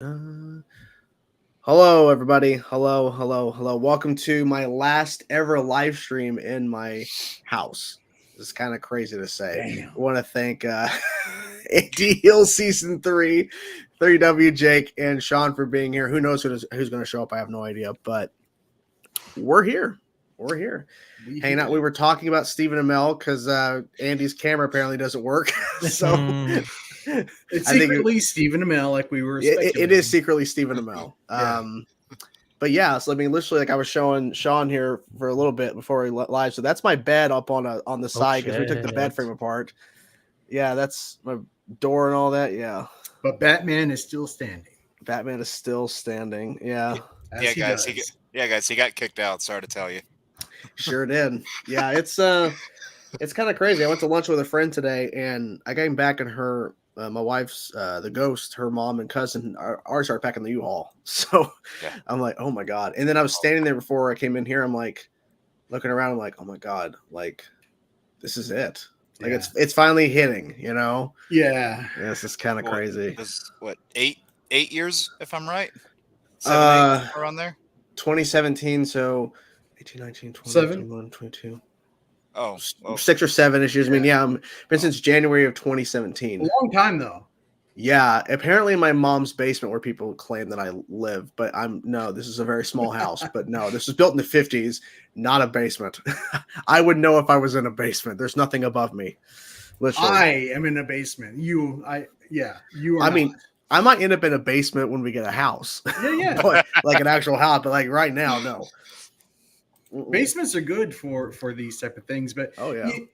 Uh, Hello, everybody. Hello. Welcome to my last ever live stream in my house. It's kind of crazy to say. Damn. I want to thank AD Hill Season 3, 3W Jake, and Sean for being here. Who knows who's going to show up? I have no idea, but we're here. We're here. Hanging out. We were talking about Stephen Amell because Andy's camera apparently doesn't work. So It's I think secretly Stephen Amell, like we were it is secretly Stephen Amell. But yeah, so I mean, literally, like I was showing Sean here for a little bit before we live. So that's my bed up on the side because we took the bed frame apart. Yeah, that's my door and all that. Yeah, But Batman is still standing. Batman is still standing. Yeah, guys, he got kicked out. Sorry to tell you. Sure did. Yeah, it's kind of crazy. I went to lunch with a friend today, and I came back, and her, my wife's, the ghost, her mom and cousin are packing the U-Haul. So yeah. I'm like, oh my god. And then I was standing there before I came in here. I'm like, looking around. I'm like, oh my god, like this is it. Like it's finally hitting. You know? Yeah. This is kind of crazy. It was what 8 years, if I'm right. 7, 8 around there. 2017. So 18, 19, 20, 21, 22. Oh, 6 or 7 issues. I mean, yeah, been since January of 2017. A long time though. Yeah, apparently in my mom's basement where people claim that I live, but this is a very small house. But no, this was built in the 50s, not a basement. I would know if I was in a basement. There's nothing above me. Literally. I am in a basement. You are. I mean, I might end up in a basement when we get a house. Yeah. But, like an actual house, but like right now, no. Basements are good for these type of things, but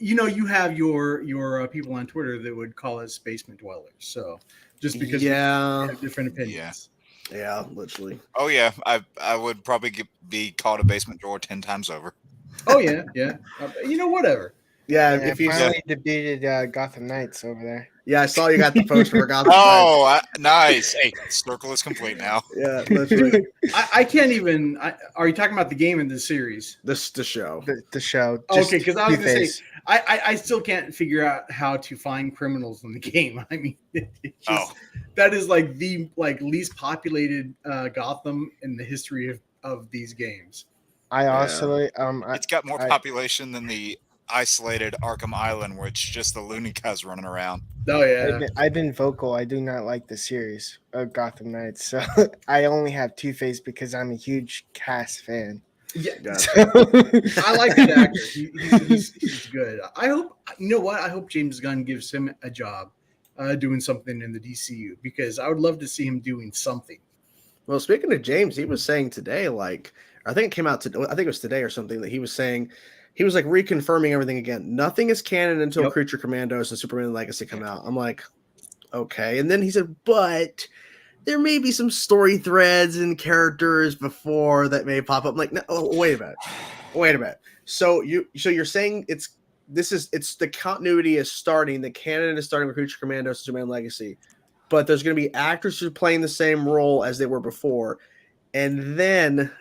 you have your people on Twitter that would call us basement dwellers. So just because we have different opinions. Yeah, literally. Oh yeah, I would probably be called a basement drawer 10 times over. Oh yeah. Whatever. Yeah, if you finally debuted Gotham Knights over there. Yeah, I saw you got the poster for Gotham. Nice. Hey, circle is complete now. Yeah, literally. I can't even. Are you talking about the game in the series? The show. The show. Okay, because I was going to say, I still can't figure out how to find criminals in the game. I mean, that is like the least populated Gotham in the history of these games. I also it's got more population than the isolated Arkham Island, where it's just the loony guys running around. Oh yeah, I've been vocal. I do not like the series of Gotham Knights, so I only have Two-Face because I'm a huge Cass fan. Yeah, I like that actor. He's good. I hope I hope James Gunn gives him a job doing something in the DCU, because I would love to see him doing something. Well, speaking of James, he was saying today, like I think it came out today. I think it was today or something that he was saying. He was like reconfirming everything again. Nothing is canon until Creature Commandos and Superman Legacy come out. I'm like, okay. And then he said, but there may be some story threads and characters before that may pop up. I'm like, no, wait a minute. So you're saying it's the continuity is starting. The canon is starting with Creature Commandos and Superman Legacy, but there's going to be actors who are playing the same role as they were before, and then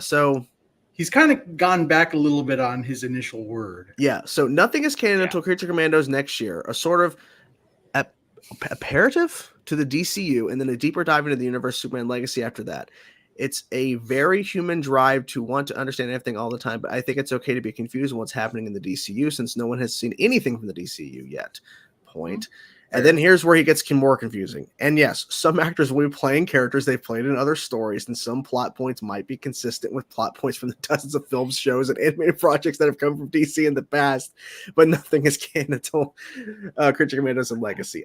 so. He's kind of gone back a little bit on his initial word. Yeah, so nothing is canon until Creature Commandos next year. A sort of apparative to the DCU, and then a deeper dive into the universe of Superman Legacy after that. It's a very human drive to want to understand everything all the time, but I think it's okay to be confused on what's happening in the DCU since no one has seen anything from the DCU yet. Point. And then here's where he gets more confusing. And yes, some actors will be playing characters they've played in other stories, and some plot points might be consistent with plot points from the dozens of films, shows, and animated projects that have come from DC in the past, but nothing is canon until Creature Commandos and Legacy.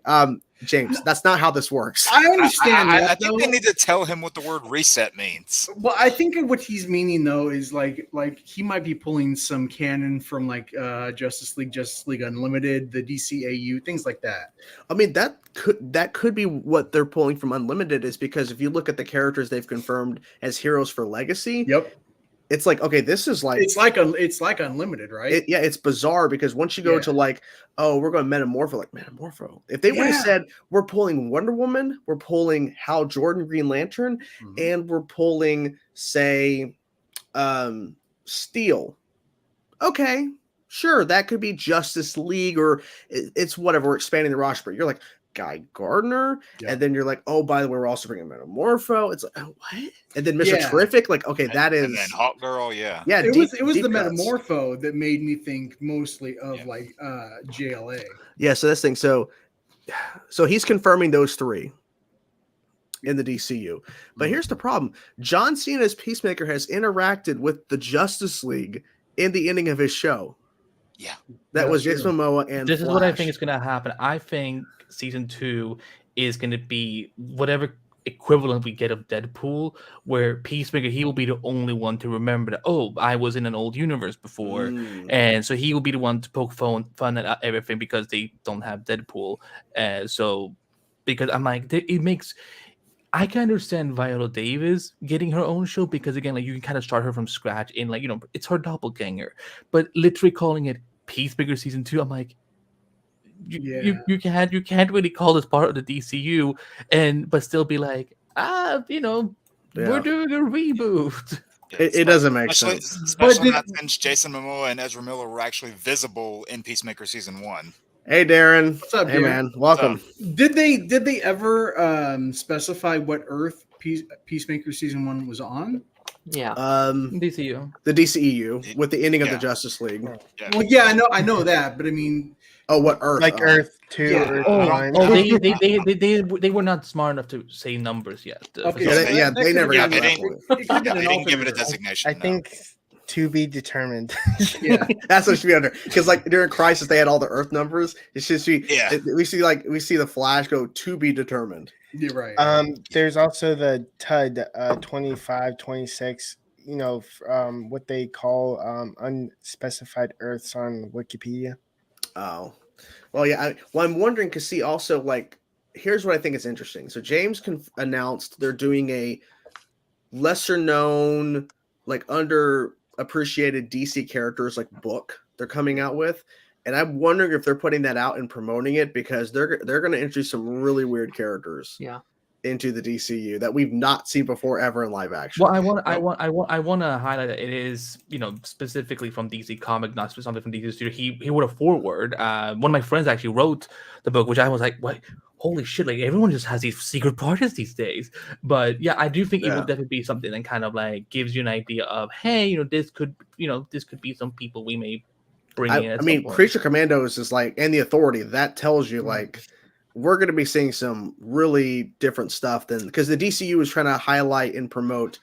James, that's not how this works. I understand that. I think they need to tell him what the word reset means. Well, I think what he's meaning though is like he might be pulling some canon from like Justice League Unlimited, the DCAU, things like that. I mean, that could be what they're pulling from Unlimited, is because if you look at the characters they've confirmed as heroes for Legacy, it's like, okay, this is like it's like Unlimited, right? It's bizarre because once you go to like, oh, we're going to Metamorpho. If they would have said we're pulling Wonder Woman, we're pulling Hal Jordan, Green Lantern, and we're pulling, say, Steel. Okay, sure, that could be Justice League, or it's whatever. We're expanding the roster, but you're like, Guy Gardner, Yeah. and then you're like, oh, by the way, we're also bringing Metamorpho. It's like, oh, what? And then Mr. Yeah. Terrific, like, okay, that is, and then Hawk Girl, yeah. It was the deep cuts. Metamorpho that made me think mostly of like JLA. Yeah, so this thing, so he's confirming those 3 in the DCU. But here's the problem. John Cena's Peacemaker has interacted with the Justice League in the ending of his show. Yeah. That was Jason Momoa and this Flash. is what I think is going to happen. I think season 2 is going to be whatever equivalent we get of Deadpool, where Peacemaker, he will be the only one to remember that, oh, I was in an old universe before. And so he will be the one to poke fun at everything because they don't have Deadpool. So because I'm like, it makes... I can understand Viola Davis getting her own show because, again, like, you can kind of start her from scratch in, like, it's her doppelganger. But literally calling it Peacemaker season 2, I'm like, you can't really call this part of the DCU but still be like, we're doing a reboot. It doesn't make sense. Especially not since Jason Momoa and Ezra Miller were actually visible in Peacemaker season 1. Hey, Darren. What's up, hey, Darren? man. Welcome. Did they ever specify what Earth Peacemaker season 1 was on? Yeah. DCU. The DCEU with the ending of the Justice League. Yeah. Well, yeah, I know that, but I mean, what Earth? Like Earth 2, Yeah. Earth Oh, 1. they were not smart enough to say numbers yet. Okay, they never got they to that didn't- point. it could've been They an didn't give it a alternate. designation. I think to be determined. Yeah. That's what it should be under. Because like during Crisis, they had all the Earth numbers. It should be. Yeah. We see the Flash go to be determined. You're right. There's also the TUD 25, 26. What they call unspecified Earths on Wikipedia. Oh, well, yeah. I'm wondering because see, also like, here's what I think is interesting. So James announced they're doing a lesser known, like underappreciated DC characters like book they're coming out with, and I'm wondering if they're putting that out and promoting it because they're going to introduce some really weird characters. Yeah. Into the DCU that we've not seen before ever in live action. Well, I want to highlight that it is, specifically from DC Comic, not specifically from DC Studio. He wrote a foreword. One of my friends actually wrote the book, which I was like, what? Holy shit! Like everyone just has these secret projects these days. But yeah, I do think it will definitely be something that kind of like gives you an idea of, hey, this could be some people we may bring in. I mean, Creature Commandos is like, and the Authority, that tells you like, we're going to be seeing some really different stuff than because the DCU is trying to highlight and promote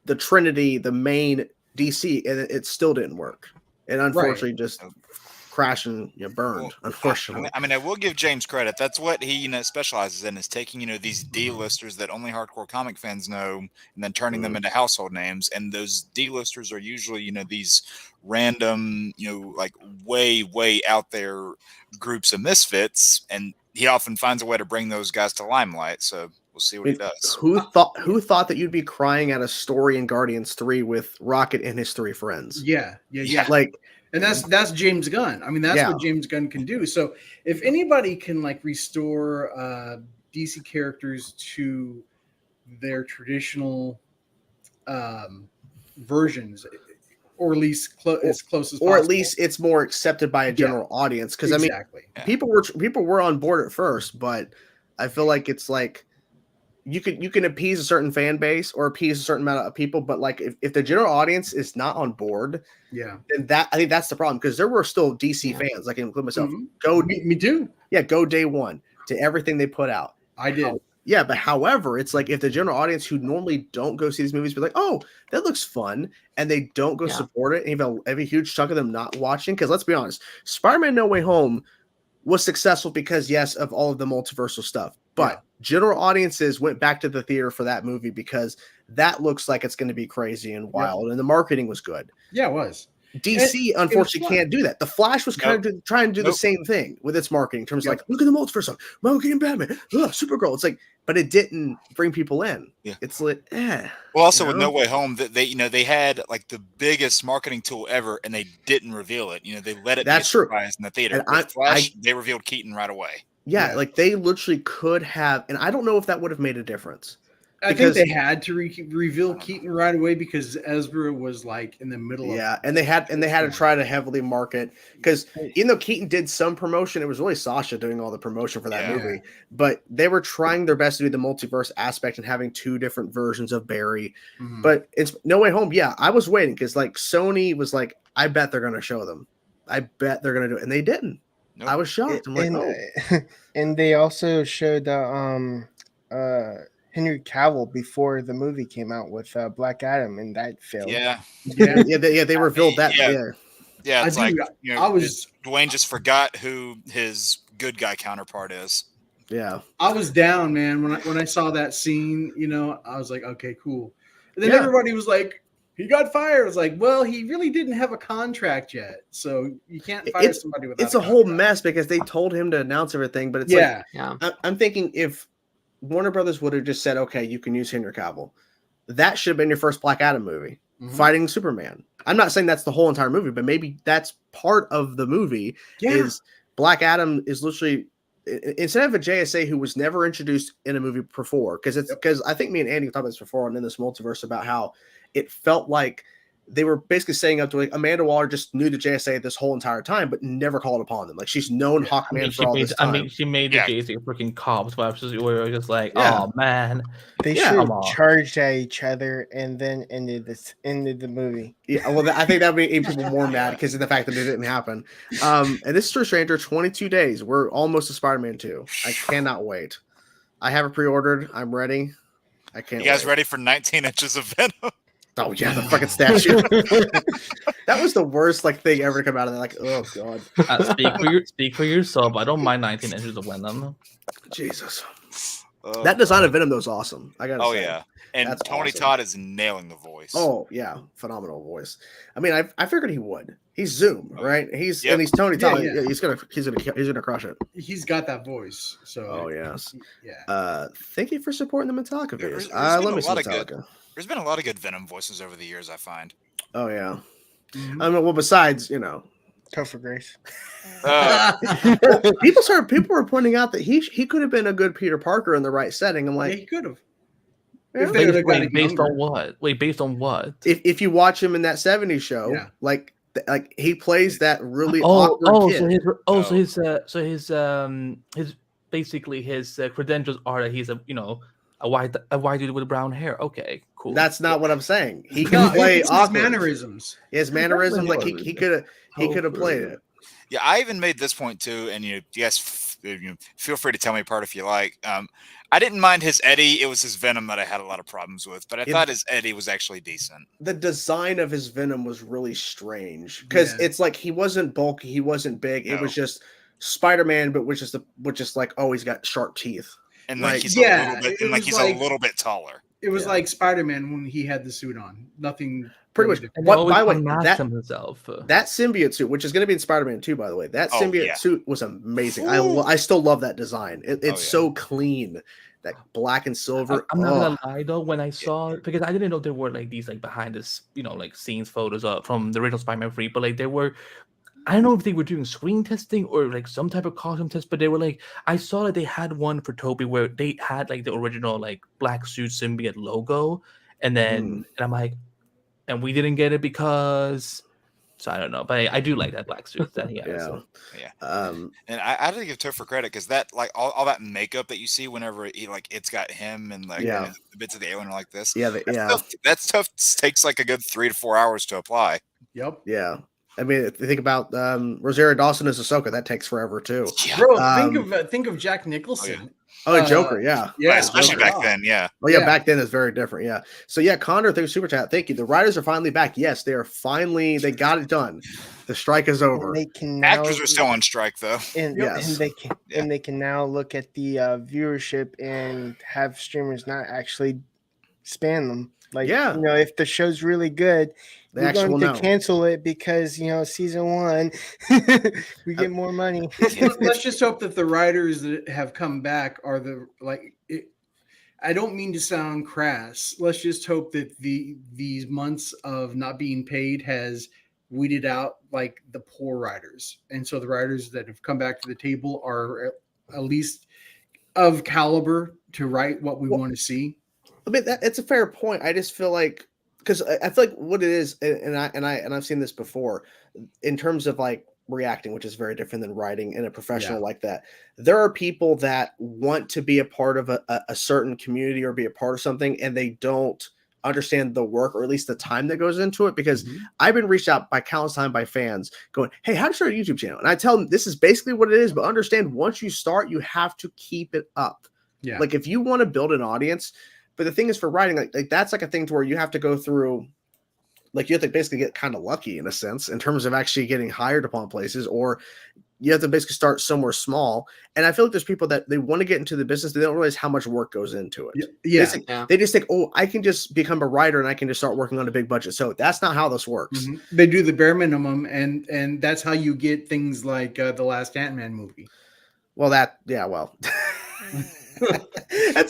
the Trinity, the main DC, and it still didn't work. And unfortunately, just crashed and burned. Unfortunately, I mean, I will give James credit. That's what he specializes in, is taking these D-listers that only hardcore comic fans know, and then turning them into household names. And those D-listers are usually these random like way out there groups of misfits, and he often finds a way to bring those guys to limelight. So we'll see what he does. Who thought that you'd be crying at a story in Guardians 3 with Rocket and his 3 friends? Yeah. Like, and that's James Gunn. I mean, that's what James Gunn can do. So if anybody can like restore DC characters to their traditional versions, or at least as close as possible, or at least it's more accepted by a general audience. Because exactly. I mean, people were on board at first, but I feel like it's like you can appease a certain fan base or appease a certain amount of people, but like if the general audience is not on board, then I think that's the problem, because there were still DC fans, like I include myself. Me too. Yeah, go day one to everything they put out. I did. Yeah, but however, it's like if the general audience who normally don't go see these movies be like, oh, that looks fun, and they don't go support it, and you have a huge chunk of them not watching, because let's be honest, Spider-Man No Way Home was successful because, yes, of all of the multiversal stuff, but general audiences went back to the theater for that movie because that looks like it's going to be crazy and wild, and the marketing was good. Yeah, it was. DC, unfortunately, can't do that. The Flash was kind of trying to do the same thing with its marketing in terms of like, look at the multiverse stuff, Monkey and Batman, Supergirl. It's like, but it didn't bring people in. Yeah, it's like, Well, also with No Way Home, that they had like the biggest marketing tool ever, and they didn't reveal it. They let it be a surprise in the theater. With Flash, they revealed Keaton right away. Yeah, like they literally could have, and I don't know if that would have made a difference. I think they had to reveal Keaton right away because Ezra was like in the middle of and they had to try to heavily market because even though Keaton did some promotion, it was really Sasha doing all the promotion for that movie. But they were trying their best to do the multiverse aspect and having 2 different versions of Barry. Mhm. But it's No Way Home. Yeah, I was waiting because like Sony was like, I bet they're gonna show them. I bet they're gonna do it, and they didn't. Nope. I was shocked. I'm like, and they also showed Henry Cavill before the movie came out with Black Adam, and that failed. Yeah. They revealed that. Yeah, it's like Dwayne just forgot who his good guy counterpart is. Yeah, I was down, man, when I saw that scene. I was like, okay, cool. And then everybody was like, he got fired. I was like, well, he really didn't have a contract yet, so you can't fire somebody without. It's a whole mess because they told him to announce everything, but it's I'm thinking if Warner Brothers would have just said, okay, you can use Henry Cavill, that should have been your first Black Adam movie, fighting Superman. I'm not saying that's the whole entire movie, but maybe that's part of the movie. Is Black Adam is literally instead of a JSA who was never introduced in a movie before, because I think me and Andy talked about this before and in this multiverse about how it felt like they were basically saying up to like Amanda Waller just knew the JSA this whole entire time, but never called upon them. Like she's known Hawkman for all this time. She made the JSA freaking cops, but we were just like, oh man, they should have charged at each other and then ended the movie. Yeah, well, I think that would make people more mad because of the fact that it didn't happen. And this is True Stranger, 22 days. We're almost to Spider-Man 2. I cannot wait. I have it pre-ordered. I'm ready. I can't. You guys ready for 19 inches of Venom? Oh yeah, the fucking statue. That was the worst thing ever to come out of that. Like, oh god. Speak for yourself. I don't mind 19 inches of Venom. Jesus. That design of Venom though is awesome. I gotta say. Yeah. And that's Tony Todd is nailing the voice. Oh yeah, phenomenal voice. I mean, I figured he would. He's Zoom, right? And he's Tony Todd. Yeah. He's gonna crush it. He's got that voice. So. Oh yes. Yeah. Thank you for supporting the Metallica videos. Let me see Metallica. There's been a lot of good Venom voices over the years, I find. Oh yeah. I mean, well, besides, Topher Grace. People were pointing out that he could have been a good Peter Parker in the right setting. I'm like, he could have. Based on what? Wait, based on what? If you watch him in that 70s show, like he plays that really awkward kid. His basically his credentials are that he's a white dude with brown hair. Okay, cool. That's not what I'm saying. He can play awkward mannerisms. His mannerisms, like he could have played it. Yeah, I even made this point too, and yes, feel free to tell me apart if you like. I didn't mind his Eddie. It was his Venom that I had a lot of problems with, but I thought his Eddie was actually decent. The design of his Venom was really strange because it's like he wasn't bulky, he wasn't big. No. It was just Spider-Man, but which is like, oh, he's got sharp teeth. And like he's a little bit taller. It was like Spider-Man when he had the suit on. Nothing pretty much. By the way, that symbiote suit, which is going to be in Spider-Man 2, by the way, that symbiote suit was amazing. I still love that design. It's so clean, that black and silver. I'm not gonna lie though, when I saw it, because I didn't know there were like these like behind this, scenes photos from the original Spider-Man 3, but like there were. I don't know if they were doing screen testing or like some type of costume test, but they were like, I saw that they had one for Toby where they had like the original like black suit symbiote logo, and then and I'm like, and we didn't get it because, so I don't know, but I do like that black suit that he has. And I have to give Topher credit because that like all that makeup that you see whenever he like it's got him and like the bits of the alien are like this. That stuff takes like a good 3 to 4 hours to apply. Yep. Yeah. I mean, if you think about Rosario Dawson as Ahsoka, that takes forever too. Yeah. Bro, think of Jack Nicholson. Joker, yeah, especially back then, yeah. Well, yeah, back then it's very different, yeah. So yeah, Connor, thank you, super chat, thank you. The writers are finally back. Yes, they got it done. The strike is over. Actors are still on strike though, and they can now look at the viewership and have streamers not actually spam them. Like, if the show's really good, we're going to cancel it because, season 1, we get more money. Let's just hope that the writers that have come back are I don't mean to sound crass. Let's just hope that these months of not being paid has weeded out like the poor writers. And so the writers that have come back to the table are at least of caliber to write what we want to see. I mean, it's a fair point. I just feel like, because I feel like what it is, and I've seen this before, in terms of like reacting, which is very different than writing in a professional like that. There are people that want to be a part of a certain community or be a part of something, and they don't understand the work, or at least the time that goes into it. Because I've been reached out by countless times by fans going, "Hey, how to start a YouTube channel?" And I tell them this is basically what it is, but understand once you start, you have to keep it up. Yeah. Like if you want to build an audience. But the thing is, for writing, like that's like a thing to where you have to go through, like you have to basically get kind of lucky in a sense in terms of actually getting hired upon places, or you have to basically start somewhere small. And I feel like there's people that they want to get into the business, they don't realize how much work goes into it. They just think, oh, I can just become a writer and I can just start working on a big budget. So that's not how this works. They do the bare minimum, and that's how you get things like the last Ant-Man movie. Well, that's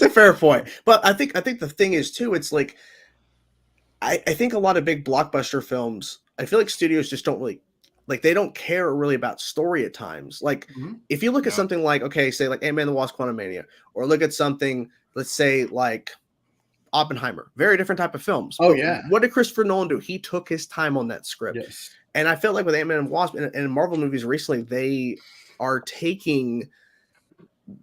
a fair point. But I think the thing is too, it's like I think a lot of big blockbuster films, I feel like studios just don't really like, they don't care really about story at times. Like if you look at something like, okay, say like Ant-Man and the Wasp: Quantumania, or look at something, let's say like Oppenheimer, very different type of films. Oh, but what did Christopher Nolan do? He took his time on that script. Yes. And I felt like with Ant-Man and Wasp and Marvel movies recently, they are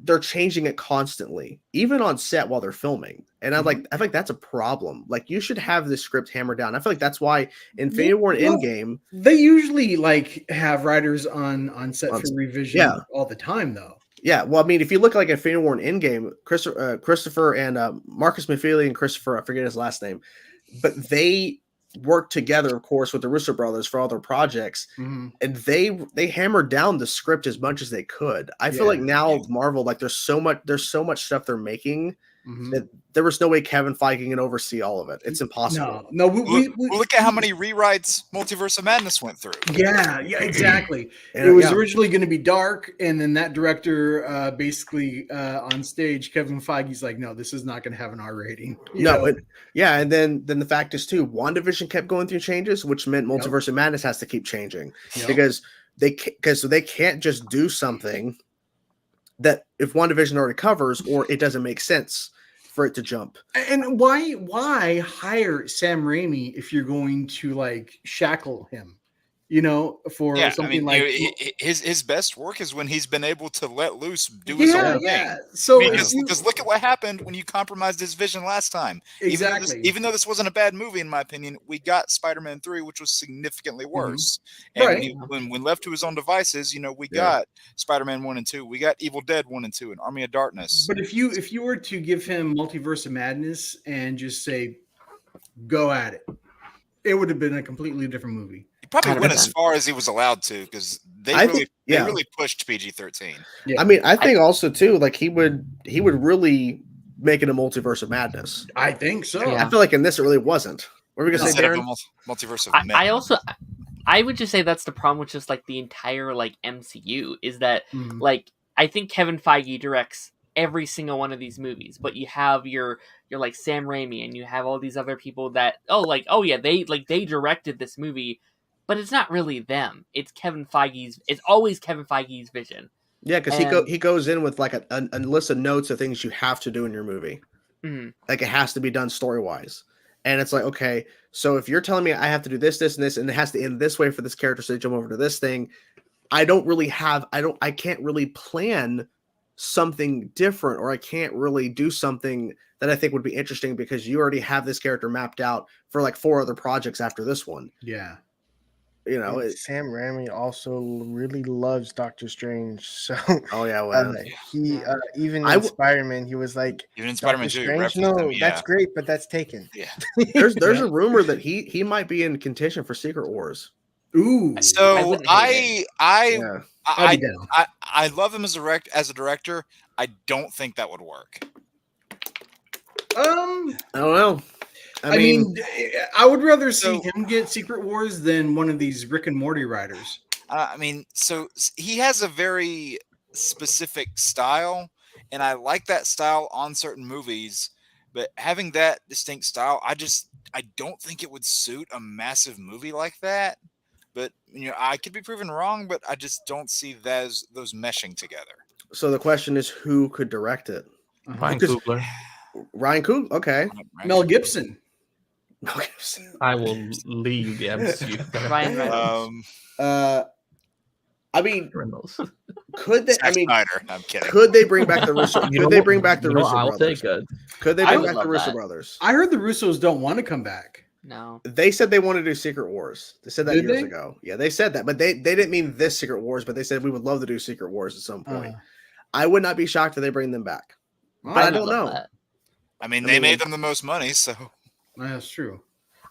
they're changing it constantly, even on set while they're filming. And I feel like that's a problem. Like you should have the script hammered down. I feel like that's why Infinity War and Endgame, they usually like have writers on set for revision all the time though. Yeah. Well, I mean, if you look like Infinity War and Endgame, Christopher and Marcus McFeely and Christopher, I forget his last name, but they worked together, of course, with the Russo brothers for all their projects, and they hammered down the script as much as they could. I feel like now Marvel, like there's so much stuff they're making that there was no way Kevin Feige can oversee all of it. It's impossible. No, we look at how many rewrites Multiverse of Madness went through. Yeah, exactly. It was originally going to be dark, and then that director basically on stage, Kevin Feige's like, no, this is not going to have an R rating. And then the fact is too, WandaVision kept going through changes, which meant Multiverse of Madness has to keep changing because they can't just do something that if WandaVision already covers, or it doesn't make sense for it to jump. And why hire Sam Raimi if you're going to like shackle him? For something like his best work is when he's been able to let loose, do his own thing. So because look at what happened when you compromised his vision last time. Exactly. Even though this wasn't a bad movie, in my opinion, we got Spider-Man 3, which was significantly worse. And when left to his own devices, we got Spider-Man 1 and 2, we got Evil Dead 1 and 2, and Army of Darkness. But if you were to give him Multiverse of Madness and just say, go at it, it would have been a completely different movie. Probably went as far as he was allowed to, because they really pushed PG-13. Yeah. I mean, I think also too, like he would really make it a Multiverse of Madness. I think so. I feel like in this it really wasn't. What were we gonna say, Darren? Multiverse of I would just say that's the problem with just like the entire like MCU is that like I think Kevin Feige directs every single one of these movies, but you have your like Sam Raimi and you have all these other people that they directed this movie. But it's not really them. It's Kevin Feige's. It's always Kevin Feige's vision. Yeah, because he goes in with like a list of notes of things you have to do in your movie. Like it has to be done story wise, and it's like, okay, so if you're telling me I have to do this, this, and this, and it has to end this way for this character, so they jump over to this thing, I can't really plan something different, or I can't really do something that I think would be interesting because you already have this character mapped out for like 4 other projects after this one. Yeah. Sam Raimi also really loves Doctor Strange. So he even in Spider-Man, he was like, even in Spider-Man 2, that's great, but that's taken. Yeah. There's a rumor that he might be in contention for Secret Wars. Ooh. So I love him as a director. I don't think that would work. I don't know. I mean, I would rather see him get Secret Wars than one of these Rick and Morty writers. So he has a very specific style, and I like that style on certain movies. But having that distinct style, I don't think it would suit a massive movie like that. But I could be proven wrong, but I just don't see those meshing together. So the question is, who could direct it? Ryan Coogler. Ryan Coogler. Okay. Mel Gibson. I will leave the MCU. Ryan Reynolds. I mean, Reynolds. Could they? Zack I mean, Snyder. I'm kidding. Could they bring back the Russo? Could they bring back the Russo I'll brothers? take it. Could they I bring would back the love Russo that. brothers? I heard the Russos don't want to come back. No. They said they want to do Secret Wars. They said that Did years they? ago. Yeah, they said that, but they didn't mean this Secret Wars. But they said we would love to do Secret Wars at some point. I would not be shocked if they bring them back. But I don't know. That. I mean, they made them the most money, so That's true.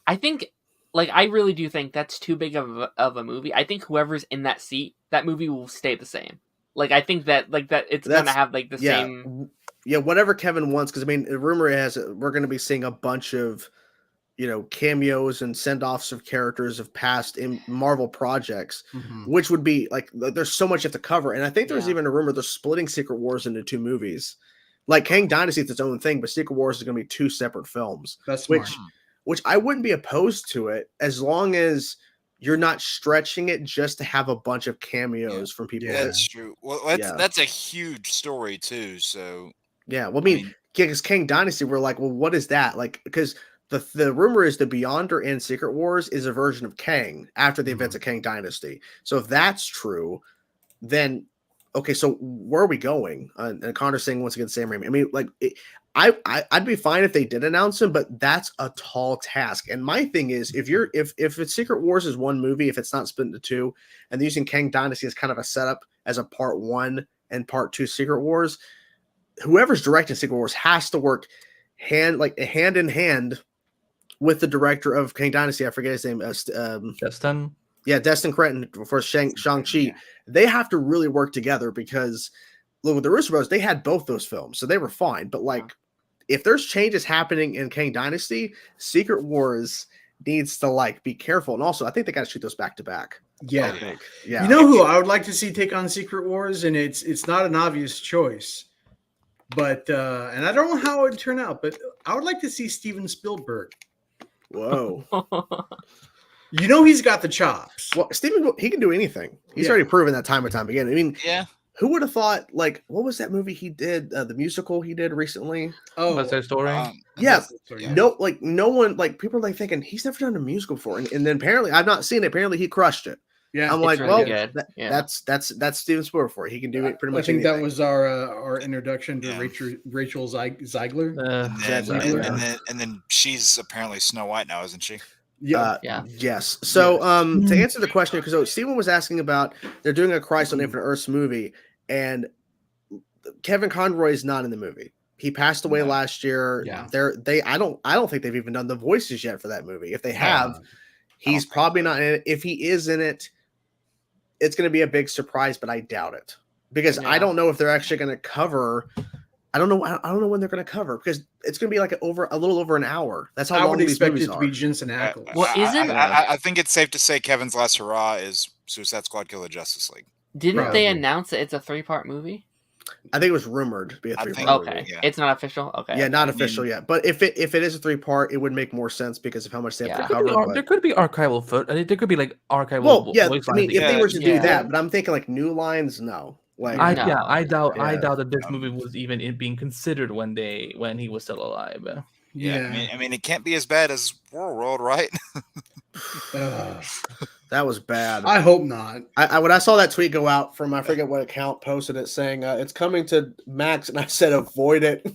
I think, like, I really do think that's too big of a movie. I think whoever's in that seat, that movie will stay the same. Like, I think that, like, that it's gonna have like the same. Yeah, whatever Kevin wants. Because I mean, the rumor has we're going to be seeing a bunch of, cameos and send-offs of characters of past in Marvel projects, which would be like there's so much you have to cover. And I think there's even a rumor they're splitting Secret Wars into 2 movies. Like Kang Dynasty is its own thing, but Secret Wars is going to be 2 separate films. That's smart. Which I wouldn't be opposed to it as long as you're not stretching it just to have a bunch of cameos from people. Yeah, that's true. Well, that's a huge story too. So yeah, well, I mean, because Kang Dynasty, we're like, well, what is that? Like, because the rumor is the Beyonder in Secret Wars is a version of Kang after the events of Kang Dynasty. So if that's true, then okay, so where are we going? And Connor's saying once again, Sam Raimi. I mean, like, I'd be fine if they did announce him, but that's a tall task. And my thing is, if it's Secret Wars is 1 movie, if it's not split into 2, and they're using Kang Dynasty as kind of a setup as a part 1 and part 2 Secret Wars, whoever's directing Secret Wars has to work hand in hand with the director of Kang Dynasty. I forget his name. Destin. Yeah, Destin Cretton for Shang-Chi. They have to really work together because look, with the Russo Brothers, they had both those films, so they were fine. But like, if there's changes happening in Kang Dynasty, Secret Wars needs to be careful. And also, I think they got to shoot those back to back. Yeah. Yeah. You know who I would like to see take on Secret Wars, and it's not an obvious choice, but and I don't know how it would turn out, but I would like to see Steven Spielberg. Whoa. He's got the chops. Well, Steven, he can do anything. He's already proven that time and time again. I mean, who would have thought, what was that movie he did, the musical he did recently? Oh, West Side Story? No one, people are thinking, he's never done a musical before. And then apparently, I've not seen it. Apparently, he crushed it. Yeah. I'm like, really that's Steven Spielberg for it. He can do it pretty much anything. That was our introduction to Rachel Ziegler. And then she's apparently Snow White now, isn't she? Yes. So to answer the question, because Steven was asking about they're doing a Crisis on Infinite Earths movie, and Kevin Conroy is not in the movie. He passed away last year. Yeah. I don't think they've even done the voices yet for that movie. If they have, he's probably not in it. If he is in it, it's going to be a big surprise, but I doubt it because I don't know if they're actually going to cover. I don't know when they're going to cover because it's going to be a little over an hour. That's how long these movies are. I would expect it to be Jensen Ackles. Well, isn't I think it's safe to say Kevin's last hurrah is Suicide Squad: Kill the Justice League. Didn't they announce that it's a 3-part movie? I think it was rumored to be a 3-part movie. Okay, it's not official. Okay, yeah, not official yet. But if it is a 3-part, it would make more sense because of how much they have to cover. There could be archival footage. There could be archival. Well, yeah. I mean, if they were to do that, but I'm thinking new lines, no. I doubt that this movie was even being considered when he was still alive. I mean, it can't be as bad as World, right? That was bad. I hope not. When I saw that tweet go out from I forget what account posted it saying it's coming to Max, and I said avoid it,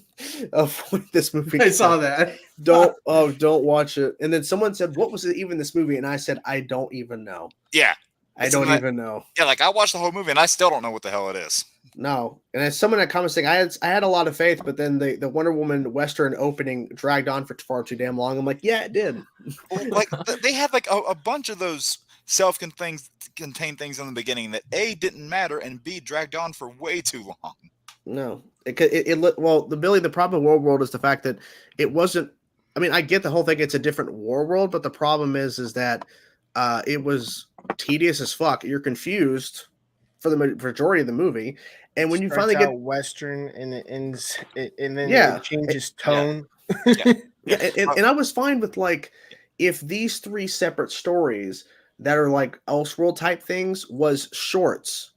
avoid this movie. I saw that. Don't watch it. And then someone said, "What was it even this movie?" And I said, "I don't even know." Yeah. I don't even know. Yeah, I watched the whole movie and I still don't know what the hell it is. No, and as someone that comments saying, I had a lot of faith, but then the Wonder Woman Western opening dragged on for far too damn long. I'm like, yeah, it did. Well, they had a bunch of those self-contained things in the beginning that A, didn't matter, and B, dragged on for way too long. No, the problem with World is the fact that it wasn't. I mean, I get the whole thing; it's a different war world, but the problem is that it was tedious as fuck. You're confused for the majority of the movie, and when you finally get Western and it ends, and then it changes tone. And I was fine with if these 3 separate stories that are Elseworld type things was shorts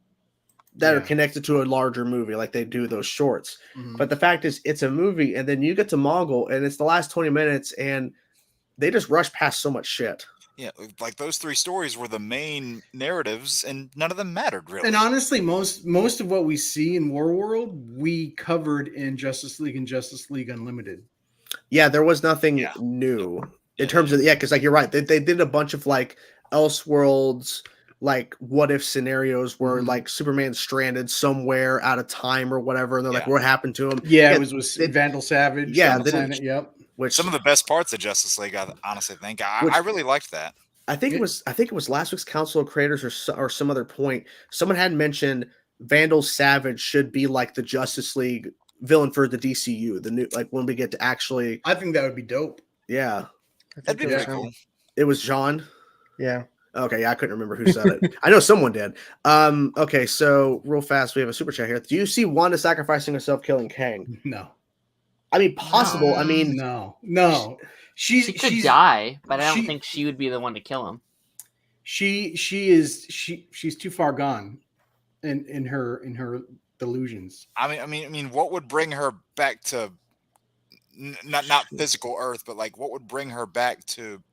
that are connected to a larger movie, like they do those shorts. But the fact is, it's a movie, and then you get to Mongol, and it's the last 20 minutes, and they just rush past so much shit. Yeah, like those 3 stories were the main narratives, and none of them mattered really. And honestly, most of what we see in Warworld, we covered in Justice League and Justice League Unlimited. Yeah, there was nothing new in terms of because like you're right, they did a bunch of like Elseworlds, like what if scenarios where like Superman's stranded somewhere out of time or whatever, and they're like, what happened to him? Yeah, it was Vandal Savage. Yeah, yep. Which some of the best parts of Justice League, I honestly think. I really liked that. I think it was last week's Council of Creators or some other point. Someone had mentioned Vandal Savage should be like the Justice League villain for the DCU. The new like when we get to actually. I think that would be dope. Yeah, that'd be pretty cool. It was John. Yeah. Okay, I couldn't remember who said it. I know someone did. Okay, so real fast, we have a super chat here. Do you see Wanda sacrificing herself, killing Kang? No. I mean, possible. No. I mean, no. She could die, but I don't think she would be the one to kill him. She's too far gone in her delusions. I mean, what would bring her back to not physical Earth, but like what would bring her back to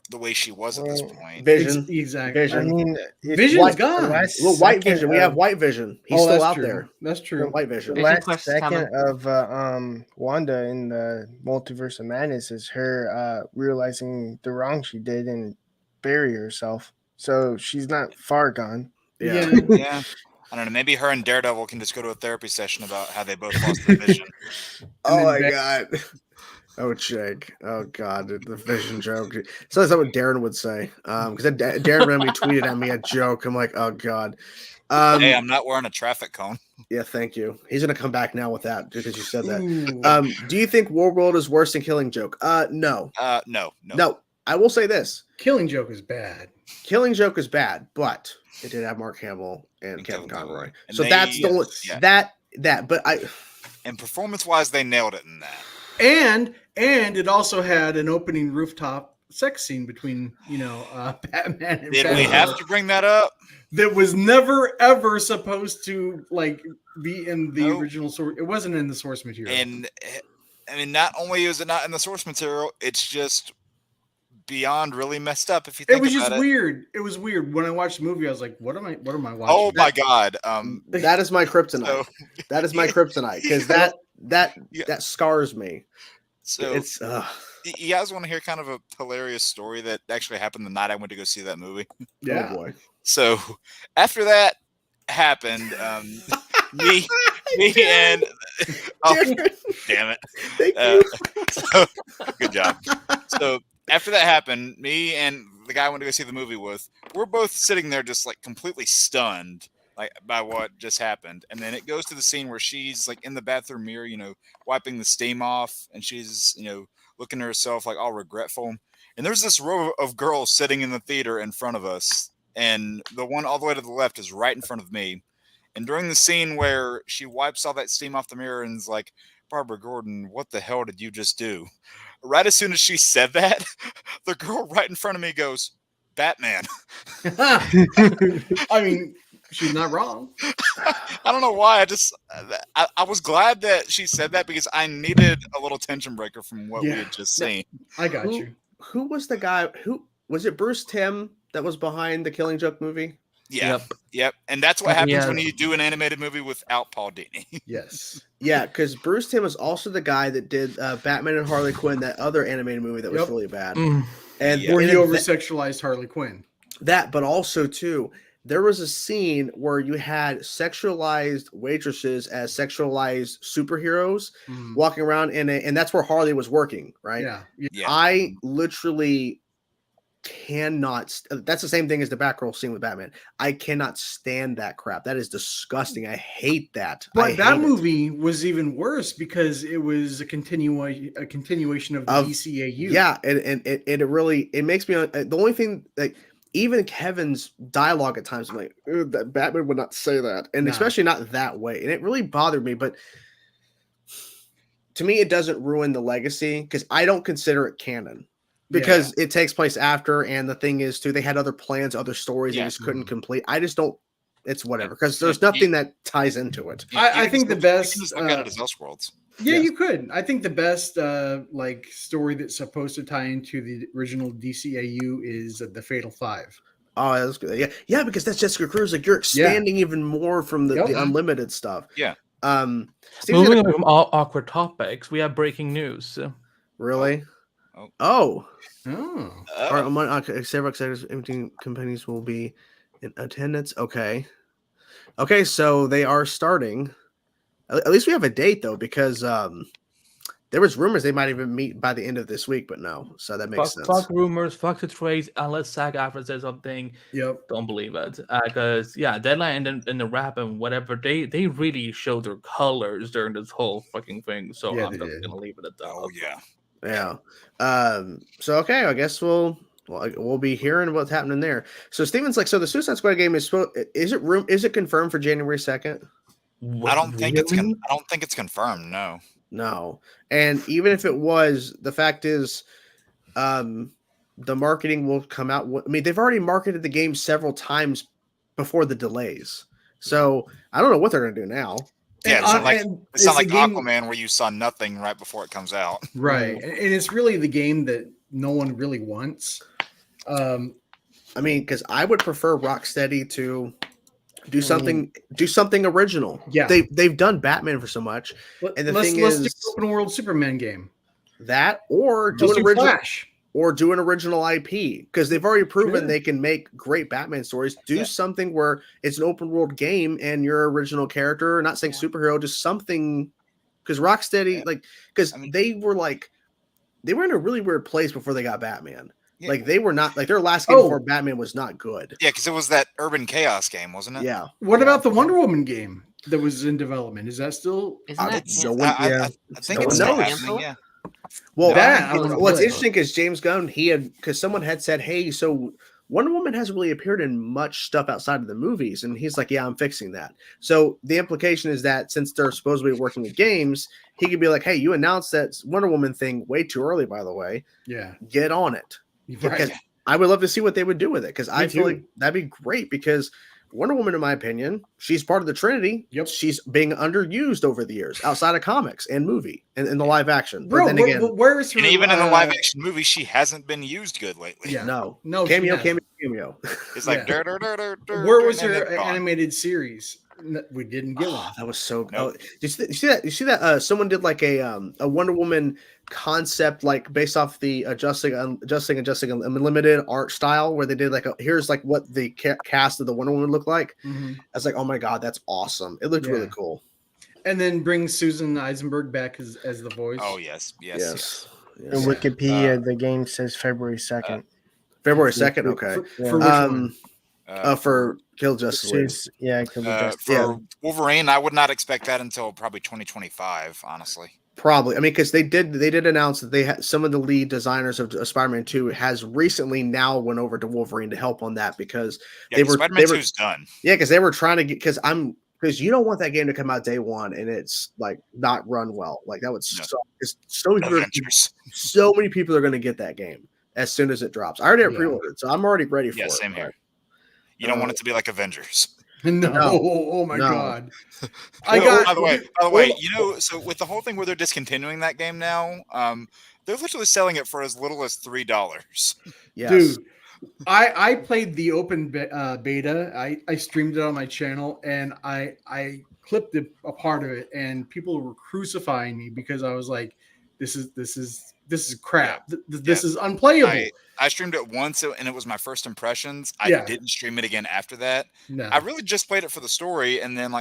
the way she was at this point? Vision, exactly. Vision. I mean, Vision's gone. Well, White Vision. We have White Vision. He's still out there. That's true. White Vision. The last second of Wanda in the Multiverse of Madness is her realizing the wrong she did and bury herself. So she's not far gone. Yeah. I don't know. Maybe her and Daredevil can just go to a therapy session about how they both lost the vision. Oh my god. Oh, Jake. Oh, God. The Vision joke. So that's what Darren would say. Because Darren randomly tweeted at me a joke. I'm like, oh, God. Hey, I'm not wearing a traffic cone. Yeah, thank you. He's going to come back now with that because you said that. Do you think Warworld is worse than Killing Joke? No. No. I will say this. Killing Joke is bad. Killing Joke is bad, but it did have Mark Hamill and Kevin Conroy. So that's the one. But And performance-wise, they nailed it in that. And it also had an opening rooftop sex scene between, Batman and Did we have to bring that up? That was never ever supposed to like be in the original source. It wasn't in the source material. And I mean, not only is it not in the source material, it's just beyond really messed up. If you think it was just weird. It was weird. When I watched the movie, I was like, what am I watching? Oh my god. That is my kryptonite. That is my kryptonite. Because that scars me. So it's you guys want to hear kind of a hilarious story that actually happened the night I went to go see that movie? Yeah. Oh boy. So after that happened, me and damn it. Thank you. So, good job. So after that happened, me and the guy I went to go see the movie with, we're both sitting there just like completely stunned by what just happened. And then it goes to the scene where she's like in the bathroom mirror, wiping the steam off, and she's, looking at herself like all regretful. And there's this row of girls sitting in the theater in front of us, and the one all the way to the left is right in front of me. And during the scene where she wipes all that steam off the mirror and is like, Barbara Gordon, what the hell did you just do? Right as soon as she said that, the girl right in front of me goes, Batman. I mean, she's not wrong. I don't know why. I was glad that she said that because I needed a little tension breaker from what we had just seen. I got you. Who was the guy? Who was it? Bruce Timm that was behind the Killing Joke movie? Yeah. Yep. And that's what happens when you do an animated movie without Paul Dini. Yes. Yeah, because Bruce Timm is also the guy that did Batman and Harley Quinn, that other animated movie that was really bad. And where he over-sexualized Harley Quinn. That, but also, too, there was a scene where you had sexualized waitresses as sexualized superheroes walking around and that's where Harley was working, right? Yeah. I literally cannot. That's the same thing as the Batgirl scene with Batman. I cannot stand that crap. That is disgusting. I hate that. But that movie was even worse because it was a continuation of the DCAU. Yeah, and it really makes me. The only thing like even Kevin's dialogue at times, I'm like, that Batman would not say that, and especially not that way, and it really bothered me. But to me, it doesn't ruin the legacy because I don't consider it canon. Because it takes place after, and the thing is, too, they had other plans, other stories they just couldn't complete. I just don't. it's whatever because there's nothing that ties into it. I think the best. You can just look at it as Elseworlds. Yeah, you could. I think the best like story that's supposed to tie into the original DCAU is the Fatal Five. Oh, that's good. Yeah, because that's Jessica Cruz. Like you're expanding even more from the unlimited stuff. Yeah. Moving on from all awkward topics, we have breaking news. Really? Oh. Several executive companies will be in attendance. Okay, so they are starting. At least we have a date though, because there was rumors they might even meet by the end of this week, but no. So that makes sense. Fuck rumors, fuck the trades, unless SAG-AFTRA says something. Yep. Don't believe it. Because Deadline and the Wrap and whatever, they really showed their colors during this whole fucking thing. So I'm just gonna leave it at that. Oh yeah. Yeah. So okay, I guess we'll be hearing what's happening there. So Steven's like, so the Suicide Squad game is it confirmed for January 2nd? I don't think it's confirmed. No. And even if it was, the fact is, the marketing will come out. I mean, they've already marketed the game several times before the delays. So I don't know what they're going to do now. Yeah, it's not like Aquaman where you saw nothing right before it comes out. Right. And it's really the game that no one really wants. I mean, because I would prefer Rocksteady to do something original. Yeah, they've done Batman for so much, and let's do an open world Superman game. That or do an original Flash. Or do an original IP because they've already proven they can make great Batman stories. Do something where it's an open world game and your original character. Not saying superhero, just something. Because Rocksteady, they were in a really weird place before they got Batman. Yeah. Like they were not their last game before Batman was not good. Yeah, because it was that Urban Chaos game, wasn't it? Yeah. What about the Wonder Woman game that was in development? Is that still? I think it's still happening. Yeah. Well, what's interesting is James Gunn, because someone had said, hey, so Wonder Woman hasn't really appeared in much stuff outside of the movies. And he's like, yeah, I'm fixing that. So the implication is that since they're supposedly working with games, he could be like, hey, you announced that Wonder Woman thing way too early, by the way. Yeah. Get on it. Because I would love to see what they would do with it because I feel like that'd be great because Wonder Woman, in my opinion, she's part of the Trinity. Yep. She's being underused over the years outside of comics and movie and in the live action. Bro, but then again, where is her, and even in the live action movie, she hasn't been used good lately. Yeah. No. Cameo. It's like where was her animated series? We didn't get one. That was so good. You see that? Someone did like a Wonder Woman concept, like based off the adjusting Unlimited art style, where they did here's what the cast of the Wonder Woman looked like. Mm-hmm. I was like, oh my god, that's awesome! It looked really cool. And then bring Susan Eisenberg back as the voice. Oh yes. In Wikipedia, the game says February 2nd. February 2nd. Okay. For which one? For Kill Justice League. For Wolverine, I would not expect that until probably 2025. Honestly. Probably. I mean, because they did announce that they had some of the lead designers of Spider-Man 2 has recently now went over to Wolverine to help on that because Spider-Man 2's done. Yeah, because they were trying to get because you don't want that game to come out day one and it's not run well. That would so many people are going to get that game as soon as it drops. I already have pre-ordered, so I'm already ready for it. Yeah, same here. You don't want it to be like Avengers. No. Oh my god. By the way, so with the whole thing where they're discontinuing that game now, they're literally selling it for as little as $3. Yes. Dude, I played the open beta. I streamed it on my channel and I clipped a part of it and people were crucifying me because I was like, this is crap. This is unplayable. I streamed it once and it was my first impressions. I didn't stream it again after that. No. I really just played it for the story and then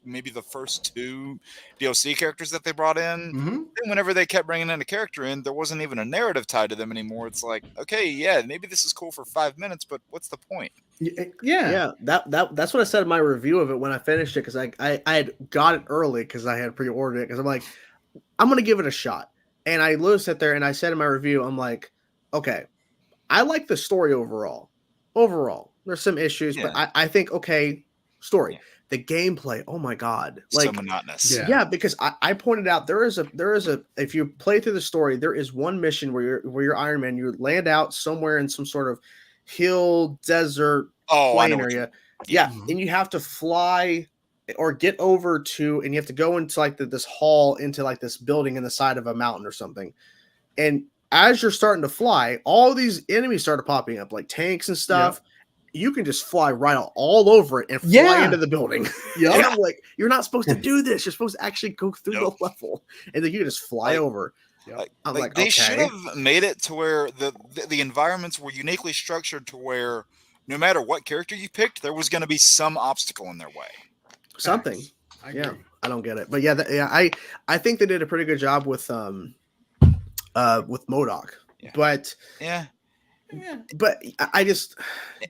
maybe the first 2 DLC characters that they brought in. Mm-hmm. Then whenever they kept bringing in a character in, there wasn't even a narrative tied to them anymore. It's like, okay, maybe this is cool for 5 minutes, but what's the point? Yeah. That's what I said in my review of it when I finished it because I had got it early because I had pre-ordered it because I'm like, I'm gonna give it a shot. And I literally sat there and I said in my review, I'm like, okay, I like the story overall. There's some issues, but I think, okay, story. Yeah. The gameplay, oh my god. So monotonous. Yeah, because I pointed out there is a if you play through the story, there is one mission where you're Iron Man, you land out somewhere in some sort of hill, desert, plain area. Yeah, and you have to fly or get over to, and you have to go into like this hall into like this building in the side of a mountain or something. And as you're starting to fly, all these enemies started popping up, like tanks and stuff. Yep. You can just fly right all over it and fly into the building. Yeah, and I'm like, you're not supposed to do this. You're supposed to actually go through the level, and then you just fly over. Yep. Like they should have made it to where the environments were uniquely structured to where no matter what character you picked, there was going to be some obstacle in their way. Something. I don't get it, but I think they did a pretty good job with MODOK. But but I just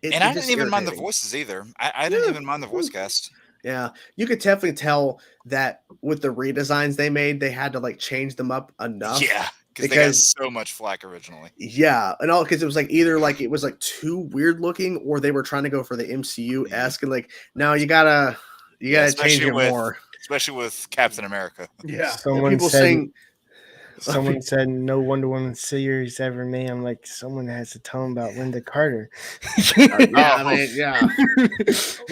and I didn't even mind the voices either. I didn't even mind the voice cast. Yeah, you could definitely tell that with the redesigns they made, they had to like change them up enough. Yeah, because they got so much flack originally. Yeah, and all because it was like either like it was like too weird looking, or they were trying to go for the MCU-esque and like, no, you gotta change it more, especially with Captain America. Yeah, Someone said no Wonder Woman series ever made. I'm like, someone has to tell them about Linda Carter. Well,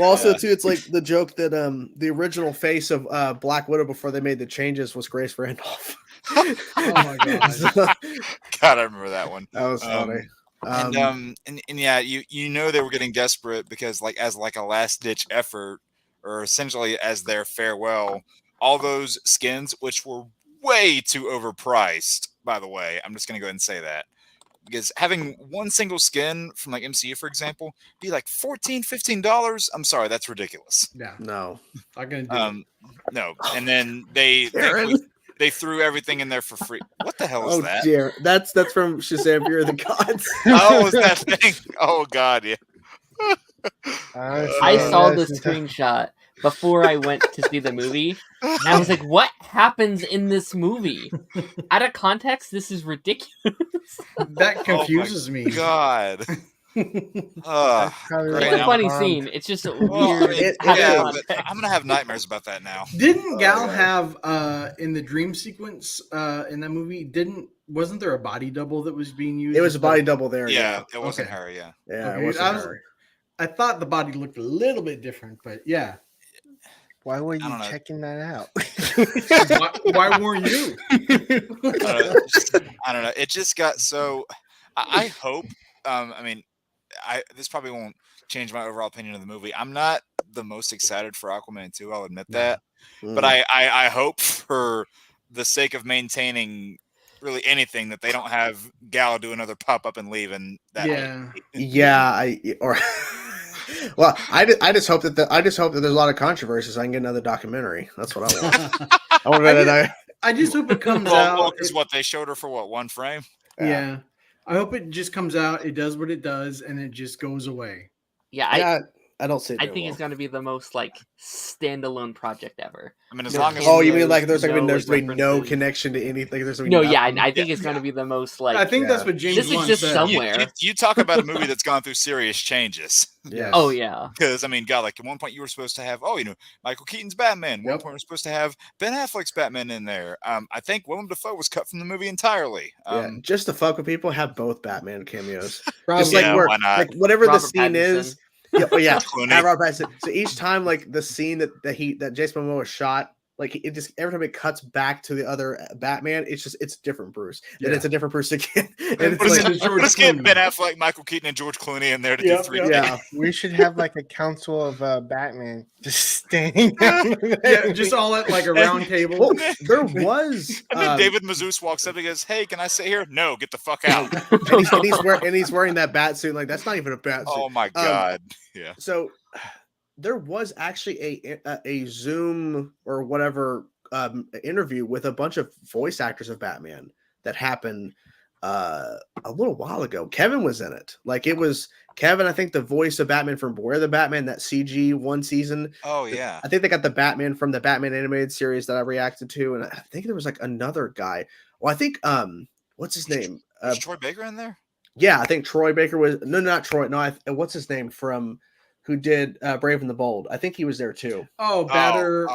also too, it's like the joke that the original face of Black Widow before they made the changes was Grace Randolph. Oh my god! God, I remember that one. That was funny. And yeah, you know they were getting desperate because like as like a last ditch effort, or essentially as their farewell, all those skins, which were way too overpriced, by the way. I'm just gonna go ahead and say that, because having one single skin from like MCU, for example, be like $14-15. I'm sorry, that's ridiculous. Yeah, no, not gonna do no. And then they threw everything in there for free. What the hell is that? Dear. That's from Shazam: Fear of the Gods. Oh, was that thing? Oh God, yeah. I saw the screenshot before I went to see the movie. I was like, what happens in this movie? Out of context, this is ridiculous. That confuses me. God. It's a funny scene. It's just weird. I'm gonna have nightmares about that now. Didn't Gal have in the dream sequence in that movie? Wasn't there a body double that was being used? It was a body double there. Yeah, it wasn't her. Yeah, it wasn't her. I thought the body looked a little bit different, but yeah. Why were you checking that out? why weren't you? I don't know. It just got so. I hope. I mean, this probably won't change my overall opinion of the movie. I'm not the most excited for Aquaman 2. I'll admit that, but I hope for the sake of maintaining really anything that they don't have Gal do another pop up and leave, and that. Well, I just hope that there's a lot of controversy so I can get another documentary. That's what I want. I just hope it comes out. Because what they showed her for one frame? Yeah. I hope it just comes out. It does what it does, and it just goes away. Yeah, I don't see it. I think it's going to be the most like standalone project ever. I mean, as long as you mean like there's going to be no connection to anything? There's I think it's going to be the most like. I think that's what James. This exists somewhere. You talk about a movie that's gone through serious changes. Yeah. Oh yeah. Because I mean, God, like at one point you were supposed to have Michael Keaton's Batman. One point we're supposed to have Ben Affleck's Batman in there. I think Willem Dafoe was cut from the movie entirely. Just to fuck with people, have both Batman cameos. Just why not? Like whatever Robert the scene Pattinson. is. Yeah. Robert Pattinson. So each time, like the scene that Jason Momoa shot, like it just every time it cuts back to the other Batman, it's different Bruce, and it's a different Bruce again. And let's get Ben Affleck, Michael Keaton, and George Clooney in there to do 3. Yeah, we should have like a council of Batman just standing. Just all at like a round table. Well, there was. And then David Mazouz walks up and goes, "Hey, can I sit here?" No, get the fuck out. and he's wearing that bat suit. Like that's not even a bat suit. Oh my God! Yeah. So. There was actually a Zoom or whatever interview with a bunch of voice actors of Batman that happened a little while ago. Kevin was in it. Like it was Kevin, I think the voice of Batman from Beware the Batman, that CG one season. Oh yeah. I think they got the Batman from the Batman animated series that I reacted to, and I think there was like another guy. Well, I think what's his name? Was Troy Baker in there? Yeah, I think Troy Baker was not Troy. No, what's his name from? Who did Brave and the Bold? I think he was there too. Oh, Batter.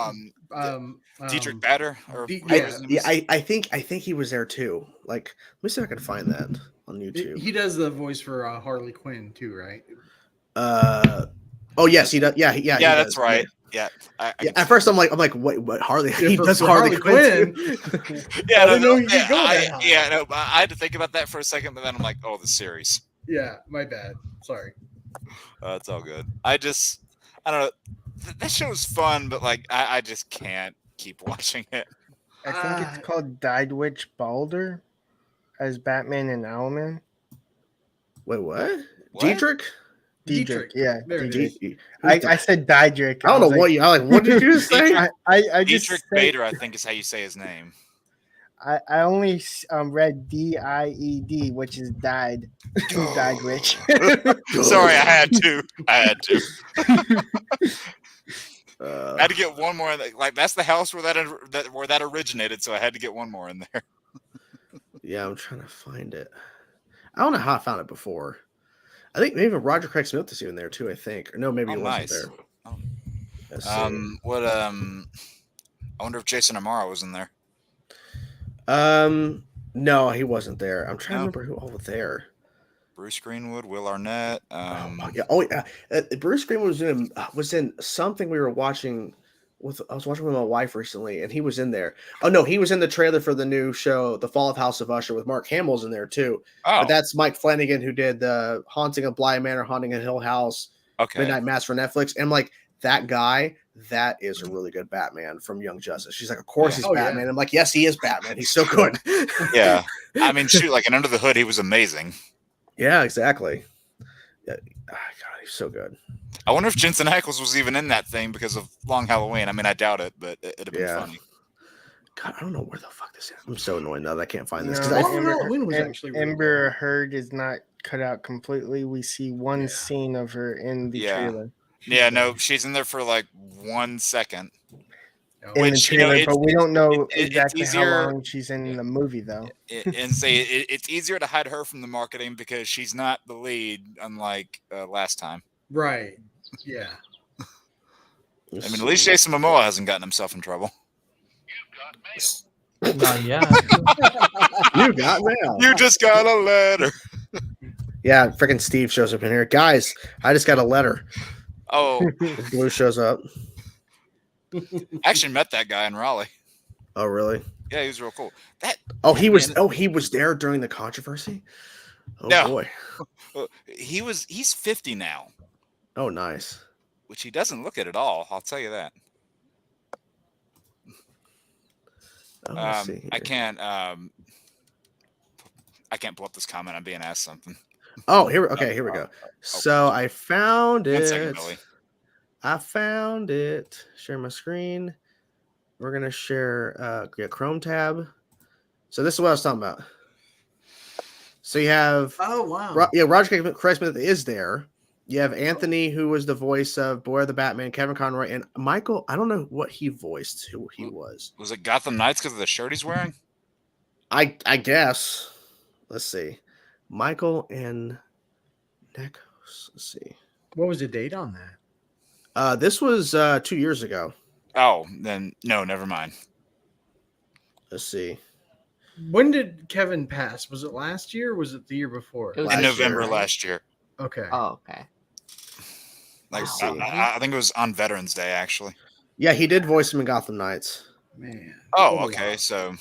Dietrich Batter. I think he was there too. Like, let me see if I can find that on YouTube. He does the voice for Harley Quinn too, right? Oh yes, he does. Yeah, yeah, yeah. That's right. Yeah. At first, I'm like, what? Harley? He does Harley Quinn. Yeah, I didn't know he could go that high. Yeah, no. I had to think about that for a second, but then I'm like, oh, the series. Yeah, my bad. Sorry. It's all good. I don't know. That show was fun, but like, I just can't keep watching it. I think it's called Didwich Balder as Batman and Owlman. Wait, what? Dietrich? Yeah. Dietrich. I said Didrich. I don't know what you. What did you say? I Dietrich just Bader, I think, is how you say his name. I only read DIED, which is died. Died rich. Sorry, I had to. I had to get one more. Like that's the house where that originated, so I had to get one more in there. Yeah, I'm trying to find it. I don't know how I found it before. I think maybe Roger Craig Smith is even there too. I think, or no, maybe it wasn't there. I wonder if Jason Amaro was in there. No, he wasn't there. I'm trying to remember who all was there. Bruce Greenwood, Will Arnett. Bruce Greenwood was in something we were watching. I was watching with my wife recently, and he was in there. Oh no, he was in the trailer for the new show, The Fall of House of Usher, with Mark Hamill's in there too. Oh, but that's Mike Flanagan who did the Haunting of Bly Manor, Haunting of Hill House, Midnight Mass for Netflix. And I'm like, that guy, that is a really good Batman from Young Justice. She's like, of course he's Batman. Yeah. I'm like, yes, he is Batman. He's so good. Yeah, I mean, shoot, like, and Under the Hood, he was amazing. Yeah, exactly. Yeah, God, he's so good. I wonder if Jensen Ackles was even in that thing because of Long Halloween. I mean, I doubt it, but it'd have been funny. God, I don't know where the fuck this is. I'm so annoyed now that I can't find this. Long Halloween was actually really Amber Heard is not cut out completely. We see one scene of her in the trailer. Yeah, no, she's in there for like 1 second. In the trailer, but we don't know exactly how long she's in the movie, though. And say it's easier to hide her from the marketing because she's not the lead, unlike last time. Right. Yeah. I mean, at least Jason Momoa hasn't gotten himself in trouble. Not yet. You got mail. You just got a letter. Yeah, freaking Steve shows up in here. Guys, I just got a letter. Oh. Blue shows up. I actually met that guy in Raleigh. Oh, really? Yeah, he was real cool. He was there during the controversy? Oh, boy. He's 50 now. Oh, nice. Which he doesn't look at all. I'll tell you that. I can't pull up this comment. I'm being asked something. Oh, here we go. So I found it. 1 second, Billy. I found it. Share my screen. We're gonna share Chrome tab. So this is what I was talking about. So you have Roger Craig Smith is there. You have Anthony, who was the voice of Boy of the Batman, Kevin Conroy, and Michael. I don't know what he voiced, who he was. Was it Gotham Knights because of the shirt he's wearing? I guess. Let's see. Michael and Nekos. Let's see. What was the date on that? This was 2 years ago. Oh, then no, never mind. Let's see. When did Kevin pass? Was it last year or was it the year before? It was in November last year. Okay. Oh, okay. Like I think it was on Veterans Day, actually. Yeah, he did voice him in Gotham Knights. Man. Oh, okay. So,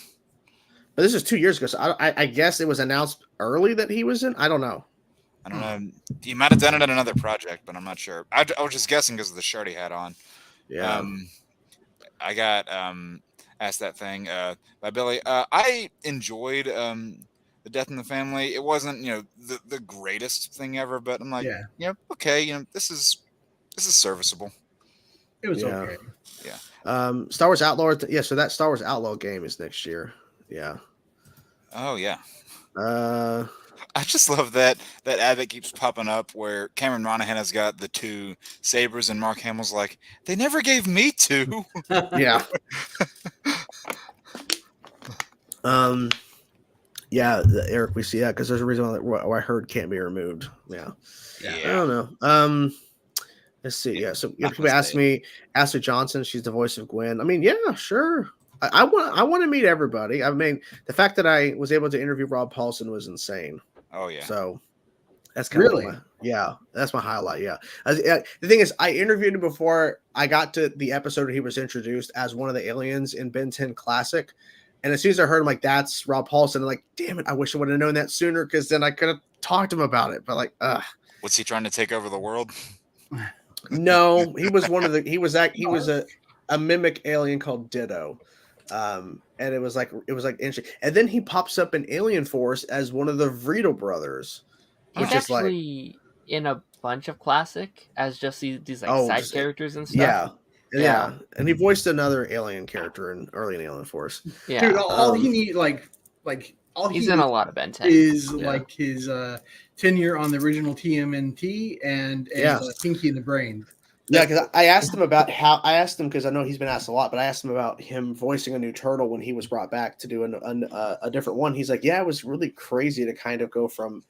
but this is 2 years ago. So I guess it was announced early that he was in. I don't know. I don't know. He might have done it at another project, but I'm not sure. I was just guessing because of the shirt he had on. Yeah. I got asked that thing by Billy. I enjoyed The Death in the Family. It wasn't, the greatest thing ever, but I'm like, okay, this is serviceable. It was okay. Yeah. Star Wars Outlaw. Yeah, so that Star Wars Outlaw game is next year. Yeah. Oh yeah. I just love that ad that keeps popping up where Cameron Monaghan has got the two sabers and Mark Hamill's like, they never gave me two. Yeah. Yeah, Eric, we see that because there's a reason why I heard can't be removed. Yeah. I don't know. Let's see. Yeah, so people ask me, Ashley Johnson, she's the voice of Gwen. I mean, yeah, sure. I want to meet everybody. I mean, the fact that I was able to interview Rob Paulson was insane. Oh yeah. So That's kind of that's my highlight. Yeah. The thing is, I interviewed him before I got to the episode where he was introduced as one of the aliens in Ben 10 Classic. And as soon as I heard him, like, that's Rob Paulson, I'm like, damn it, I wish I would have known that sooner, because then I could have talked to him about it. But like, was he trying to take over the world? No, he was a mimic alien called Ditto. And it was like interesting. And then he pops up in Alien Force as one of the Vrito brothers. He's actually in a bunch of Classic as just these like side characters and stuff. Yeah. And he voiced another alien character in early in Alien Force. Yeah. Dude, all he need he's in a lot of Ben 10. Is like his tenure on the original TMNT and Pinky in the Brain. Yeah, because I asked him because I know he's been asked a lot, but I asked him about him voicing a new turtle when he was brought back to do a different one. He's like, yeah, it was really crazy to kind of go from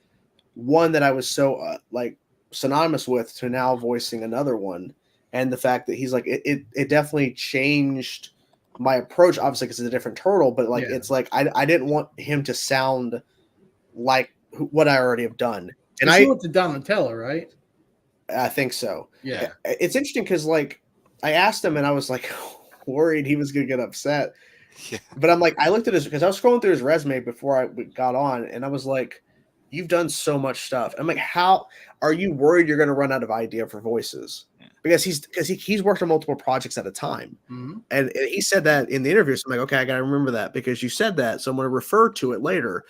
one that I was so like synonymous with to now voicing another one. And the fact that he's like, it definitely changed my approach, obviously, because it's a different turtle, but like, it's like, I didn't want him to sound like what I already have done. And I went to Donatello, right? I think so. Yeah. It's interesting because like I asked him and I was like worried he was going to get upset. Yeah. But I'm like, I looked at because I was scrolling through his resume before I got on, and I was like, you've done so much stuff. I'm like, how are you worried you're going to run out of idea for voices? Because he's worked on multiple projects at a time. Mm-hmm. And he said that in the interview. So I'm like, okay, I got to remember that because you said that. So I'm going to refer to it later.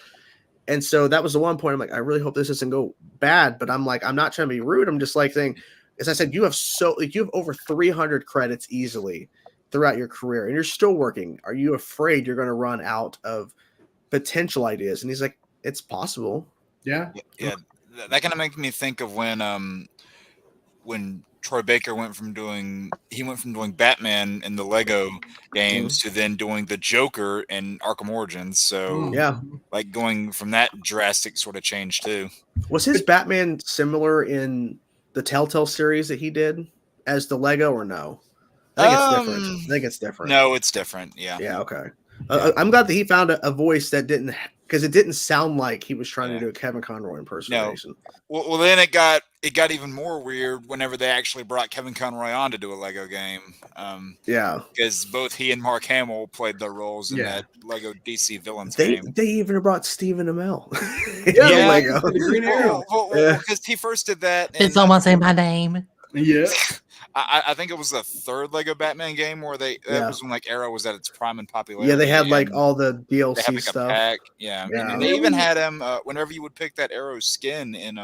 And so that was the one point I'm like, I really hope this doesn't go bad, but I'm like, I'm not trying to be rude. I'm just like saying, as I said, you have over 300 credits easily throughout your career and you're still working. Are you afraid you're going to run out of potential ideas? And he's like, it's possible. Yeah. Yeah. That kind of makes me think of when Troy Baker went from doing Batman in the Lego games to then doing the Joker in Arkham Origins. So like going from that drastic sort of change too. Was his Batman similar in the Telltale series that he did as the Lego or no? I think it's different. No, it's different. Yeah. Yeah. Okay. I'm glad that he found a voice that didn't, because it didn't sound like he was trying to do a Kevin Conroy impersonation. No. Well, then it got even more weird whenever they actually brought Kevin Conroy on to do a Lego game. Because both he and Mark Hamill played their roles in that Lego DC Villains game. They even brought Stephen Amell. Lego. The Green Arrow. Because he first did that. It's almost saying my name. Yeah. I think it was the third Lego Batman game where that was when like Arrow was at its prime in popularity. Yeah, they had like all the DLC they had, like, stuff. A pack. Yeah. And they even had him whenever you would pick that Arrow skin in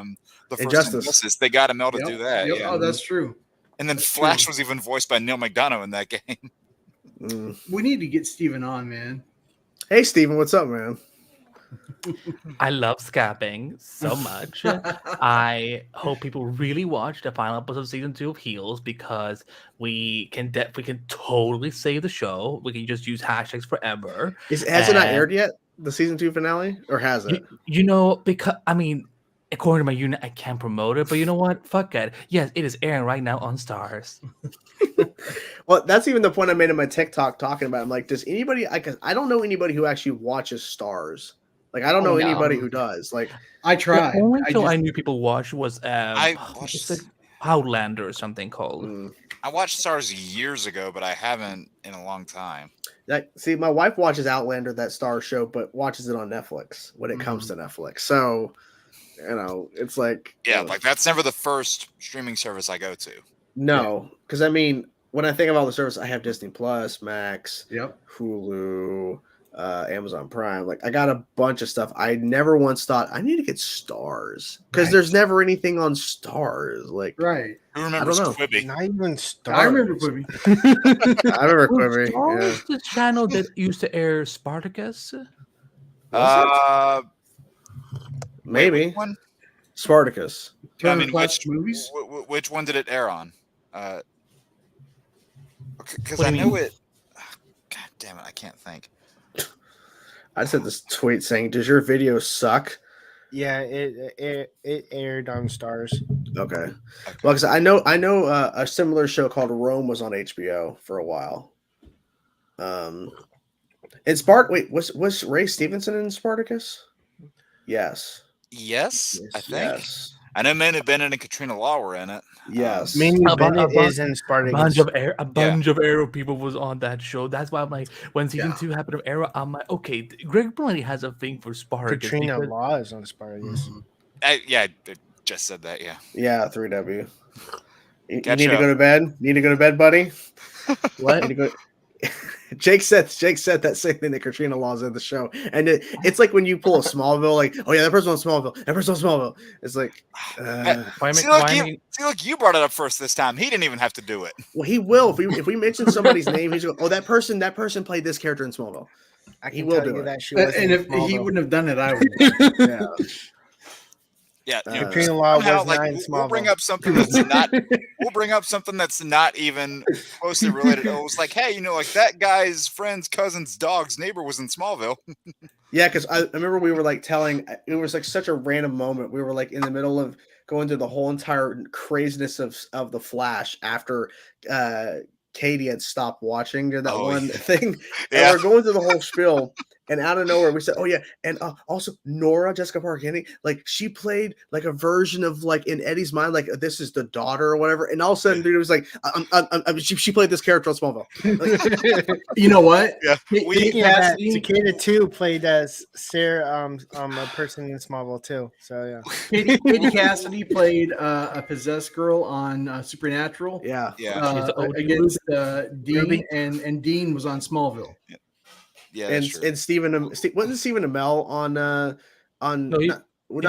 the first Injustice, they got him to do that. Yep. Yeah. Oh, that's true. And then Flash was even voiced by Neil McDonough in that game. We need to get Steven on, man. Hey, Steven, what's up, man? I love scapping so much. I hope people really watch the final episode of season 2 of Heels, because we can totally save the show. We can just use hashtags forever. Has it not aired yet? The season 2 finale, or has it? Because according to my unit, I can't promote it, but you know what? Fuck it. Yes, it is airing right now on Stars. Well, that's even the point I made in my TikTok talking about it. I'm like, does anybody? I don't know anybody who actually watches Stars. Like, I don't know anybody who does. Like, I tried. The only show I knew people watch was Outlander or something called. I watched Stars years ago, but I haven't in a long time. See, my wife watches Outlander, that Stars show, but watches it on Netflix when it comes to Netflix. So, it's like like that's never the first streaming service I go to. No, because when I think of all the services, I have Disney Plus, Max, Hulu. Amazon Prime. Like, I got a bunch of stuff. I never once thought I need to get Stars, because there's never anything on Stars. Like, Who remembers Quibi? Not even Stars. I remember Quibi. I remember Quibi. Stars, the channel that used to air Spartacus. Maybe one? Spartacus. Which one did it air on? Because I know it. God damn it! I can't think. I sent this tweet saying, "Does your video suck?" Yeah, it aired on Stars. Okay. Well, because I know a similar show called Rome was on HBO for a while. And was Ray Stevenson in Spartacus? Yes. Yes, I think. Yes. I know Manu Bennett and Katrina Law were in it. Yes, Manu Bennett is in Spartacus. A bunch of Arrow people was on that show. That's why I'm like, when season 2 happened of Arrow, I'm like, okay, Greg Berlanti has a thing for Spartacus. Katrina Law is on Spartacus. I just said that. Yeah. Yeah, 3W. You need to go to bed. Need to go to bed, buddy. What? Need to go... Jake said that same thing that Katrina Law's in the show, and it's like when you pull a Smallville, like, oh yeah, that person on Smallville, that person on Smallville. It's like, look, you brought it up first this time. He didn't even have to do it. Well, he will if we mention somebody's name. He's going, oh, that person played this character in Smallville. He will do it. That and if he wouldn't have done it, I would. Yeah, Katrina Law was not in Smallville. We'll bring up something that's not. We'll bring up something that's not even closely related. It was like, hey, like that guy's friend's cousin's dog's neighbor was in Smallville. Yeah, because I remember we were like it was like such a random moment. We were like in the middle of going through the whole entire craziness of the Flash after Katie had stopped watching that one thing. And we're going through the whole spiel. And out of nowhere, we said, "Oh yeah!" And also Nora, Jessica Parker Kennedy, like she played like a version of like in Eddie's mind, like this is the daughter or whatever. And all of a sudden, dude, it was like, she played this character on Smallville. Like, you know what? Yeah, Cicada 2 played as Sarah, a person in Smallville too. So yeah, Katie Cassidy played a possessed girl on Supernatural. Yeah, against Dean, and Dean was on Smallville. Yeah. Yeah, and Stephen wasn't Stephen Amell on not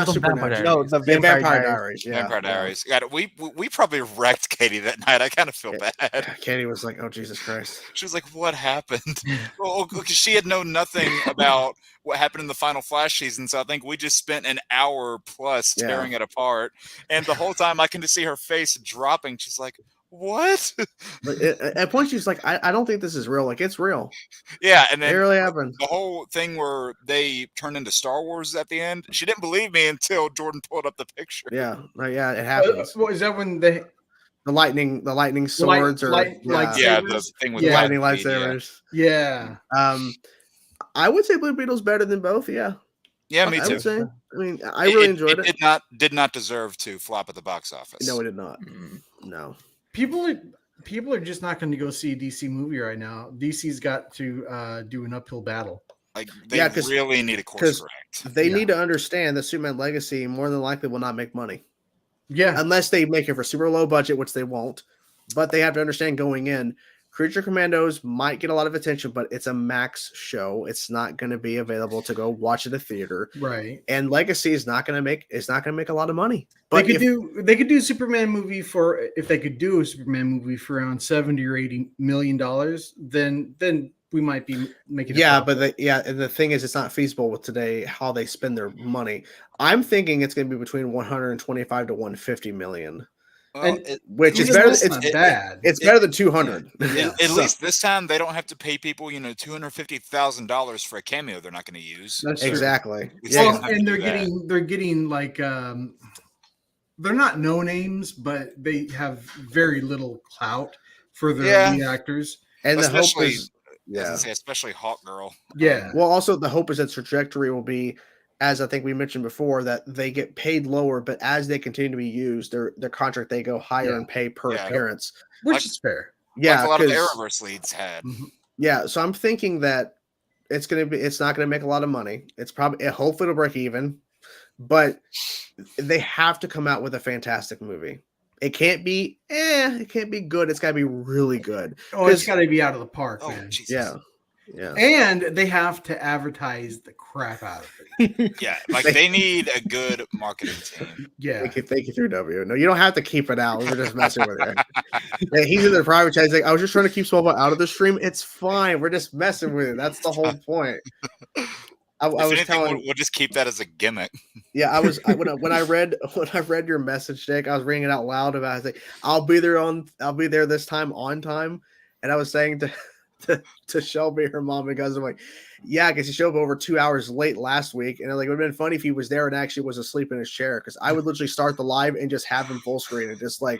Supernatural. No, the Vampire Diaries. Yeah. Vampire Diaries. God, we probably wrecked Katie that night. I kind of feel bad. Katie was like, "Oh Jesus Christ!" She was like, "What happened?" Well, because she had known nothing about what happened in the final Flash season, so I think we just spent an hour plus tearing it apart. And the whole time, I can just see her face dropping. She's like, what? But at point she's like, I don't think this is real. Like, it's real. Yeah, and then it really happened. The whole thing where they turned into Star Wars at the end. She didn't believe me until Jordan pulled up the picture. Yeah, it happens. What is that when the lightning swords the thing with lightning lightsabers. Yeah. I would say Blue Beetle's better than both. Yeah. Yeah, me too. I would say. I mean, I really enjoyed it. Did not deserve to flop at the box office. No, it did not. No. People are just not going to go see a DC movie right now. DC's got to do an uphill battle. Like they really need a course correct. They need to understand that Superman Legacy more than likely will not make money. Yeah, unless they make it for super low budget, which they won't. But they have to understand going in, Creature Commandos might get a lot of attention, but it's a Max show. It's not going to be available to go watch at a theater, right? And Legacy is not going to make a lot of money. But they could do a Superman movie for around $70 or $80 million. Then we might be making and the thing is, it's not feasible with today how they spend their money. I'm thinking it's going to be between 125 to 150 million. Which is better. It's better than 200. At least this time they don't have to pay people, $250,000 for a cameo they're not going to use. That's exactly. Yeah, and they're getting like they're not no names, but they have very little clout for their lead actors. And the hope is, especially Hawk Girl. Yeah. Well, also the hope is that trajectory will be, as I think we mentioned before, that they get paid lower, but as they continue to be used, their contract, they go higher in pay per appearance, which is fair. Yeah, like a lot of the Arrowverse leads had. Yeah, so I'm thinking that it's not gonna make a lot of money. It's hopefully it'll break even, but they have to come out with a fantastic movie. It can't be it can't be good. It's got to be really good. Oh, it's got to be out of the park, man. Jesus. Yeah. And they have to advertise the crap out of it. Yeah, like they need a good marketing team. Yeah. Thank you, 3W. No, you don't have to keep it out. We're just messing with it. Yeah, he's in the private chat. He's like, I was just trying to keep Smallville out of the stream. It's fine. We're just messing with it. That's the whole point. We'll just keep that as a gimmick. Yeah, when I read your message, Jake, I was reading it out loud about it. I was like, I'll be there this time on time. And I was saying to Shelby, her mom, because I'm like, yeah, because he showed up over 2 hours late last week, and like it would have been funny if he was there and actually was asleep in his chair, because I would literally start the live and just have him full screen and just like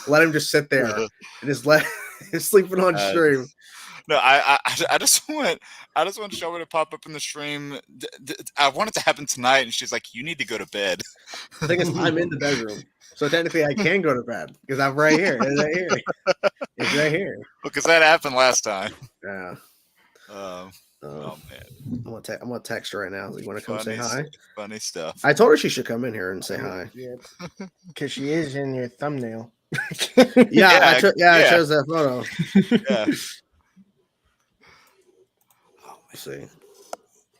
let him just sit there and just let him sleeping on stream. No, I just want Shelby to pop up in the stream. I want it to happen tonight, and she's like, "You need to go to bed." The thing is, I'm in the bedroom, so technically I can go to bed because I'm right here. It's right here. It's right here. Because that happened last time. Yeah. Oh man, I'm gonna text her right now. You want to come say hi? Funny stuff. I told her she should come in here and say hi. Yeah, because she is in your thumbnail. I chose that photo. Yeah. Let's see.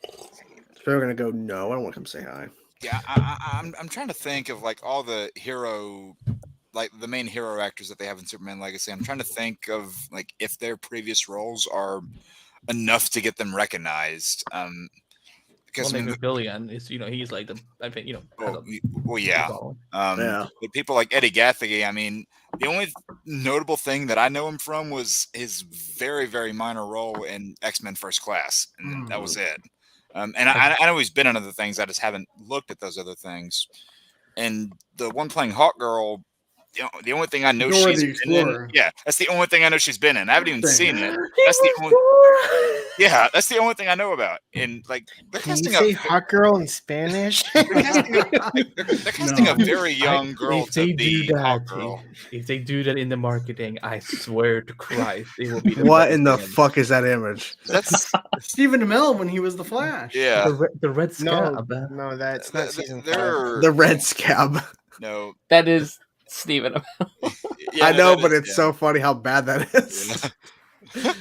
So we're gonna go. No, I don't want to come say hi. Yeah, I'm trying to think of like all the the main hero actors that they have in Superman Legacy. I'm trying to think of like if their previous roles are enough to get them recognized. Because Billion is, he's like But people like Eddie Gathegi, I mean, the only notable thing that I know him from was his very, very minor role in X-Men First Class, and that was it. And I know he's been in other things. I just haven't looked at those other things. And the one playing Hawkgirl, the only thing I know she's been in, that's the only thing I know she's been in. I haven't even seen it. That's the only thing I know about. And like, can you say hot girl in Spanish? They're casting a very young girl to be hot girl. If they do that in the marketing, I swear to Christ, it will be. What in the fuck is that image? That's Stephen Amell when he was the Flash. Yeah, the red scab. No, that's not season 5. The red scab. No, that is Stephen Amell. I know, but it's so funny how bad that is. Yeah.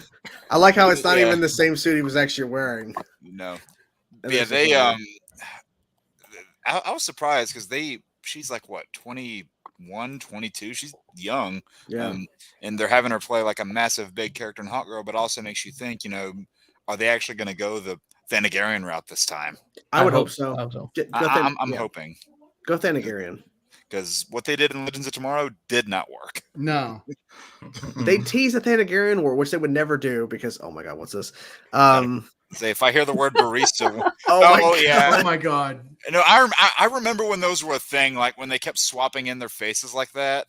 I like how it's not even the same suit he was actually wearing. No. Yeah, they I was surprised because she's like what, 21, 22. She's young. Yeah. And they're having her play like a massive big character in Hawkgirl, but also makes you think, are they actually going to go the Thanagarian route this time? I would hope so. I'm hoping. Go Thanagarian. Because what they did in Legends of Tomorrow did not work. No. They teased the Thanagarian War, which they would never do because, oh my God, what's this? Say, if I hear the word barista. Oh my God. No, I remember when those were a thing, like when they kept swapping in their faces like that.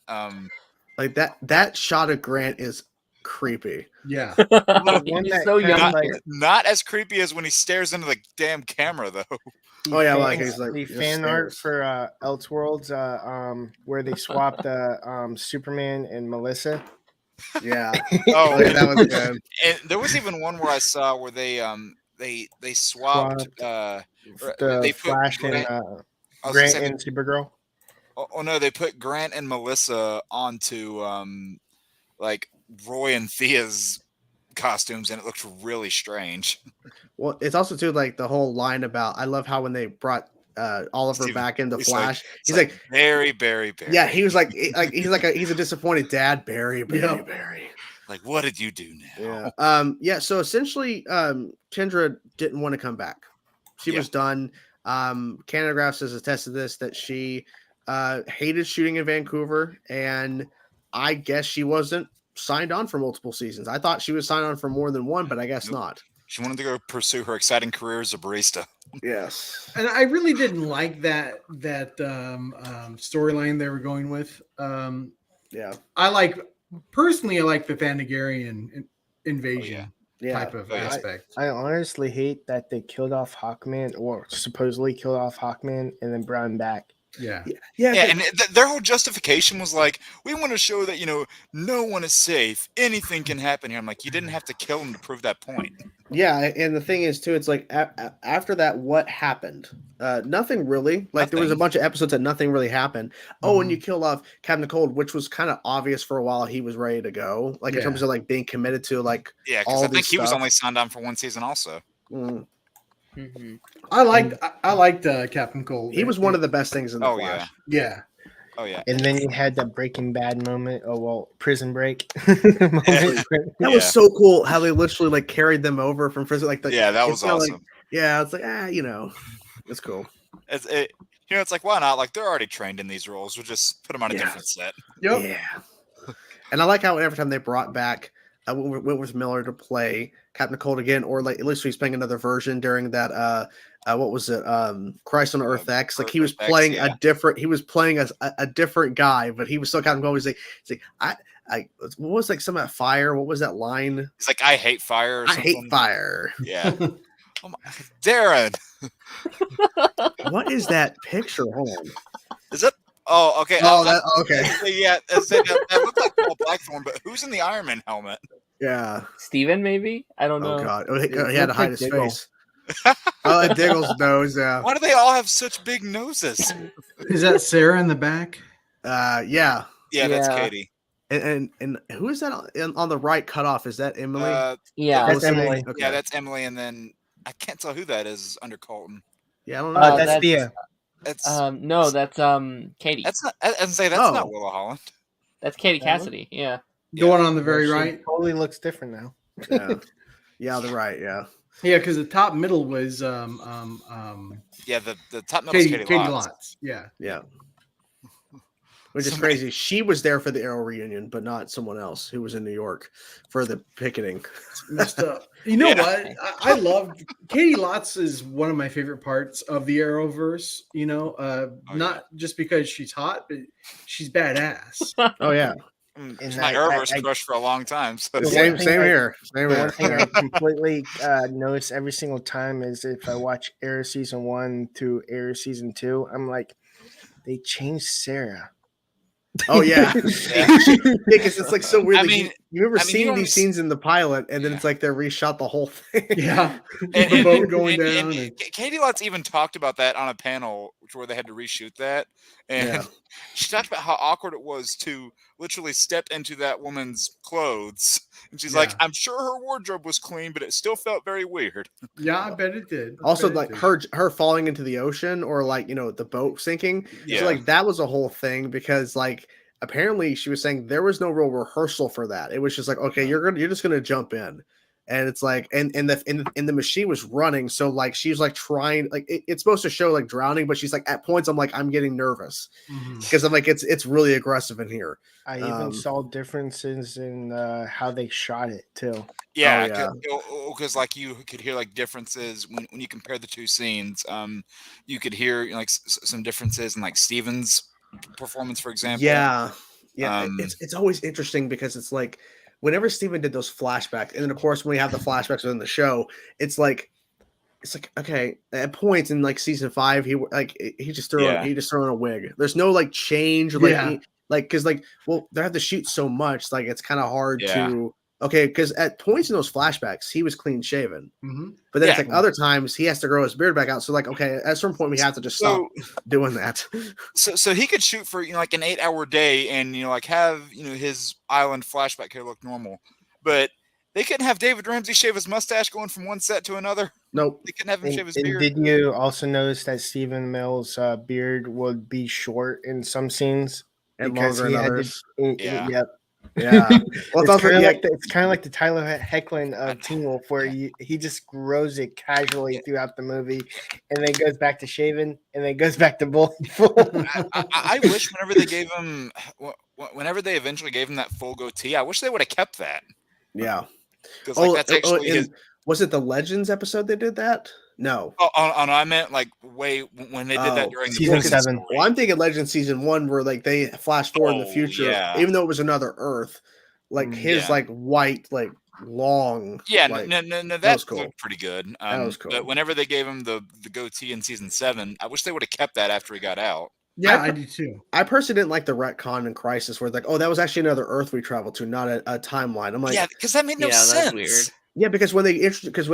Like that shot of Grant is creepy. Yeah. He's so young. Not as creepy as when he stares into the damn camera, though. The fan art for Elseworlds, where they swapped Superman and Melissa. Yeah. That was good. And there was even one where I saw where they swapped they Flash and Grant and Supergirl. Oh no, they put Grant and Melissa onto like Roy and Thea's costumes, and it looked really strange. Well, it's also too like the whole line about I love how when they brought Oliver back into Flash, he's like Barry. Yeah, he was like he's a disappointed dad, Barry. Like, what did you do now? Yeah. So essentially, Kendra didn't want to come back. She was done. Canadagraphs has attested this that she hated shooting in Vancouver, and I guess she wasn't signed on for multiple seasons. I thought she was signed on for more than one, but I guess not. She wanted to go pursue her exciting career as a barista. Yes. And I really didn't like that storyline they were going with. I like the Thanagarian invasion type of aspect. I honestly hate that they killed off Hawkman, or supposedly killed off Hawkman, and then brought him back. Yeah. And their whole justification was like, we want to show that no one is safe. Anything can happen here. I'm like, you didn't have to kill him to prove that point. Yeah, and the thing is too, it's like after that, what happened? Nothing really. Like there was a bunch of episodes that nothing really happened. Oh, and you killed off Captain Cold, which was kind of obvious for a while. He was ready to go, like in terms of like being committed to like because I think he was only signed on for one season also. Mm-hmm. I liked Captain Cold. He was one of the best things in the Flash. Yeah. Oh yeah. And then you had the Breaking Bad moment. Oh well, Prison Break. That was so cool how they literally like carried them over from prison. Like that was awesome. It's like it's cool. It's like, why not? Like they're already trained in these roles. We'll just put them on a different set. Yep. Yeah. And I like how every time they brought back Wentworth Miller to play Captain Cold again, or like at least he's playing another version during that. What was it? Christ on Earth X. Like he was playing a different. He was playing a different guy, but he was still Captain Cold. He's like, what was like some of that fire? What was that line? It's like I hate fire. Or I hate fire. Yeah. Oh my, Darren. What is that picture? Hold on. Is it? Oh, okay. Okay. Yeah, that looked like Paul Blackthorne, but who's in the Iron Man helmet? Yeah. Steven, maybe? I don't know. Oh, God. He had to hide his face. Diggle's nose, yeah. Why do they all have such big noses? Is that Sarah in the back? Yeah. Yeah, that's Katie. And who is that on the right cut off? Is that Emily? Yeah, that's Emily. Okay. Yeah, that's Emily, and then I can't tell who that is under Colton. Yeah, I don't know. That's Thea. That's no, that's Katie. That's not. That's not Willa Holland. That's Katie Cassidy. Yeah. The one on the very right. Totally looks different now. Yeah, the right. Yeah. Yeah, because the top middle was Yeah, the top middle is Katie Lotz. Yeah. Which is crazy. She was there for the Arrow reunion, but not someone else who was in New York for the picketing. Messed up. You know what? I love Katie Lotz is one of my favorite parts of the Arrowverse. You know, not just because she's hot, but she's badass. Oh yeah. It's my Arrowverse crush for a long time. So. Same here. One thing I completely notice every single time is if I watch Arrow season 1 to Arrow season 2, I'm like, they changed Sarah. Oh yeah, because it's like so weird. I mean, you ever seen these scenes in the pilot, and then it's like they reshot the whole thing. Yeah, the boat going down. Katie Lotz even talked about that on a panel where they had to reshoot that, and she talked about how awkward it was to literally step into that woman's clothes, and she's like, "I'm sure her wardrobe was clean, but it still felt very weird." Yeah, I bet it did. Also, like her falling into the ocean, or like the boat sinking. Yeah, so, like that was a whole thing because like apparently she was saying there was no real rehearsal for that. It was just like, okay, you're just gonna jump in. And it's like, and the machine was running, so like she's like trying, like it's supposed to show like drowning, but she's like at points I'm like I'm getting nervous because I'm like it's really aggressive in here. I even saw differences in how they shot it too. Yeah, because like you could hear like differences when you compare the two scenes. You could hear like some differences in like Steven's performance, for example. Yeah. It's always interesting because it's like, whenever Steven did those flashbacks, and then of course when we have the flashbacks within the show, it's like okay, at points in like season 5, he just threw on a wig. There's no like change, or because they have to shoot so much, like it's kind of hard to because at points in those flashbacks he was clean shaven, but then it's like other times he has to grow his beard back out. So like at a certain point we have to just stop doing that. So he could shoot for like an 8-hour day and like have his island flashback hair look normal, but they couldn't have David Ramsey shave his mustache going from one set to another. Nope, they couldn't have him shave his beard. Did you also notice that Stephen Amell's beard would be short in some scenes and longer in others? Yep. Yeah, well, it's kind of like the Tyler Hoechlin of Teen Wolf, where he just grows it casually throughout the movie, and then goes back to shaving, and then goes back to bald. I wish whenever they eventually gave him that full goatee, I wish they would have kept that. Yeah, because that's actually was it the Legends episode they did that? No. Oh, I meant like when they did that during season 7. Well, I'm thinking Legends season 1 where like they flash forward in the future, even though it was another Earth, like his like white, like long. Yeah, like, no, that was cool. Looked pretty good. That was cool. But whenever they gave him the goatee in season 7, I wish they would have kept that after he got out. Yeah, I do too. I personally didn't like the retcon in Crisis where like, oh, that was actually another Earth we traveled to, not a timeline. I'm like, yeah, because that made no sense. That's weird. Yeah, because when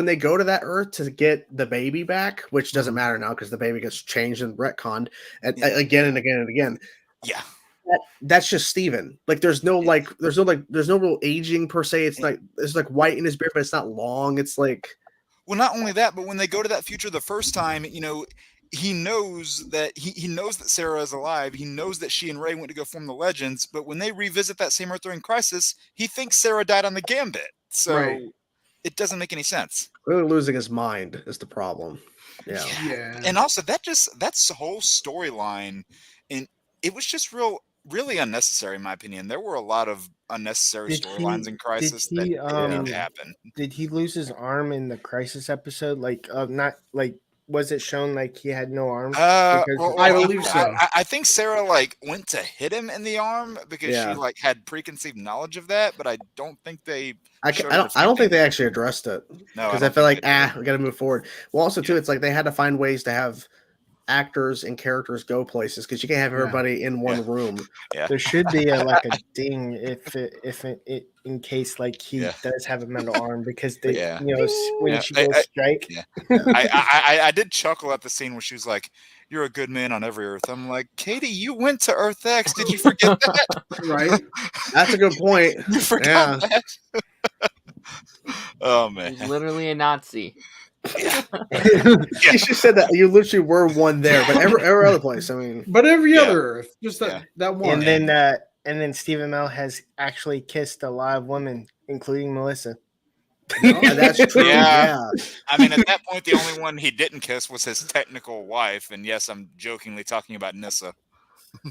they go to that Earth to get the baby back, which doesn't matter now because the baby gets changed and retconned again and again and again. Yeah, that's just Steven. Like, there's no real aging per se. It's like white in his beard, but it's not long. It's like, well, not only that, but when they go to that future the first time, he knows that he knows that Sarah is alive. He knows that she and Ray went to go form the Legends. But when they revisit that same Earth during Crisis, he thinks Sarah died on the Gambit. So it doesn't make any sense. Really losing his mind is the problem. Yeah. And also that's the whole storyline, and it was just real really unnecessary, in my opinion. There were a lot of unnecessary storylines in Crisis that didn't need to happen. Did he lose his arm in the Crisis episode? Like, not like, was it shown like he had no arms? I believe so. I think Sarah like went to hit him in the arm because she like had preconceived knowledge of that, but I don't think they. I don't think they actually addressed it. No, because I feel like we got to move forward. Well, also too, it's like they had to find ways to have actors and characters go places because you can't have everybody in one room. There should be like a ding if in case like he does have a metal arm because they when she goes strike. I did chuckle at the scene where she was like, "You're a good man on every Earth." I'm like, Katie, you went to Earth X. Did you forget that? Right. That's a good point. You forgot that. Oh man, he's literally a Nazi. Yeah. She said that you literally were one there, but every other place. I mean, but every other Earth, just that one. And then Stephen Amell has actually kissed a lot of women, including Melissa. That's true. Yeah. I mean, at that point, the only one he didn't kiss was his technical wife, and yes, I'm jokingly talking about Nyssa.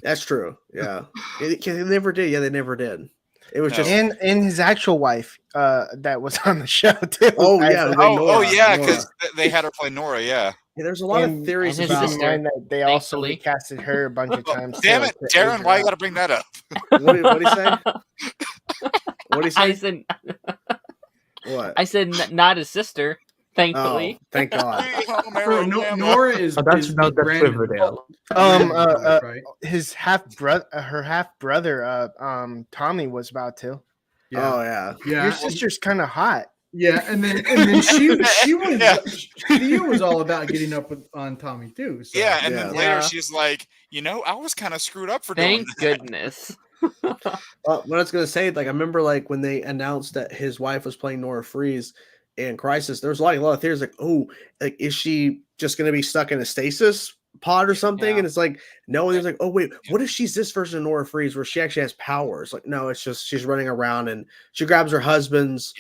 That's true. Yeah, they never did. Yeah, they never did. It was just and his actual wife that was on the show too. Oh yeah, because they had her play Nora. Yeah, there's a lot of theories about that they also recasted her a bunch of times. Damn it, Darren! Why you got to bring that up? What did he say? What did he say? I said what? I said not his sister. Thankfully, thank God. Nora is. That's Riverdale. His her half brother, Tommy was about to. Yeah. Oh yeah. Your sister's kind of hot. Yeah, and then she was Thea was all about getting up on Tommy too. So. Yeah, and then later she's like, I was kind of screwed up for doing that. Thank goodness. What I was gonna say, like I remember, like when they announced that his wife was playing Nora Freeze in Crisis, there was a lot of theories like, oh, like is she just gonna be stuck in a stasis pod or something? And it's like, no. And there's like, oh wait, what if she's this version of Nora Freeze where she actually has powers? Like, no, it's just she's running around and she grabs her husband's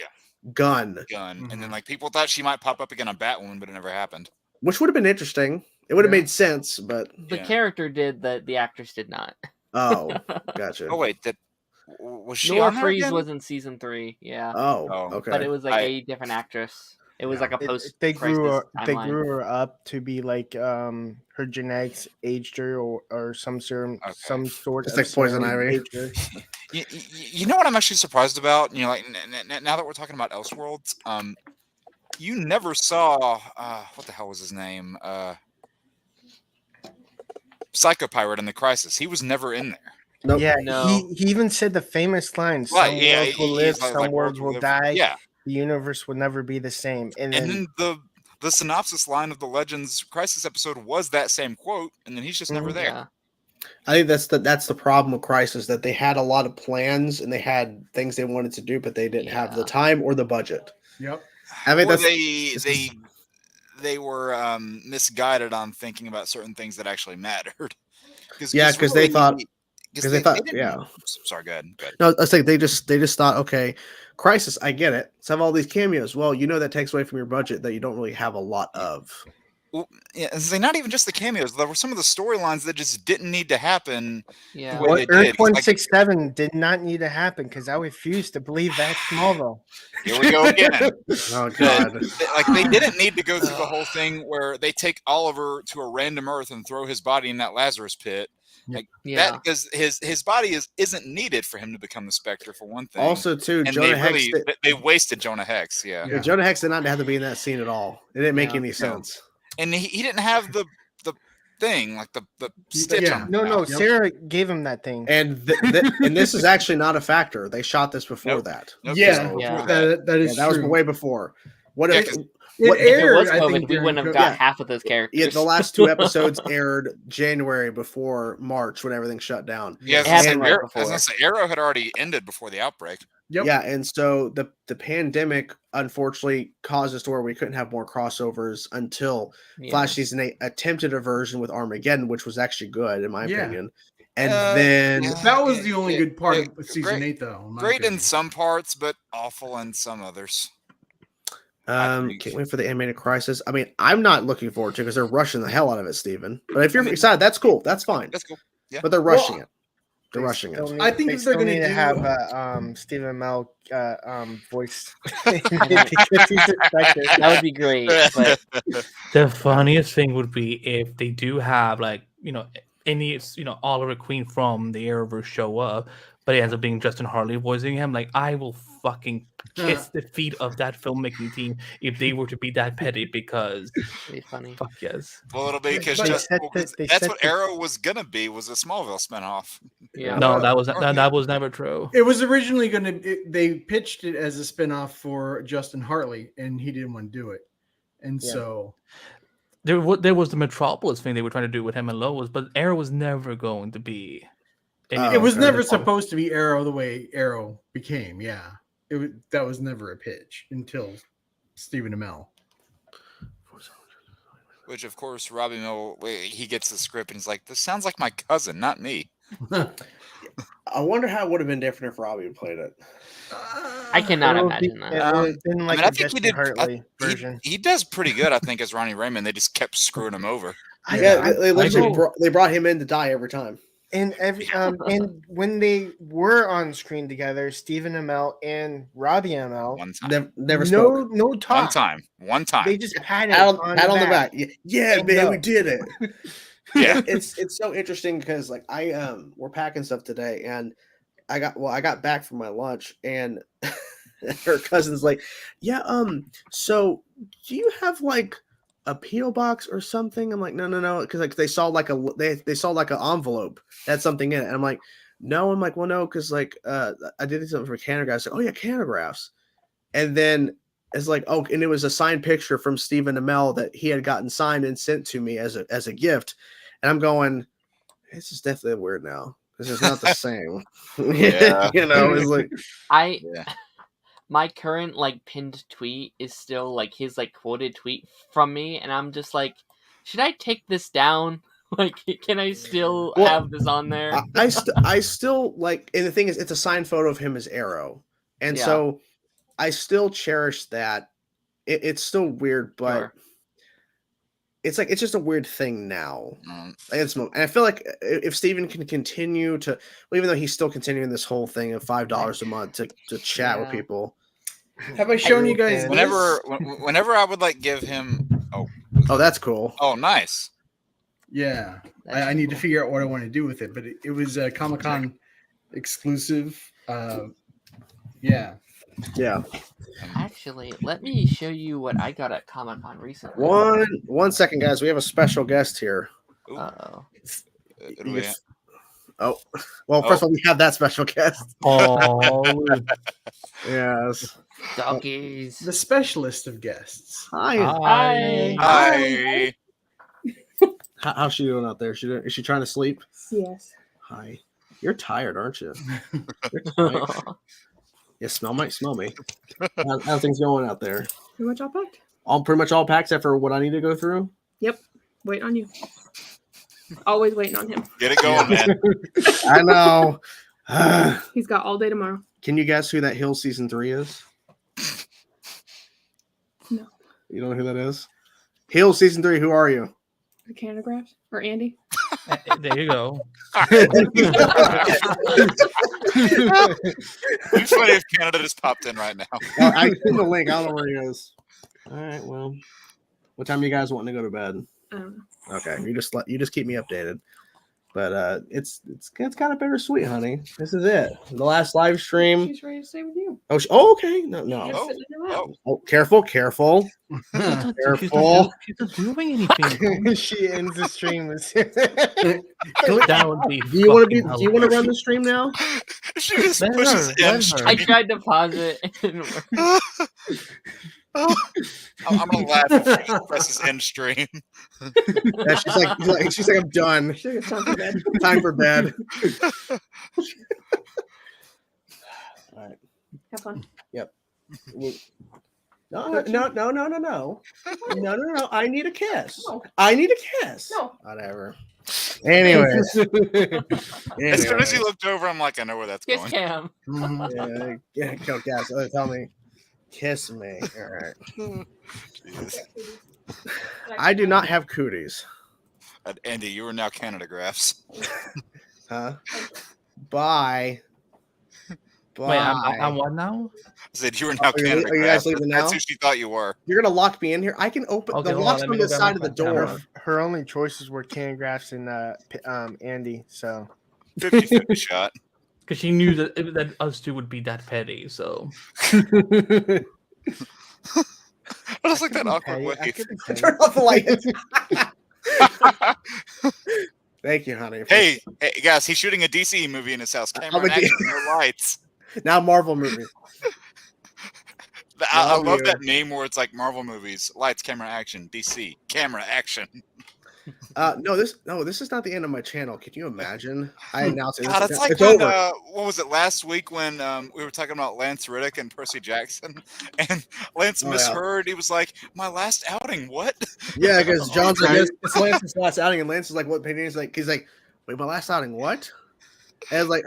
gun, and then like people thought she might pop up again on Batwoman, but it never happened. Which would have been interesting. It would have made sense, but the character did, the actress did not. Oh, gotcha. Oh wait, that was she? Nora Freeze was in season 3. Yeah. Oh, okay. But it was like a different actress. It was like a post. They grew her up to be like her genetics aged her or some sort. It's like Poison Ivy. You know what I'm actually surprised about? Like now that we're talking about Elseworlds, you never saw what the hell was his name? Psycho Pirate in the Crisis. He was never in there. Nope. Yeah, no. He even said the famous line: "Some worlds will live, some worlds will die. Yeah, the universe will never be the same." And then the synopsis line of the Legends Crisis episode was that same quote, and then he's just never there. Yeah. I think that's the problem with Crisis, that they had a lot of plans and they had things they wanted to do, but they didn't have the time or the budget. Yep. I mean, they were misguided on thinking about certain things that actually mattered. Because they thought. Sorry, go ahead. No, I was saying they just thought, okay, Crisis, I get it. Let's have all these cameos. Well, that takes away from your budget that you don't really have a lot of. Well, not even just the cameos. There were some of the storylines that just didn't need to happen. Yeah, Earth 167 did not need to happen because I refuse to believe that's Smallville. Here we go again. Oh God! They didn't need to go through the whole thing where they take Oliver to a random Earth and throw his body in that Lazarus pit. That because his body isn't needed for him to become the Spectre, for one thing. Also, too, and Jonah Hex. They wasted Jonah Hex. Yeah, Jonah Hex did not have to be in that scene at all. It didn't make any sense. And he didn't have the thing, like the stitch on him. No, Sarah gave him that thing. And and this is actually not a factor. They shot this before that. That is that was way before. What if it aired? I think we wouldn't have got half of those characters. Yeah, the last 2 episodes aired January before March when everything shut down. Yeah, Arrow had already ended before the outbreak. Yep. Yeah, and so the pandemic unfortunately caused us to where we couldn't have more crossovers until Flash Season 8 attempted a version with Armageddon, which was actually good in my opinion. And then that was the only good part of Season 8, though. Great in some parts, but awful in some others. Can't wait for the animated Crisis. I mean, I'm not looking forward to it because they're rushing the hell out of it, Steven. But if you're excited, that's cool. That's fine. That's cool. Yeah. But they're rushing it. They're rushing it. I think if they're going to have Stephen Amell voice that would be great. But the funniest thing would be if they do have any Oliver Queen from the Arrowverse show up, but it ends up being Justin Hartley voicing him. Like, I will fucking kiss the feet of that filmmaking team if they were to be that petty, because it'd be funny. Fuck yes. Well, it'll be because that's what Arrow was gonna be, was a Smallville spinoff. Yeah. No, that was never true. It was originally they pitched it as a spinoff for Justin Hartley, and he didn't want to do it, and so. There was the Metropolis thing they were trying to do with him and Lois, but Arrow was never going to be. It was never supposed to be Arrow the way Arrow became. Yeah, that was never a pitch until Stephen Amell. Which, of course, Robbie Mill, he gets the script and he's like, "This sounds like my cousin, not me." I wonder how it would have been different if Robbie had played it. I cannot imagine that. It would have been like I think Hartley version. He does pretty good, I think, as Ronnie Raymond. They just kept screwing him over. They brought him in to die every time. And and when they were on screen together, Stephen Amell and Robbie Amell, one time. Never spoke. No talk. One time. They just patted on the back. Yeah, man, we did it. Yeah, it's so interesting because like we're packing stuff today, and I got back from my lunch, and her cousin's like, "Yeah, so do you have like a PO box or something?" I'm like, no, because like they saw like they saw like an envelope that had something in it, and I'm like, no. I'm like, well, no, because like I did something for Canographs. Like, oh yeah, Canographs, and then it's like, oh, and it was a signed picture from Stephen Amell that he had gotten signed and sent to me as a gift, and I'm going, this is definitely weird now. This is not the same. Yeah. It's like my current like pinned tweet is still like his like quoted tweet from me, and I'm just like, should I take this down? Like, can I still have this on there? I still like, and the thing is, it's a signed photo of him as Arrow, and so I still cherish that. It's still weird, but it's like it's just a weird thing now. And I feel like if Steven can continue to, well, even though he's still continuing this whole thing of $5 a month to chat with people. Have I shown you guys? Whenever I would like give him. Oh, that's cool. Oh, nice. Yeah, I need to figure out what I want to do with it, but it was a Comic-Con exclusive. Yeah. Actually, let me show you what I got at Comic-Con recently. One second, guys. We have a special guest here. Uh-oh. Oh, well, first of all, we have that special guest. Oh, yes. Donkeys. The specialist of guests. Hi. How's she doing out there? Is she trying to sleep? Yes. Hi. You're tired, aren't you? You're tired. Yeah, smell me. How's things going out there? Pretty much all packed. Pretty much all packed except for what I need to go through? Yep. Wait on you. Always waiting on him. Get it going, man. I know. He's got all day tomorrow. Can you guess who that Hill season 3 is? No. You don't know who that is? Hill season 3, who are you? The Canographs or Andy? There you go. It's funny if Canada just popped in right now. I see the link. I don't know where he is. All right. Well, what time are you guys wanting to go to bed? I don't know. Okay. You just keep me updated. But it's kind of bittersweet, honey. This is it. The last live stream. She's ready to stay with you. Oh, okay. No. Oh, careful. Careful. She's not doing anything. She ends the stream with. That would be. Do you want to run the stream now? She just pushes end stream. I tried to pause it. I'm gonna laugh if she presses end stream. Yeah, she's like, I'm done. It's time for bed. Time for bed. All right. Have fun. Yep. No. I need a kiss. No. I need a kiss. No. Whatever. Anyways. As soon as he looked over, I'm like, I know where that's Kiss going. Cam. Yeah, go gas. Tell me. Kiss me. All right. I do not have cooties. Andy, you are now Canada graphs. Huh? Bye. Wait, I'm what now? I said you were now Canada. Are you guys leaving now? That's who she thought you were. You're gonna lock me in here. I can open the lock's on the side of the door. Her only choices were Cangraphs and Andy. So 50-50 shot. Because she knew that us two would be that petty. So I just like that awkward wave. Turn off the lights. Thank you, honey. Hey, guys, he's shooting a DC movie in his house. Camera and action, no lights. Now Marvel movie. I love that name where it's like Marvel movies, lights, camera, action, DC, camera, action. No, this is not the end of my channel. Can you imagine? I announced it. God, it's like when, what was it last week when we were talking about Lance Riddick and Percy Jackson, and Lance misheard. He was like, "My last outing, what?" Yeah, because John's like, it's Lance's last outing, and Lance is like, "What?" He's like, "Wait, my last outing, what?" And I was like,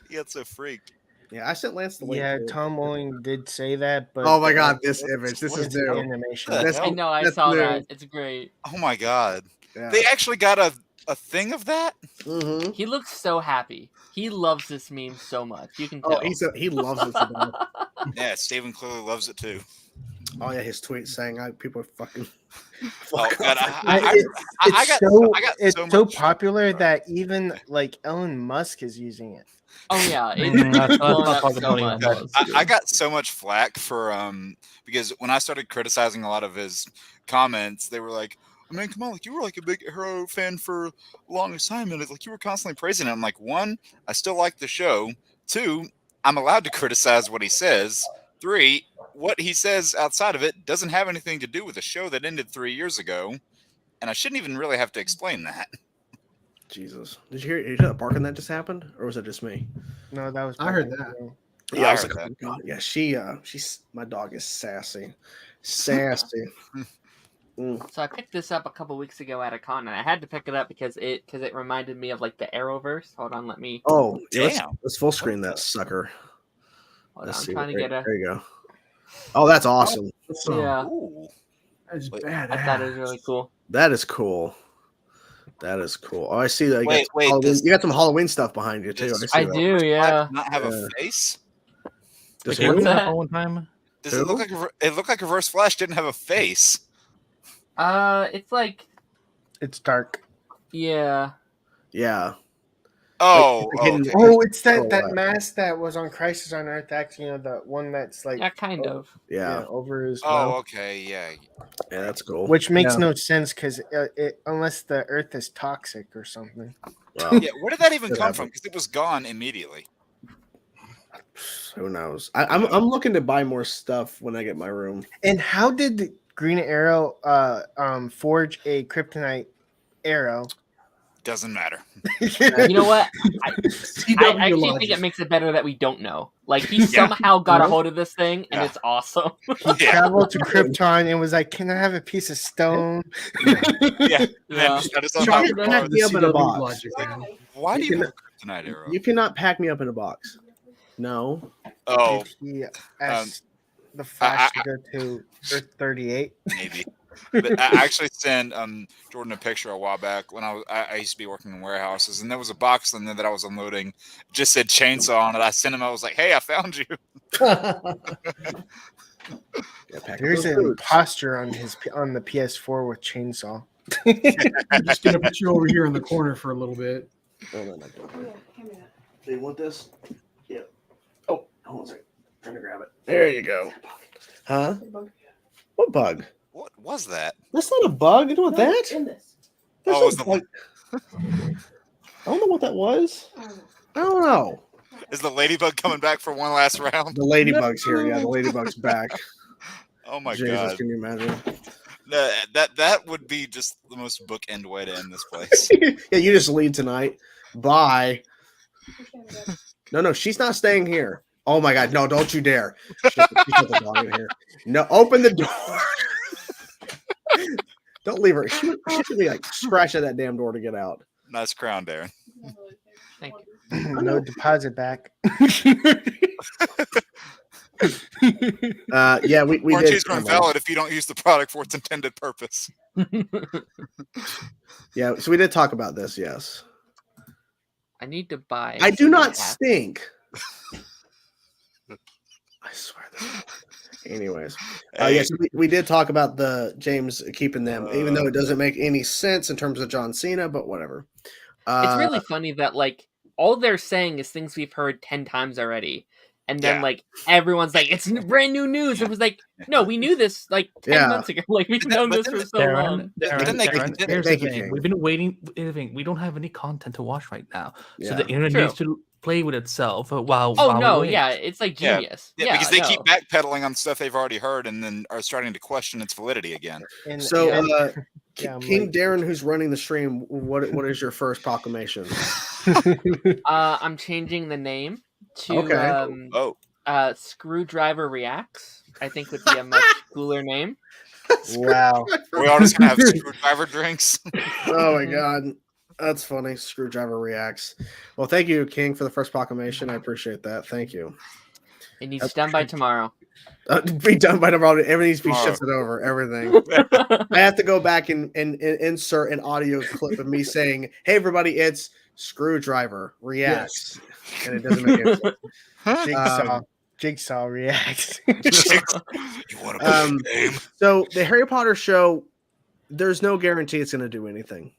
He got so freaked. Yeah, I sent Lance the link. Yeah, Tom Welling did say that, but oh my god, this image, this is new animation. I know, I saw that. It's great. Oh my god, they actually got a thing of that. Mm-hmm. He looks so happy. He loves this meme so much. You can tell. Oh, he loves it. Yeah, Steven clearly loves it too. Oh yeah, his tweet saying people are fucking. Oh god, it's so popular that even like Elon Musk is using it. Oh yeah, I got so much flack for because when I started criticizing a lot of his comments, they were like, "I mean, come on, like you were like a big Arrow fan for the longest time, and it's like you were constantly praising it." I'm like, one, I still like the show. Two, I'm allowed to criticize what he says. Three, what he says outside of it doesn't have anything to do with the show that ended 3 years ago, and I shouldn't even really have to explain that. Jesus, did you hear that barking that just happened, or was it just me? No, that was. I heard that. Yeah, I was like, oh god, yeah, she's my dog is sassy. So I picked this up a couple weeks ago at a con, and I had to pick it up because it reminded me of like the Arrowverse. Hold on, let me. Oh, yeah, let's full screen that sucker. Hold on, I'm trying to get a. There you go. Oh, that's awesome. Yeah, that's bad. I thought it was really cool. That is cool. That is cool. Oh, I see that. Wait, you got some Halloween stuff behind you too. I do, yeah. Not have a face. What's that? One time. Does it look like it looked like Reverse Flash didn't have a face? It's like it's dark. Yeah. Yeah. Oh, okay. Oh, it's that mask that was on Crisis on Earth X. You know, the one that's like kind of. Yeah, over his. Oh, okay, yeah. Yeah, that's cool. Which makes no sense because unless the Earth is toxic or something. Well, yeah, where did that even come from? Because it was gone immediately. Who knows? I'm looking to buy more stuff when I get my room. And how did Green Arrow forge a kryptonite arrow? Doesn't matter. You know what? I actually think it makes it better that we don't know. Like he somehow got a hold of this thing, and it's awesome. He traveled to Krypton and was like, "Can I have a piece of stone?" Yeah. Pack me up in a box. Why do you have a kryptonite arrow? You cannot pack me up in a box. No. Oh. He asked the Flash to go to Earth 38. Maybe. But I actually sent Jordan a picture a while back when I used to be working in warehouses, and there was a box in there that I was unloading. It just said chainsaw on it. I sent him. I was like, "Hey, I found you." There's an imposter on the PS4 with chainsaw. I'm just gonna put you over here in the corner for a little bit. Do you want this? Yeah. Oh, hold on a second. I'm trying to grab it. There you go. Huh? What bug? What was that? That's not a bug. You know what that? In this. Oh, was the I don't know what that was. I don't know. Is the ladybug coming back for one last round? The ladybug's here. Yeah, the ladybug's back. Oh my Jesus, god! Can you imagine? That would be just the most bookend way to end this place. Yeah, you just leave tonight. Bye. No, she's not staying here. Oh my god, no! Don't you dare! Shut the dog in here. No, open the door. Don't leave her. She should be like scratch at that damn door to get out. Nice crown, Darren. Thank you. No deposit back. Yeah, we warranties are invalid if you don't use the product for its intended purpose. Yeah, so we did talk about this. Yes. I need to buy. I do not stink. I swear that. Anyways, yes, we did talk about the James keeping them, even though it doesn't make any sense in terms of John Cena, but whatever. It's really funny that like all they're saying is things we've heard 10 times already, and then like everyone's like, it's brand new news. It was like, no, we knew this like 10 months ago. Like we've known this for so long. Here's the thing: we've been waiting. We don't have any content to watch right now, so the internet needs to play with itself while. It's like genius. Yeah, because they keep backpedaling on stuff they've already heard, and then are starting to question its validity again. And, King Darren, who's running the stream, what is your first proclamation? I'm changing the name to Screwdriver Reacts. I think would be a much cooler name. Wow. We all just gonna have screwdriver drinks. Oh my god. That's funny. Screwdriver Reacts. Well, thank you, King, for the first proclamation. I appreciate that. Thank you. It needs to be done by tomorrow. Be done by tomorrow. Everything needs to be shifted over. Everything. I have to go back and insert an audio clip of me saying, "Hey, everybody, it's Screwdriver Reacts," and it doesn't make any sense. Jigsaw Reacts. So the Harry Potter show, there's no guarantee it's going to do anything.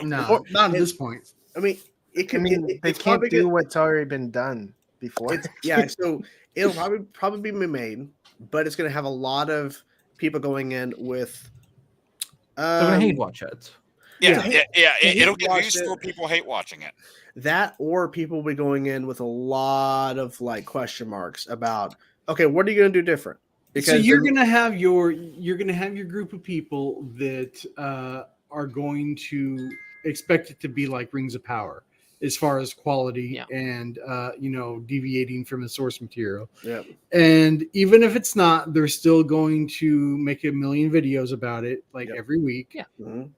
No, not at this point. I mean, it can. They can't do what's already been done before. So it'll probably be made, but it's going to have a lot of people going in with. They're going to hate watch it. It'll get views for people hate watching it. That, or people will be going in with a lot of like question marks about, okay, what are you going to do different? Because so you're going to have your group of people that are going to expect it to be like Rings of Power as far as quality and deviating from the source material. Yeah. And even if it's not, they're still going to make a million videos about it every week. Yeah. Mm-hmm.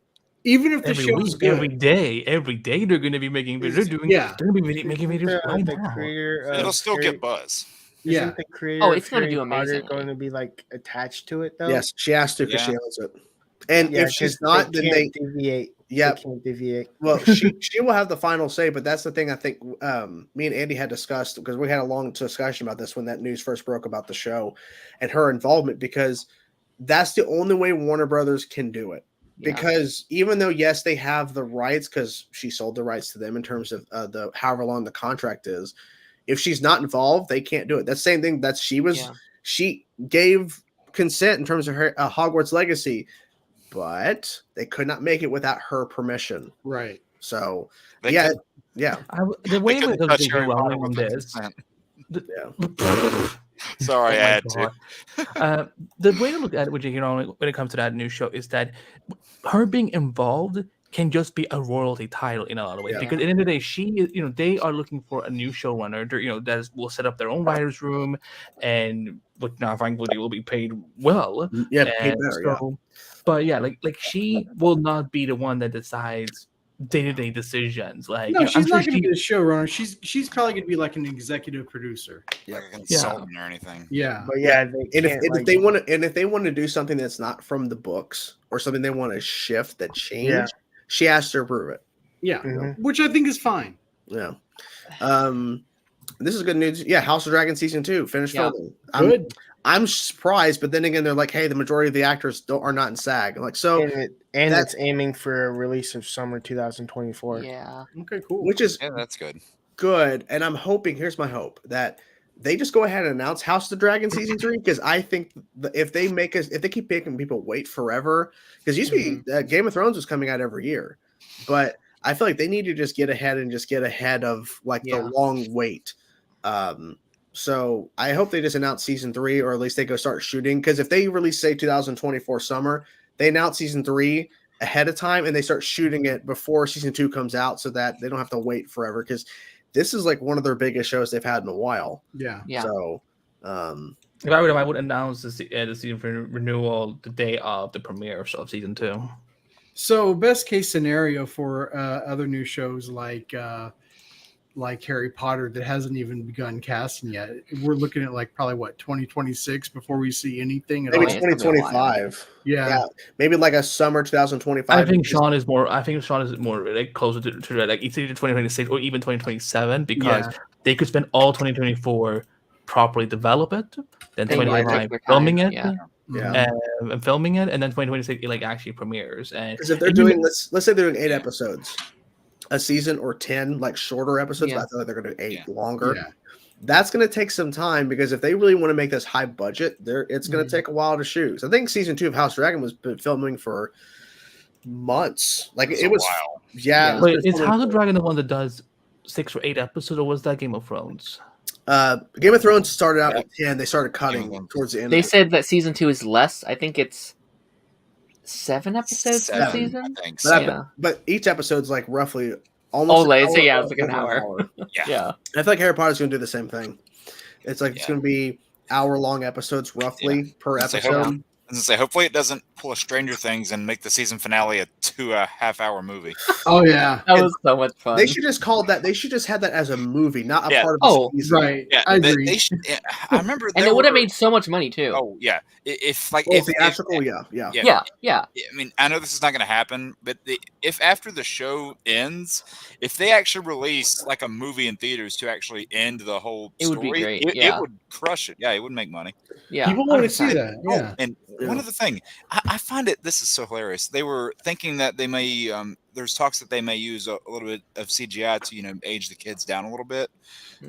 Even if the show's good. Every day they're going to be making videos. They're going to be making videos right now. It'll still get buzz. Isn't the creator it's going to do amazing. Going to be like attached to it though? Yes, she has to because she owns it. And if she's not, then they deviate. Yeah, can't deviate. Well, she will have the final say, but that's the thing I think me and Andy had discussed, because we had a long discussion about this when that news first broke about the show and her involvement, because that's the only way Warner Brothers can do it. Yeah. Because even though, yes, they have the rights because she sold the rights to them in terms of the however long the contract is, if she's not involved, they can't do it. That's the same thing that she gave consent in terms of her Hogwarts Legacy, but they could not make it without her permission. Right. So, the way we look at this. Sorry, I had to. The way to look at it with J.K. Rowling when it comes to that new show is that her being involved can just be a royalty title in a lot of ways. Because at the end of the day, they are looking for a new showrunner. That will set up their own writers' room, and frankly, they will be paid well. Yeah, paid better. But like she will not be the one that decides day-to-day decisions. Like, no, she's not going to be the showrunner. She's probably going to be like an executive producer, like a consultant or anything. Yeah, but if they want to do something that's not from the books or something they want to shift that change, she has to approve it. Yeah, which I think is fine. Yeah. This is good news. Yeah, House of Dragon season 2 finished filming. Good. I'm surprised, but then again, they're like, "Hey, the majority of the actors are not in SAG." Like, so, and it's aiming for a release of summer 2024. Yeah. Okay. Cool. Which is that's good. Good, and I'm hoping. Here's my hope that they just go ahead and announce House of the Dragon season 3, because I think if they keep making people wait forever, because used to be Game of Thrones was coming out every year, but I feel like they need to just get ahead of like the long wait. So I hope they just announce season 3, or at least they go start shooting. Because if they release, say, 2024 summer, they announce season 3 ahead of time and they start shooting it before season 2 comes out, so that they don't have to wait forever. Because this is like one of their biggest shows they've had in a while. Yeah. So, if I would announce the season renewal the day of the premiere of season 2. So, best case scenario for other new shows like like Harry Potter that hasn't even begun casting yet. We're looking at like probably 2026 before we see anything at maybe all. 2025. Yeah, maybe like a summer 2025. I think Sean is more like closer to that. Like it's either 2026 or even 2027 because they could spend all 2024 properly develop it, then 2025 filming it. And filming it, and then 2026 it like actually premieres. And because if they're doing let's say they're doing 8 episodes a season or 10 like shorter episodes, but I feel like they're going to do 8 longer. Yeah. That's going to take some time because if they really want to make this high budget, it's going to take a while to shoot. So I think season 2 of House of Dragon was filming for months. Like it was, Wait, is House of Dragon the one that does 6 or 8 episodes, or was that Game of Thrones? Game of Thrones started out at 10. They started cutting towards the end. They said that season 2 is less. I think it's 7 episodes per season. I think so. But each episode's like roughly almost. It's like an hour. Yeah. I feel like Harry Potter's going to do the same thing. It's like it's going to be hour-long episodes roughly per episode. Hopefully it doesn't pull a Stranger Things and make the season finale a 2.5-hour movie. Oh yeah, that was so much fun. They should just call that. They should just have that as a movie, not a part of the season. Right. Yeah, I agree. I remember, and it would have made so much money too. Oh yeah, if theatrical, yeah. I mean, I know this is not going to happen, but if after the show ends, if they actually release like a movie in theaters to actually end the whole story, would be great. It would crush it. Yeah, it would make money. Yeah, people want to see that. Yeah, and one other thing, I find it. This is so hilarious. They were thinking that they may. There's talks that they may use a little bit of CGI to age the kids down a little bit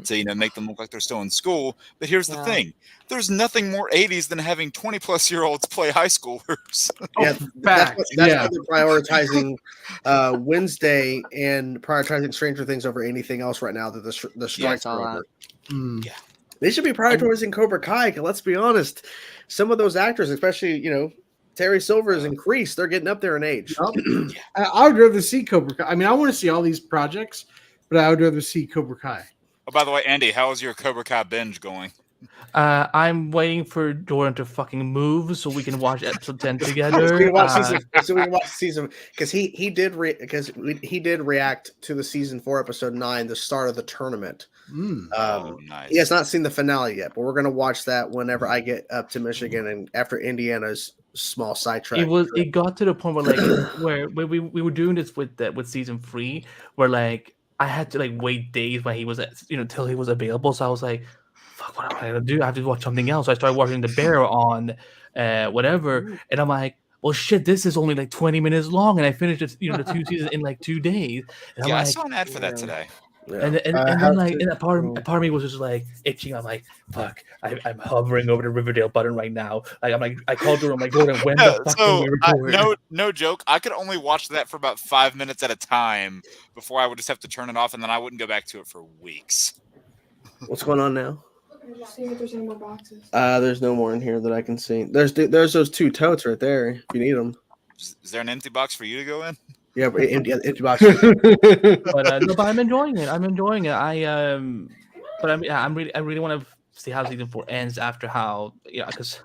to make them look like they're still in school. But here's the thing: there's nothing more 80s than having 20-plus-year-olds play high schoolers. That's what they're prioritizing Wednesday and prioritizing Stranger Things over anything else right now. That the strikes are over. Yeah. They should be prioritizing Cobra Kai. Let's be honest. Some of those actors, especially, Terry Silver has increased. They're getting up there in age. I would rather see Cobra Kai. I mean, I want to see all these projects, but I would rather see Cobra Kai. Oh, by the way, Andy, how is your Cobra Kai binge going? I'm waiting for Jordan to fucking move so we can watch episode 10 together. So we can watch season because he did react to the season 4 episode 9, the start of the tournament. Nice. He has not seen the finale yet, but we're gonna watch that whenever I get up to Michigan and after Indiana's small sidetrack. It got to the point where where we were doing this with season 3, where like I had to like wait days when he was till he was available. So I was like, fuck, what am I gonna do? I have to watch something else. So I started watching The Bear on whatever, and I'm like, well, shit, this is only like 20 minutes long, and I finished it, the 2 seasons in like 2 days. And I saw an ad for that today. Yeah. And then like a part of me was just like itching. I'm like, fuck, I'm hovering over the Riverdale button right now. Like I called Jordan. I'm like, Jordan, when the fuck can we record? No joke. I could only watch that for about 5 minutes at a time before I would just have to turn it off, and then I wouldn't go back to it for weeks. What's going on now? Just seeing if there's any more boxes. There's no more in here that I can see. There's those 2 totes right there. If you need them. Is there an empty box for you to go in? Yeah, but empty box. But I'm enjoying it. But I really want to see how season 4 ends after how because.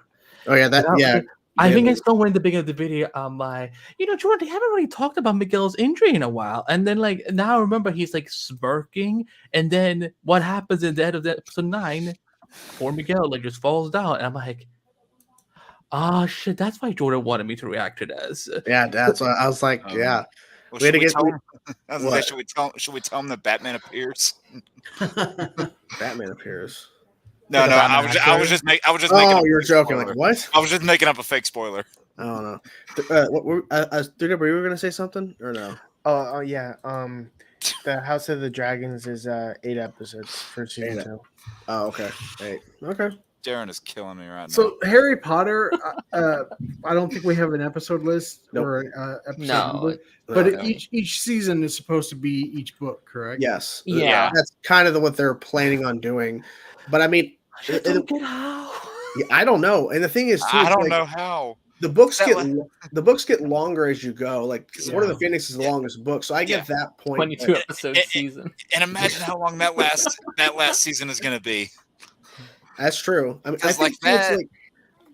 Oh yeah, I think I still went in the beginning of the video. Like, Jordan, they haven't really talked about Miguel's injury in a while, and then like now I remember he's like smirking, and then what happens in the end of episode 9? Poor Miguel like just falls down, and I'm like, oh shit, that's why Jordan wanted me to react to this. Yeah, that's why I was like, yeah. Well, should we tell him that Batman appears? Batman appears. No, I was just making. Oh, you're joking! Like what? I was just making up a fake spoiler. I don't know. Were you going to say something or no? Oh yeah. The House of the Dragons is 8 episodes for season 2. Oh, okay. 8. Okay. Darren is killing me right now. So Harry Potter, I don't think we have an episode list or episode list, but each season is supposed to be each book, correct? Yes. Yeah. That's kind of what they're planning on doing. But I mean, I don't know. And the thing is, too, I don't know how. The books get longer as you go. Like Sword of the Phoenix is the longest book, so I get that point. 22 episode season. And imagine how long that last season is going to be. That's true. I mean, I think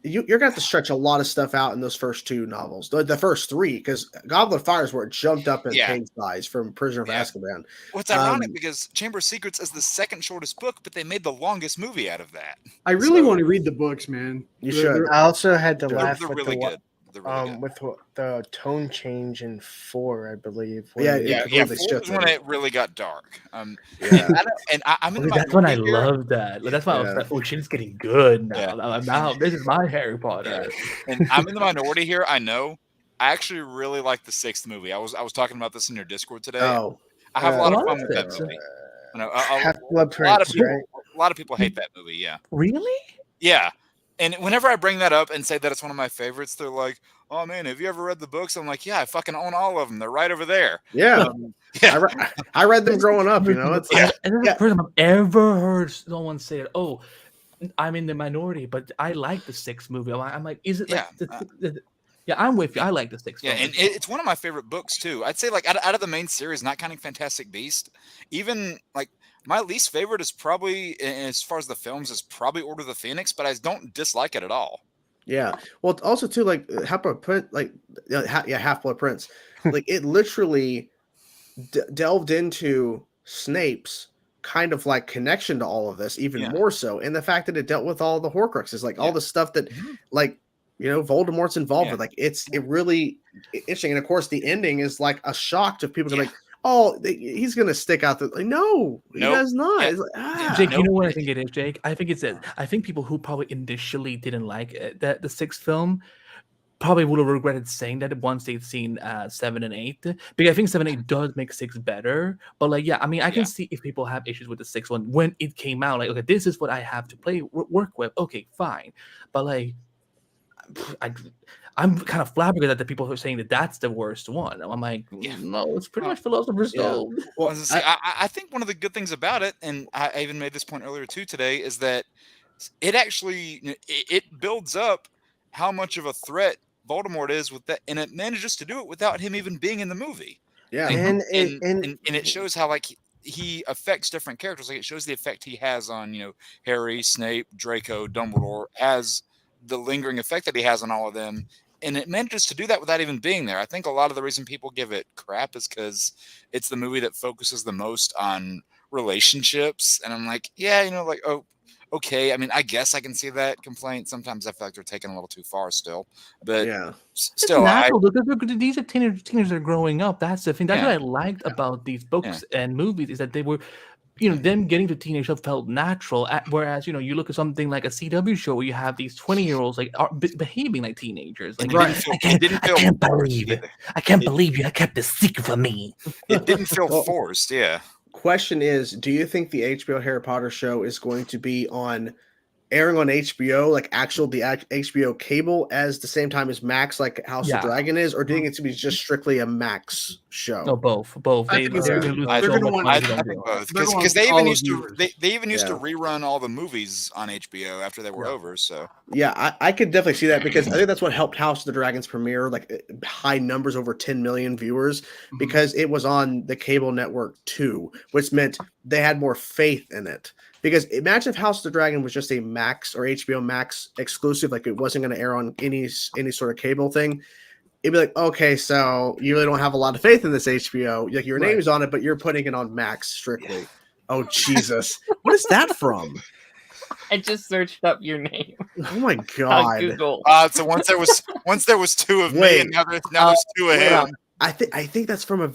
you're gonna have to stretch a lot of stuff out in those first 2 novels, the first 3, because Goblet of Fire is where it jumped up in page size from Prisoner of Azkaban. Well, it's ironic because Chamber of Secrets is the second shortest book, but they made the longest movie out of that. I really want to read the books, man. You should. I also had to laugh they're with really good. with the tone change in 4, I believe. Yeah. 4 was when it really got dark. I'm in that's when I love that. That's why I was like, oh, shit, it's getting good now. Now this is my Harry Potter. And I'm in the minority here. I know. I actually really like the 6th movie. I was talking about this in your Discord today. Oh, I have a lot of fun with that movie. A lot of people hate that movie. Yeah. Really? Yeah. And whenever I bring that up and say that it's one of my favorites, they're like, "Oh man, have you ever read the books?" I'm like, "Yeah, I fucking own all of them. They're right over there." Yeah, I read them growing up. You know, it's and the first time I've ever heard someone say it. Oh, I'm in the minority, but I like the 6th movie. I'm like, is it like yeah, I'm with you. I like the 6th. Yeah, and it's one of my favorite books too. I'd say like out of the main series, not counting Fantastic Beast, even like. My least favorite is probably, as far as the films, is probably Order of the Phoenix, but I don't dislike it at all. Yeah. Well, also too, like Half-Blood Prince, like it literally delved into Snape's kind of like connection to all of this, even more so, and the fact that it dealt with all the Horcruxes, like all the stuff that, like Voldemort's involved with. Like it really interesting, and of course the ending is like a shock to people. Like, oh, he's gonna stick out there. Like, no, he does not. Yeah. Like, Jake, you know what I think it is, Jake? I think it's that. I think people who probably initially didn't like the 6th film probably would have regretted saying that once they've seen 7 and 8. Because I think 7 and 8 does make 6 better. But like, I mean, I can see if people have issues with the 6th one when it came out. Like, okay, this is what I have to work with. Okay, fine. But like, I'm kind of flabbergasted at the people who are saying that that's the worst one. I'm like, no, it's pretty much Philosopher's Stone. Well, I think one of the good things about it, and I even made this point earlier too today, is that it actually it builds up how much of a threat Voldemort is with that, and it manages to do it without him even being in the movie. Yeah, and it shows how like he affects different characters. Like it shows the effect he has on Harry, Snape, Draco, Dumbledore, as the lingering effect that he has on all of them. And it manages to do that without even being there. I think a lot of the reason people give it crap is because it's the movie that focuses the most on relationships. And I'm like, oh, okay. I mean, I guess I can see that complaint. Sometimes I feel like they're taking a little too far still. But still, these are teenagers that are growing up. That's the thing. That's what I liked about these books and movies is that they were them getting to teenage felt natural. Whereas, you look at something like a CW show where you have these 20-year-olds like behaving like teenagers. Like, I can't believe you. I kept this secret from me. It didn't feel forced. Yeah. Question is, do you think the HBO Harry Potter show is going to be airing on HBO, like the HBO cable, as the same time as Max, like House of Dragon is, or do you think it's going to be just strictly a Max show? No, both. I think both because they even used to rerun all the movies on HBO after they were over. So I could definitely see that because I think that's what helped House of the Dragons premiere, like high numbers, over 10 million viewers, because it was on the cable network too, which meant they had more faith in it. Because imagine if House of the Dragon was just a Max or HBO Max exclusive, like it wasn't going to air on any sort of cable thing. It'd be like, okay, so you really don't have a lot of faith in this HBO. Like your name's on it, but you're putting it on Max strictly. Yeah. Oh Jesus, what is that from? I just searched up your name. Oh my God! Google. So once there was 2 of me, and now there's 2 of him. I think that's from a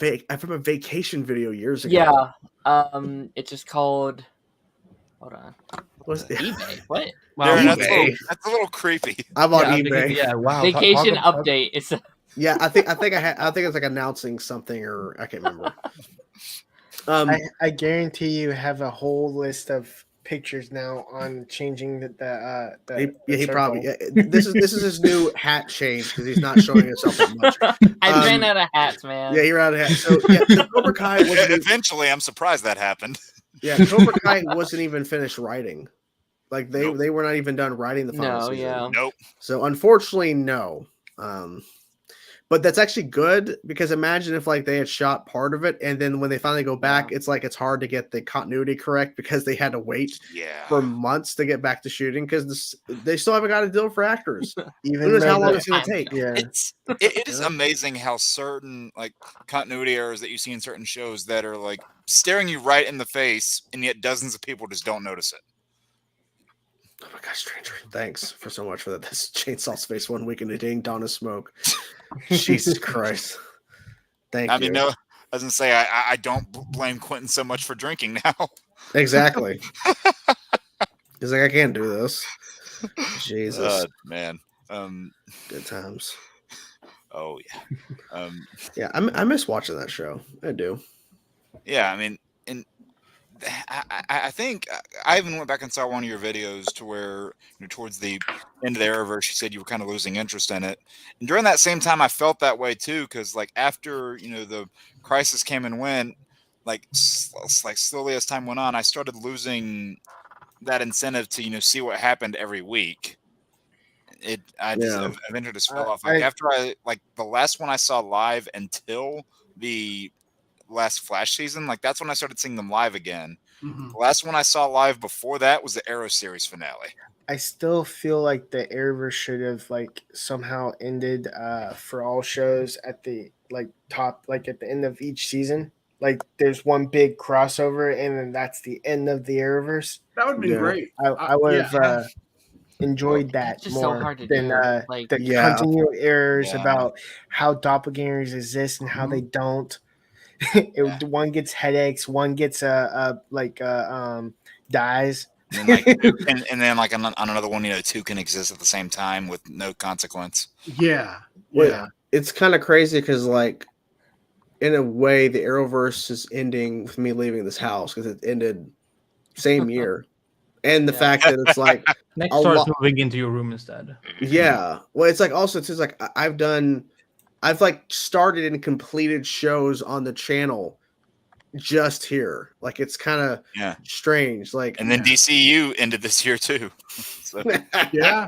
vacation video years ago. Yeah. It's just called. Hold on. What's eBay? What? Wow, that's a little creepy. I'm on eBay. Wow. Vacation update. It's I think it's like announcing something, or I can't remember. I guarantee you have a whole list of pictures now on changing the he probably this is his new hat change because he's not showing himself that much. I ran out of hats, man. Yeah, he ran out of hats. So the Cobra Kai was eventually. I'm surprised that happened. Yeah, Cobra Kai wasn't even finished writing. Like they were not even done writing the final season. Nope. So unfortunately, no. But that's actually good because imagine if like they had shot part of it and then when they finally go back, it's like it's hard to get the continuity correct because they had to wait for months to get back to shooting because they still haven't got a deal for actors. Even who knows how long it's going to take? Yeah, it is amazing how certain like continuity errors that you see in certain shows that are like staring you right in the face, and yet dozens of people just don't notice it. Oh my gosh, Stranger! Thanks for so much for that. This Chainsaw's Face 1 week in a dang dawn of smoke. Jesus Christ! Thank you. I mean, no, I was gonna say I don't blame Quentin so much for drinking now. Exactly. He's like, I can't do this. Jesus, man. Good times. Oh yeah. Yeah, I miss watching that show. I do. Yeah, I mean, and I think I even went back and saw one of your videos to where towards the end of the Arrowverse, you said you were kind of losing interest in it, and during that same time, I felt that way too because like after the crisis came and went, like slowly as time went on, I started losing that incentive to see what happened every week. Eventually just fell off. Like after the last one I saw live until the last Flash season, like that's when I started seeing them live again. The last one I saw live before that was the Arrow series finale. I still feel like the Arrowverse should have like somehow ended for all shows at the top, like at the end of each season. Like there's one big crossover and then that's the end of the Arrowverse. That would have been great. I would have enjoyed that just more so hard to than do. the continual errors about how doppelgangers exist and how they don't. One gets headaches, one gets dies, and then and then like on another one, two can exist at the same time with no consequence. Yeah. It's kind of crazy because like in a way the Arrowverse is ending with me leaving this house because it ended same year. And the fact that it's like next start moving into your room instead. Yeah. Well, it's like also it's like I've like started and completed shows on the channel just here. Like it's kind of strange. Like and then DCU ended this year too. So. Yeah.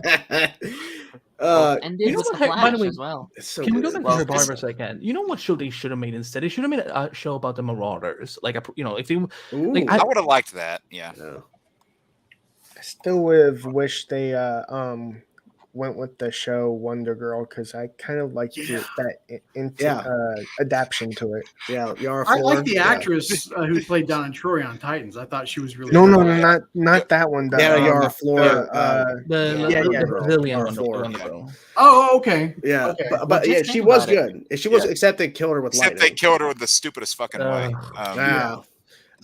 And it was Flash by the way, as well. So can we go back to Revive for a second? You know what show they should have made instead? They should have made a show about the Marauders. Like if they I would have liked that. Yeah. I still would have wished they went with the show Wonder Girl because I kind of like that adaptation to it. Yeah, I like the actress who played Donna Troy on Titans. I thought she was really not that one. Yara Flor, the Brazilian Wonder Girl. Oh, okay. Yeah, okay. But yeah, she was good. She was, except they killed her with lightning. Except they killed her with the stupidest fucking way.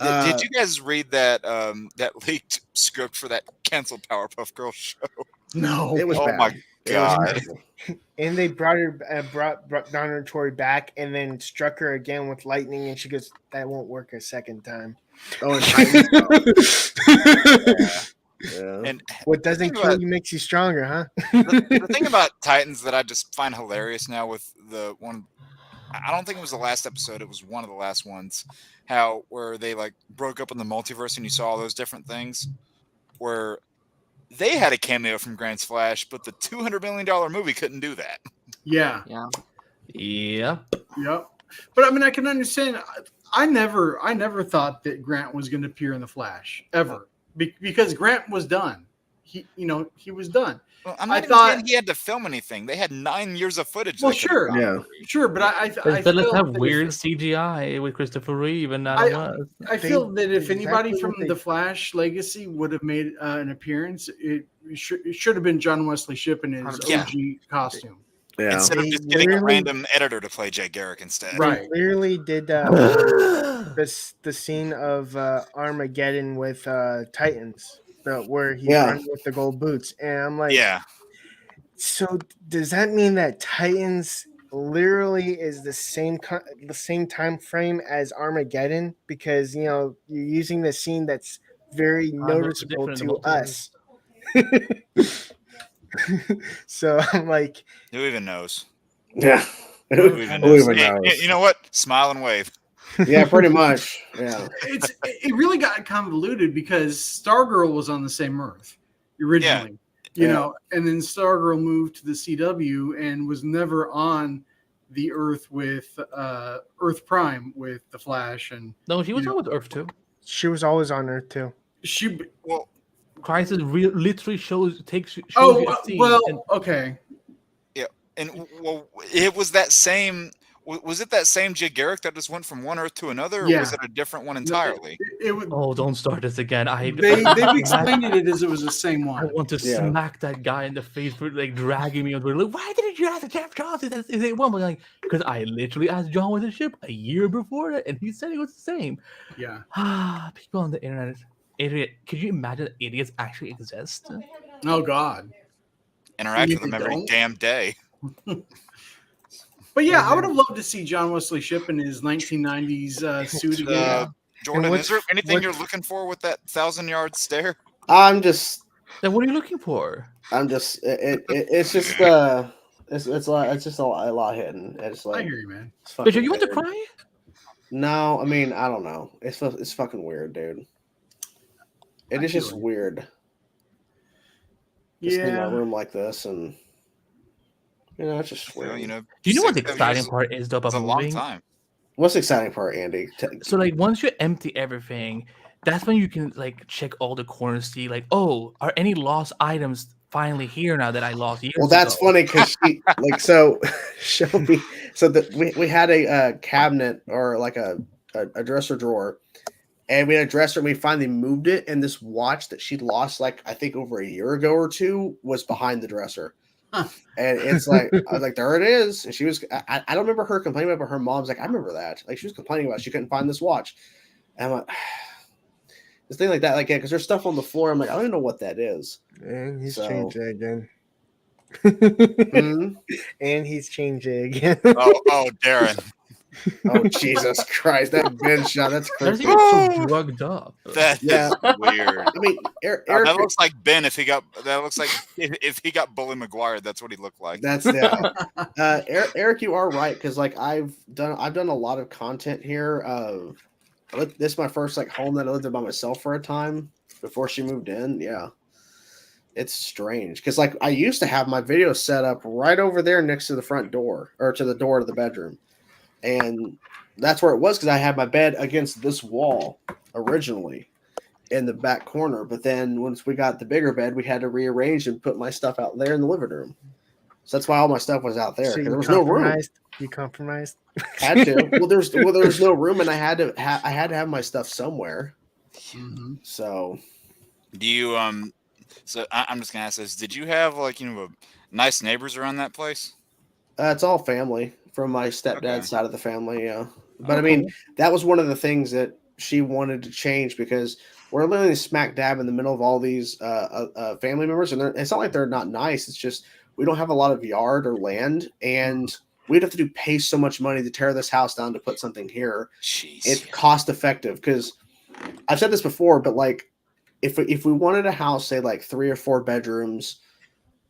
Did you guys read that that leaked script for that canceled Powerpuff Girls show? No, it was. Oh bad. My god! And they brought Donna Troy back, and then struck her again with lightning, and she goes, "That won't work a second time." Oh, and And what doesn't kill you makes you stronger, huh? The thing about Titans that I just find hilarious now with the one, I don't think it was the last episode. It was one of the last ones. Where they like broke up in the multiverse and you saw all those different things where they had a cameo from Grant's Flash, but the $200 million movie couldn't do that. Yeah. Yep. But I mean, I can understand. I never thought that Grant was going to appear in the Flash ever because Grant was done. He was done. Well, I thought he had to film anything. They had 9 years of footage. Well, sure, but let's have weird CGI with Christopher Reeve and I feel that if anybody from the Flash legacy would have made an appearance, it should have been John Wesley Shipp in his OG costume. Yeah. Instead of just getting a random editor to play Jay Garrick instead. Right. They clearly did the scene of Armageddon with Titans. Where he runs with the gold boots, and I'm like, so does that mean that Titans literally is the same time frame as Armageddon? Because you're using the scene that's very noticeable to us. So I'm like, who even knows? Yeah, who even knows? You know what? Smile and wave. Yeah, pretty much. Yeah, it really got convoluted because Stargirl was on the same Earth originally, and then Stargirl moved to the CW and was never on the Earth with Earth Prime with the Flash, and no, she was on with Earth too. She was always on Earth too. Well, Crisis literally shows you a scene. Well, okay. Yeah, and well, it was that same. Was it that same Jay Garrick that just went from one Earth to another, or was it a different one entirely? Oh, don't start this again. They've explained it as it was the same one. I want to smack that guy in the face for like dragging me on. Like, why didn't you ask Jeff Johns? Is it one? Like, because I literally asked John with the ship a year before that, and he said it was the same. Yeah. People on the internet, idiot. Could you imagine that idiots actually exist? Oh God. Interact with them every damn day. But yeah, I would have loved to see John Wesley Shipp in his 1990s suit again. Jordan, is there anything you're looking for with that 1,000-yard stare? I'm just. Then what are you looking for? I'm just. It's just. It's just a lot hidden. It's like. I hear you, man. But you want to cry? No, I mean I don't know. It's fucking weird, dude. It is just weird. Just in my room like this, and it's just weird. Well, do you know what the exciting part is though about moving? A long time. What's the exciting part, Andy? So like once you empty everything, that's when you can like check all the corners, see like, oh, are any lost items finally here now that I lost years ago? Well, that's funny because she like so Shelby. So we had a cabinet or like a dresser drawer, and we had a dresser, and we finally moved it, and this watch that she'd lost like I think over a year ago or two was behind the dresser. Huh. And it's like I was like, there it is. And she was I don't remember her complaining about it, but her mom's like, I remember that. Like she was complaining about she couldn't find this watch. And I'm like, this thing like that, like because there's stuff on the floor. I'm like, I don't even know what that is. And he's changed it again. Mm-hmm. And he's changed it again. Oh, Darren. Oh Jesus Christ! That Ben shot. That's crazy. So drugged up. That's weird. I mean, Eric, that looks like Ben. If he got if he got Bully McGuire, that's what he looked like. That's Eric, you are right because like I've done a lot of content here. This is my first like home that I lived in by myself for a time before she moved in. Yeah, it's strange because like I used to have my video set up right over there next to the front door or to the door of the bedroom. And that's where it was because I had my bed against this wall originally in the back corner. But then once we got the bigger bed, we had to rearrange and put my stuff out there in the living room. So that's why all my stuff was out there. So there was no room. You compromised? Had to. Well, there's no room, and I had to have my stuff somewhere. Mm-hmm. So, do you So I'm just gonna ask this: did you have like nice neighbors around that place? It's all family. From my stepdad's side of the family, yeah. But I mean, that was one of the things that she wanted to change because we're literally smack dab in the middle of all these family members, and it's not like they're not nice. It's just we don't have a lot of yard or land, and we'd have to pay so much money to tear this house down to put something here. Jeez. It's cost effective because I've said this before, but like if we wanted a house, say like 3 or 4 bedrooms,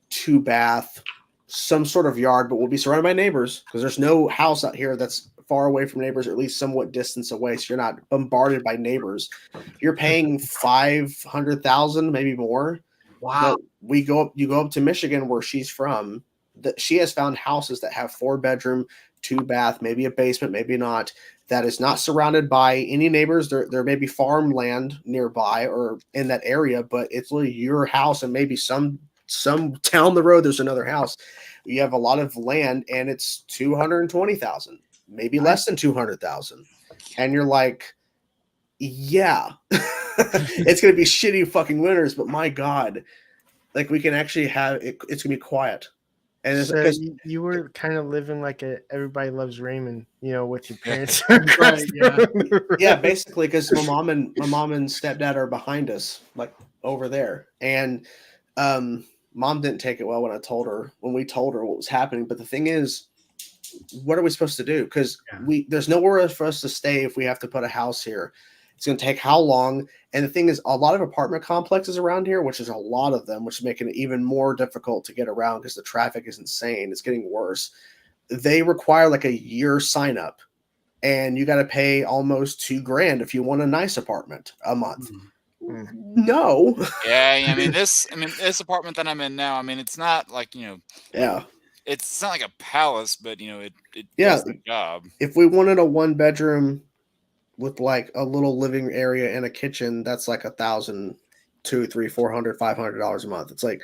2 bath. Some sort of yard, but we'll be surrounded by neighbors because there's no house out here that's far away from neighbors or at least somewhat distance away. So you're not bombarded by neighbors. You're paying $500,000, maybe more. Wow. But you go up to Michigan where she's from. She has found houses that have 4 bedroom, 2 bath, maybe a basement, maybe not. That is not surrounded by any neighbors. There may be farmland nearby or in that area, but it's literally your house and maybe some down the road there's another house. You have a lot of land and it's 220,000, maybe less than 200,000, and you're like, yeah, it's gonna be shitty fucking winters, but my god, like we can actually have it. It's gonna be quiet. And so you were kind of living like Everybody Loves Raymond, with your parents. Right, yeah, basically, because my mom and stepdad are behind us, like over there, and Mom didn't take it well when we told her what was happening. But the thing is, what are we supposed to do? Because there's nowhere for us to stay if we have to put a house here. It's going to take how long? And the thing is, a lot of apartment complexes around here, which is a lot of them, which is making it even more difficult to get around because the traffic is insane. It's getting worse. They require like a year sign up, and you got to pay almost $2,000 if you want a nice apartment a month. Mm-hmm. No. Yeah, I mean this apartment that I'm in now, I mean it's not like, yeah. it's not like a palace, but it does the job. If we wanted a 1-bedroom with like a little living area and a kitchen, that's like $1,000, $200, $300, $400, $500 a month. It's like,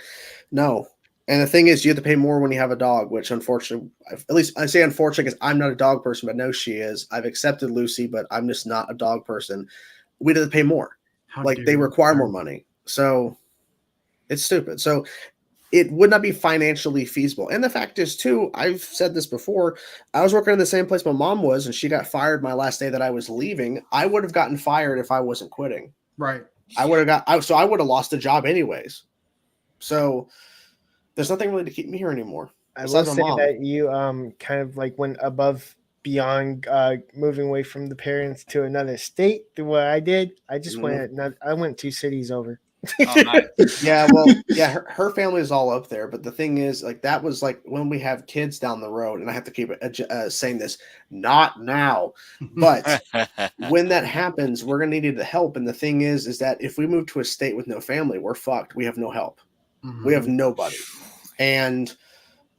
no. And the thing is, you have to pay more when you have a dog, which unfortunately, at least I say unfortunately because I'm not a dog person, but no, she is. I've accepted Lucy, but I'm just not a dog person. We'd have to pay more. They require more money. So it's stupid. So it would not be financially feasible. And the fact is, too, I've said this before, I was working in the same place my mom was, and she got fired my last day that I was leaving. I would have gotten fired if I wasn't quitting. Right. I would have lost the job anyways. So there's nothing really to keep me here anymore. I will say that you kind of like went above beyond moving away from the parents to another state. What I did, I just went 2 cities over. Oh, nice. Yeah, well, yeah, her family is all up there, but the thing is, like, that was like when we have kids down the road, and I have to keep saying this, not now, but when that happens, we're gonna need the help. And the thing is that if we move to a state with no family, we're fucked. We have no help. We have nobody. And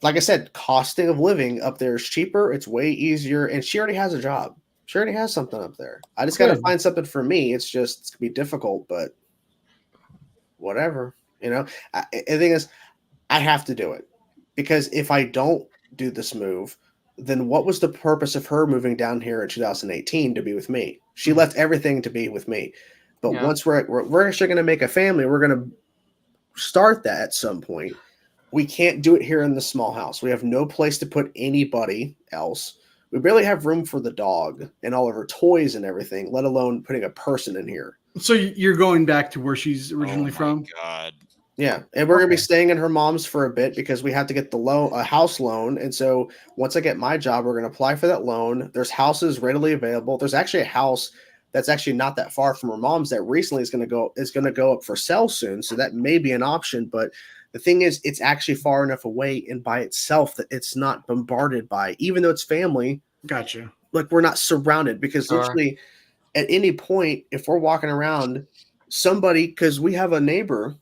like I said, costing of living up there is cheaper. It's way easier, and she already has a job. She already has something up there. I just got to find something for me. It's gonna be difficult, but whatever, the thing is, I have to do it, because if I don't do this move, then what was the purpose of her moving down here in 2018 to be with me? She left everything to be with me. But once we're actually going to make a family, we're going to start that at some point. We can't do it here in the small house. We have no place to put anybody else. We barely have room for the dog and all of her toys and everything, let alone putting a person in here. So you're going back to where she's originally from? God. Yeah, and we're gonna be staying in her mom's for a bit because we have to get a house loan. And so once I get my job, we're gonna apply for that loan. There's houses readily available. There's actually a house that's actually not that far from her mom's that recently is gonna go up for sale soon. So that may be an option. But the thing is, it's actually far enough away and by itself that it's not bombarded by, even though it's family. Gotcha. Like, we're not surrounded, because literally at any point, if we're walking around, because we have a neighbor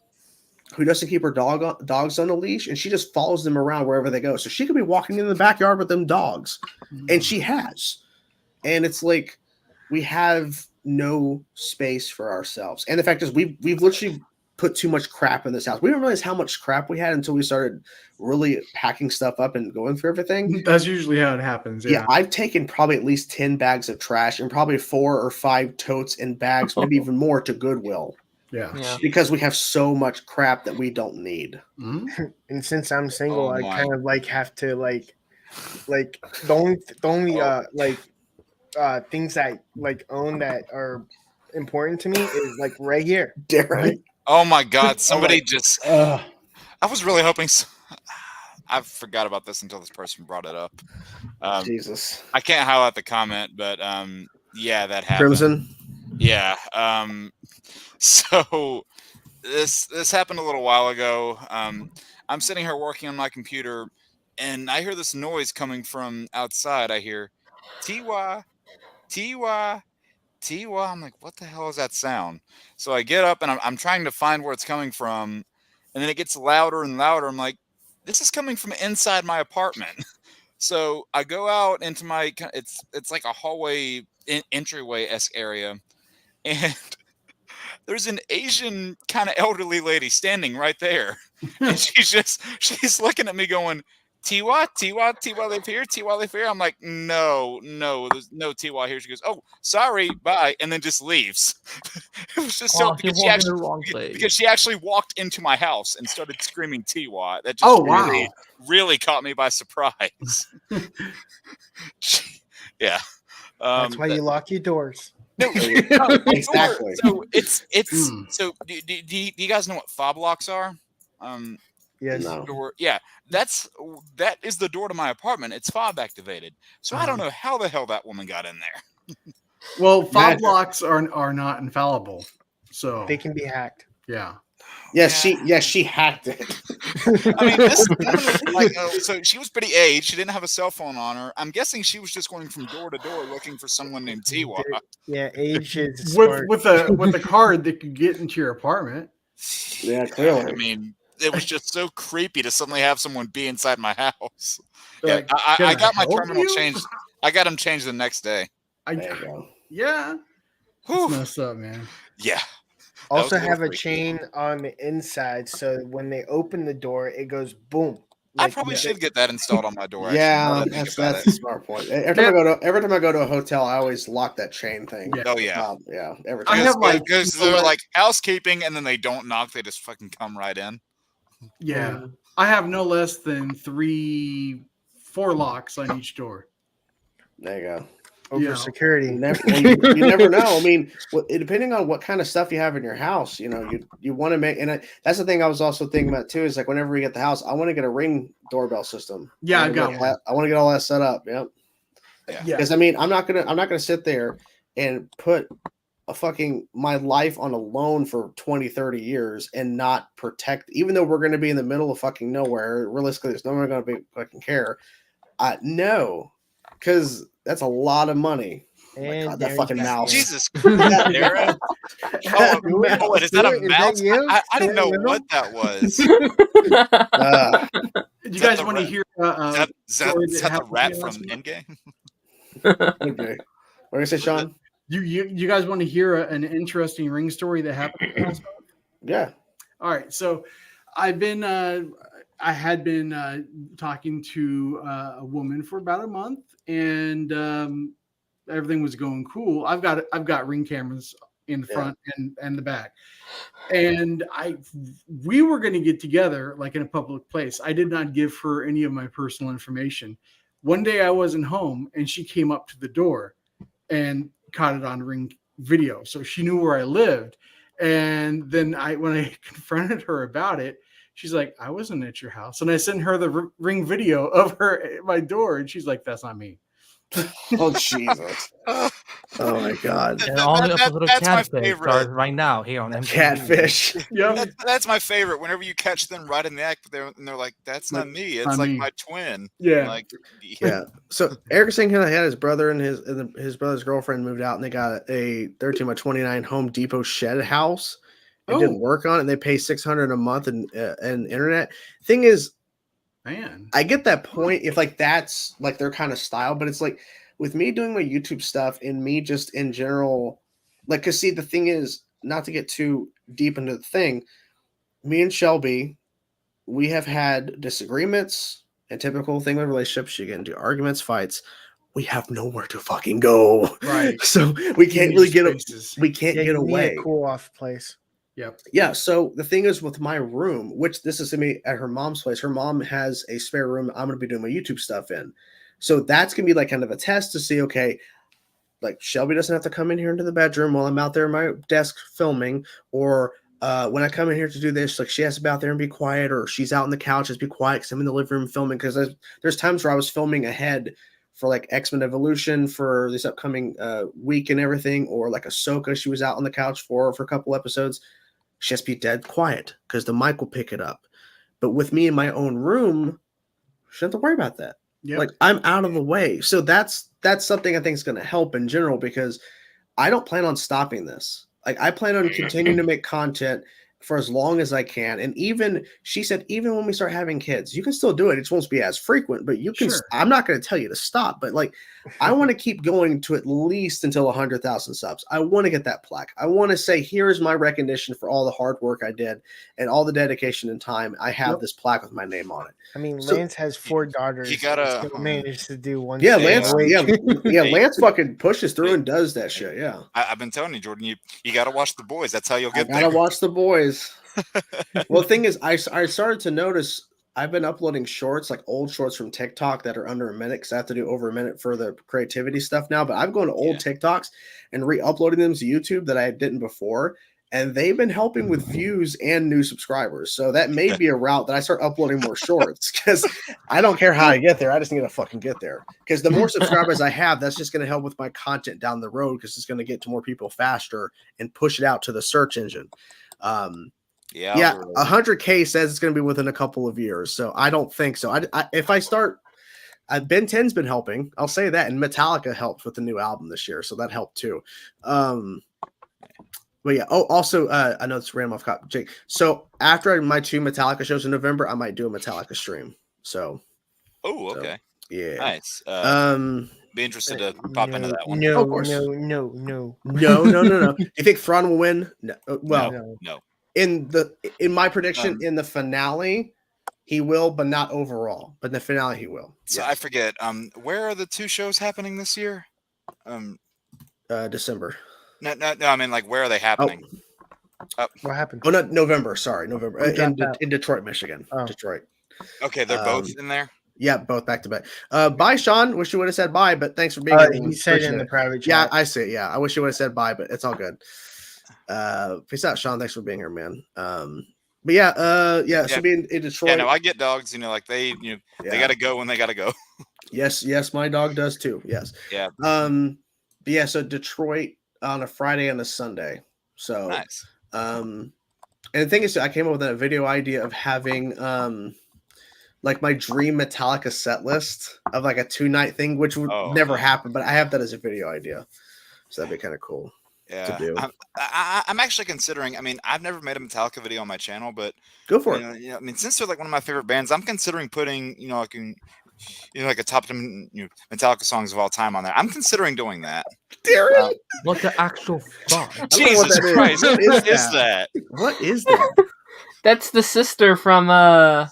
who doesn't keep her dogs on a leash, and she just follows them around wherever they go. So she could be walking in the backyard with them dogs, and she has. And it's like, we have no space for ourselves. And the fact is, we've literally put too much crap in this house. We didn't realize how much crap we had until we started really packing stuff up and going through everything. That's usually how it happens. Yeah, I've taken probably at least 10 bags of trash and probably 4 or 5 totes and bags, maybe even more, to Goodwill. Yeah. Because we have so much crap that we don't need. Mm-hmm. And since I'm single, I kind of like have to like the only things I like own that are important to me is like right here. Right? Oh my God! Somebody just. I was really hoping. I forgot about this until this person brought it up. Jesus. I can't highlight the comment, but yeah, that happened. Crimson. Yeah. So this happened a little while ago. I'm sitting here working on my computer, and I hear this noise coming from outside. I hear T-Y, T-Y, T-Y. I'm like, what the hell is that sound? So I get up, and I'm trying to find where it's coming from, and then it gets louder and louder. I'm like, this is coming from inside my apartment. So I go out into my, it's like a hallway entryway-esque area, and there's an Asian kind of elderly lady standing right there. And she's looking at me going, T-Y, T-Y, T-Y live here, T-Y live here. I'm like, no, there's no T-Y here. She goes, oh, sorry, bye, and then just leaves. It was just because she actually walked into my house and started screaming T-Y. That just really caught me by surprise. Yeah. That's why you lock your doors. No, exactly. So so do you guys know what fob locks are? Yes. No. That is the door to my apartment. It's fob activated. So I don't know how the hell that woman got in there. Well, fob locks are not infallible, so they can be hacked. Yeah. Yes, she hacked it. I mean, this woman, so she was pretty aged. She didn't have a cell phone on her. I'm guessing she was just going from door to door looking for someone named T-Y. Yeah, age is with a card that could get into your apartment. Yeah, clearly. I mean, it was just so creepy to suddenly have someone be inside my house. Yeah, Like, I got my terminal you? changed. I got them changed the next day. Yeah. It's messed up, man. Yeah. Also have a chain on the inside, so when they open the door, it goes boom. I probably should get that installed on my door. Yeah, that's a smart point. Every time I go to a hotel, I always lock that chain thing. Yeah. Oh yeah, yeah. Every time. I have because they're like housekeeping, and then they don't knock; they just fucking come right in. Yeah, I have no less than 4 locks on each door. There you go. Over security. You never know. I mean, depending on what kind of stuff you have in your house, you want to make, and that's the thing I was also thinking about too. Is like whenever we get the house, I want to get a Ring doorbell system. Yeah, I want to get all that set up. Yep. Yeah. Because I mean, I'm not gonna sit there and put my life on a loan for 20, 30 years and not protect, even though we're going to be in the middle of fucking nowhere. Realistically, there's no one going to be fucking care. No, because that's a lot of money. And God, that fucking mouse. Jesus Christ, Aaron. Wait, is that a mouse? I didn't know what that was. You guys want to hear? Is that the rat from Endgame? Okay. What did I say, Sean? You guys want to hear an interesting Ring story that happened last month? Yeah. All right. So I had been talking to a woman for about a month, and everything was going cool. I've got Ring cameras in the front and the back, and we were going to get together like in a public place. I did not give her any of my personal information. One day I wasn't home, and she came up to the door and caught it on Ring video, so she knew where I lived. And then when I confronted her about it, she's like, I wasn't at your house. And I sent her the Ring video of her at my door, and she's like, that's not me. Oh, Jesus. Oh, my God. And all the episode of Catfish starts right now here on MTV. Catfish. Yeah, that's my favorite. Whenever you catch them right in the act, and they're like, that's not me. It's like my twin. Yeah. Yeah. So Eric Singh had his brother and his brother's girlfriend moved out, and they got a 13 by 29 Home Depot shed house. It didn't work on it. And they pay $600 a month and internet. Thing is, man, I get that point if like that's like their kind of style, but it's like with me doing my YouTube stuff and me just in general, like, because see, the thing is, not to get too deep into the thing, me and Shelby, we have had disagreements, and typical thing with relationships, you get into arguments, fights. We have nowhere to fucking go, right? So we can't really get get away. A cool off place. Yep. Yeah. So the thing is with my room, which this is going to be at her mom's place. Her mom has a spare room I'm going to be doing my YouTube stuff in. So that's going to be like kind of a test to see, okay, like Shelby doesn't have to come in here into the bedroom while I'm out there at my desk filming, or when I come in here to do this, like she has to be out there and be quiet, or she's out on the couch, just be quiet because I'm in the living room filming. Because there's times where I was filming ahead for like X-Men Evolution for this upcoming week and everything, or like Ahsoka, she was out on the couch for a couple episodes. She has to be dead quiet because the mic will pick it up. But with me in my own room, she doesn't have to worry about that. Yep. Like I'm out of the way. So that's something I think is going to help in general, because I don't plan on stopping this. Like I plan on continuing to make content for as long as I can. And even she said, even when we start having kids, you can still do it. It just won't be as frequent, but you can, I'm not going to tell you to stop, but like, I want to keep going to at least until 100,000 subs. I want to get that plaque. I want to say, here's my recognition for all the hard work I did and all the dedication and time. I have this plaque with my name on it. I mean, Lance has 4 daughters. You gotta manage to do one. Yeah, Lance. Lance fucking pushes through and does that shit. Yeah, I've been telling you, Jordan. You got to watch The Boys. That's how you'll get. Gotta watch The Boys. Well, the thing is, I started to notice I've been uploading shorts, like old shorts from TikTok that are under a minute, because I have to do over a minute for the creativity stuff now. But I've gone to old TikToks and re-uploading them to YouTube that I didn't before, and they've been helping with views and new subscribers. So that may be a route that I start uploading more shorts, because I don't care how I get there. I just need to fucking get there. Because the more subscribers I have, that's just going to help with my content down the road, because it's going to get to more people faster and push it out to the search engine. 100K says it's going to be within a couple of years, so I don't think so. If I start, Ben 10's been helping, I'll say that, and Metallica helped with the new album this year, so that helped too. But yeah. Oh, also, I know it's random off cop, Jake. So after my 2 Metallica shows in November, I might do a Metallica stream. So. Oh, okay. So, yeah. Nice. Be interested to pop into that one. No, of course. No. Do you think Thrawn will win? No. Well, no. In my prediction, in the finale, he will, but not overall. But in the finale, he will. So yes. I forget. Where are the 2 shows happening this year? December. No. I mean, like, where are they happening? What happened? Oh, no, November. Sorry, November. In Detroit, Michigan. Oh. Detroit. Okay, they're both in there. Yeah, both back to back. Bye, Sean. Wish you would have said bye, but thanks for being here. He said in the private chat. Yeah, I see. Yeah, I wish you would have said bye, but it's all good. Peace out, Sean. Thanks for being here, man. But yeah. So being in Detroit. Yeah, no, I get dogs. Like they got to go when they got to go. Yes, my dog does too. Yes. Yeah. But yeah, so Detroit on a Friday and a Sunday. So nice. And the thing is, I came up with a video idea of having like my dream Metallica set list of like a 2-night thing, which would never happen, but I have that as a video idea. So that'd be kind of cool. Yeah, to do. I'm actually considering. I mean, I've never made a Metallica video on my channel, but go for it. I mean, since they're like one of my favorite bands, I'm considering putting like a top 10 Metallica songs of all time on there. I'm considering doing that. Darren, what the actual fuck? Jesus Christ! What is that? What is that? That's the sister from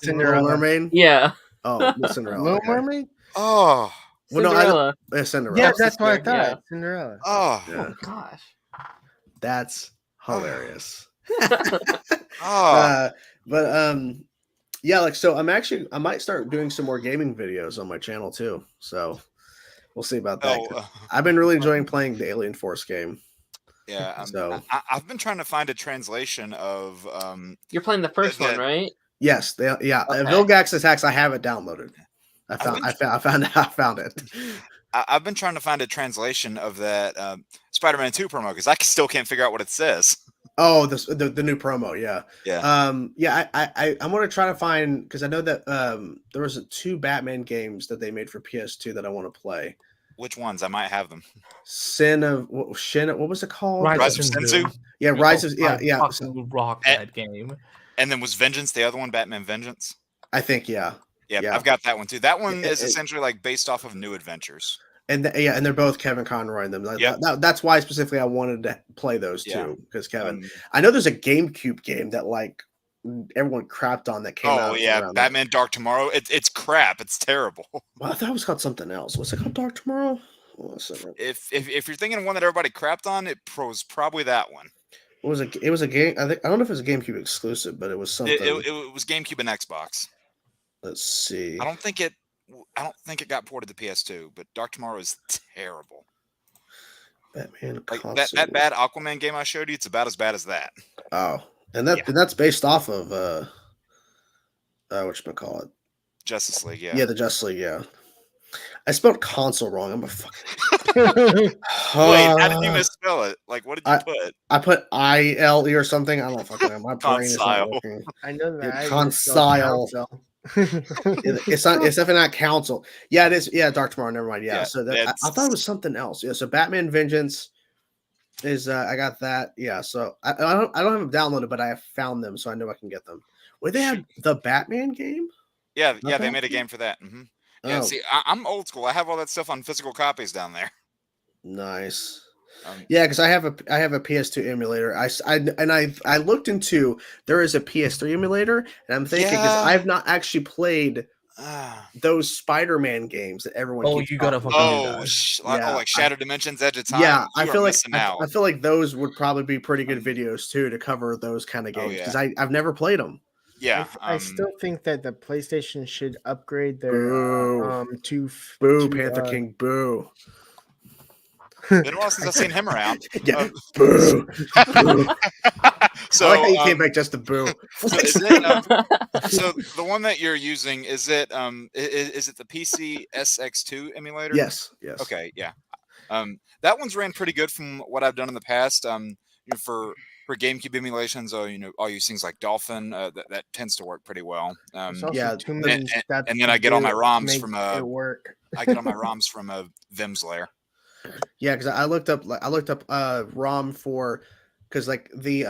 Cinderella Mermaid. Yeah. Oh, Cinderella. Little Mermaid. Oh. Cinderella. Well, Cinderella. Yeah, that's what I thought. Yeah. Cinderella. Oh gosh. That's hilarious. Yeah, like so I might start doing some more gaming videos on my channel too. So we'll see about that. I've been really enjoying playing the Alien Force game. Yeah, so I've been trying to find a translation of You're playing the first one, right? Yes, Vilgax Attacks, I have it downloaded. I found it. I've been trying to find a translation of that Spider-Man 2 promo because I still can't figure out what it says. Oh, the new promo, yeah. Yeah. I'm gonna try to find because I know that there was 2 Batman games that they made for PS2 that I want to play. Which ones? I might have them. What was it called? Rise of Senzu. Yeah, Rise of rock that game. And then was Vengeance the other one? Batman Vengeance. I think yeah. Yeah, I've got that one too. That one is essentially like based off of New Adventures. And and they're both Kevin Conroy in them. That's why specifically I wanted to play those two because Kevin. I know there's a GameCube game that like everyone crapped on that came out. Oh yeah, Batman Dark Tomorrow. It's crap. It's terrible. Well, I thought it was called something else. What's it called? Dark Tomorrow. If you're thinking of one that everybody crapped on, it was probably that one. It was a game. I don't know if it was a GameCube exclusive, but it was something. It was GameCube and Xbox. Let's see. I don't think it got ported to PS2, but Dark Tomorrow is terrible. Batman like that bad Aquaman game I showed you, it's about as bad as that. Oh, and that's based off of whatchamacallit? Justice League, yeah. Yeah, the Justice League, yeah. I spelled console wrong. I'm a fucking Wait, how did you misspell it? Like, what did you put? I put ILE or something. I don't fucking know. My brain is not working. I know that. Consile. It's definitely not council. Yeah, it is. Yeah, Dark Tomorrow. Never mind. Yeah. So I thought it was something else. Yeah. So Batman Vengeance is I got that. Yeah. So I don't have them downloaded, but I have found them, so I know I can get them. Wait, they had the Batman game? Yeah. Yeah. They made a game for that. Mm-hmm. Yeah. See, I'm old school. I have all that stuff on physical copies down there. Nice. Yeah, because I have a PS2 emulator. I looked into there is a PS3 emulator, and I'm thinking because I've not actually played those Spider-Man games that everyone. Oh, you gotta fucking do that. Like Shattered Dimensions, Edge of Time. Yeah, I feel like those would probably be pretty good videos too to cover those kind of games because I've never played them. Yeah, I still think that the PlayStation should upgrade their Panther King boo. Been a while since I've seen him around. Yeah, boo. So I like how you came back just to boo. So the one that you're using is it the PC SX2 emulator? Yes. Okay, yeah. That one's ran pretty good from what I've done in the past. For GameCube emulations, I'll use things like Dolphin. That tends to work pretty well. And then I get all my ROMs from work. I get all my ROMs from Vim's Lair. Yeah, because I looked up ROM for because like the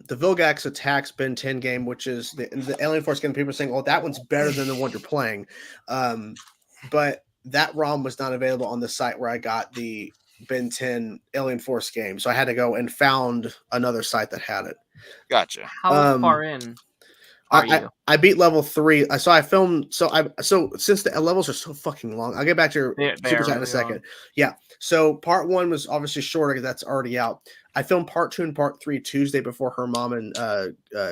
Vilgax attacks Ben 10 game, which is the Alien Force game. People are saying, "Oh, that one's better than the one you're playing," but that ROM was not available on the site where I got the Ben 10 Alien Force game, so I had to go and found another site that had it. Gotcha. How far in are you? I beat level 3. So I filmed. So since the levels are so fucking long, I'll get back to your super chat in a second. Long. Yeah. So part 1 was obviously shorter because that's already out. I filmed part 2 and part 3 Tuesday before her mom and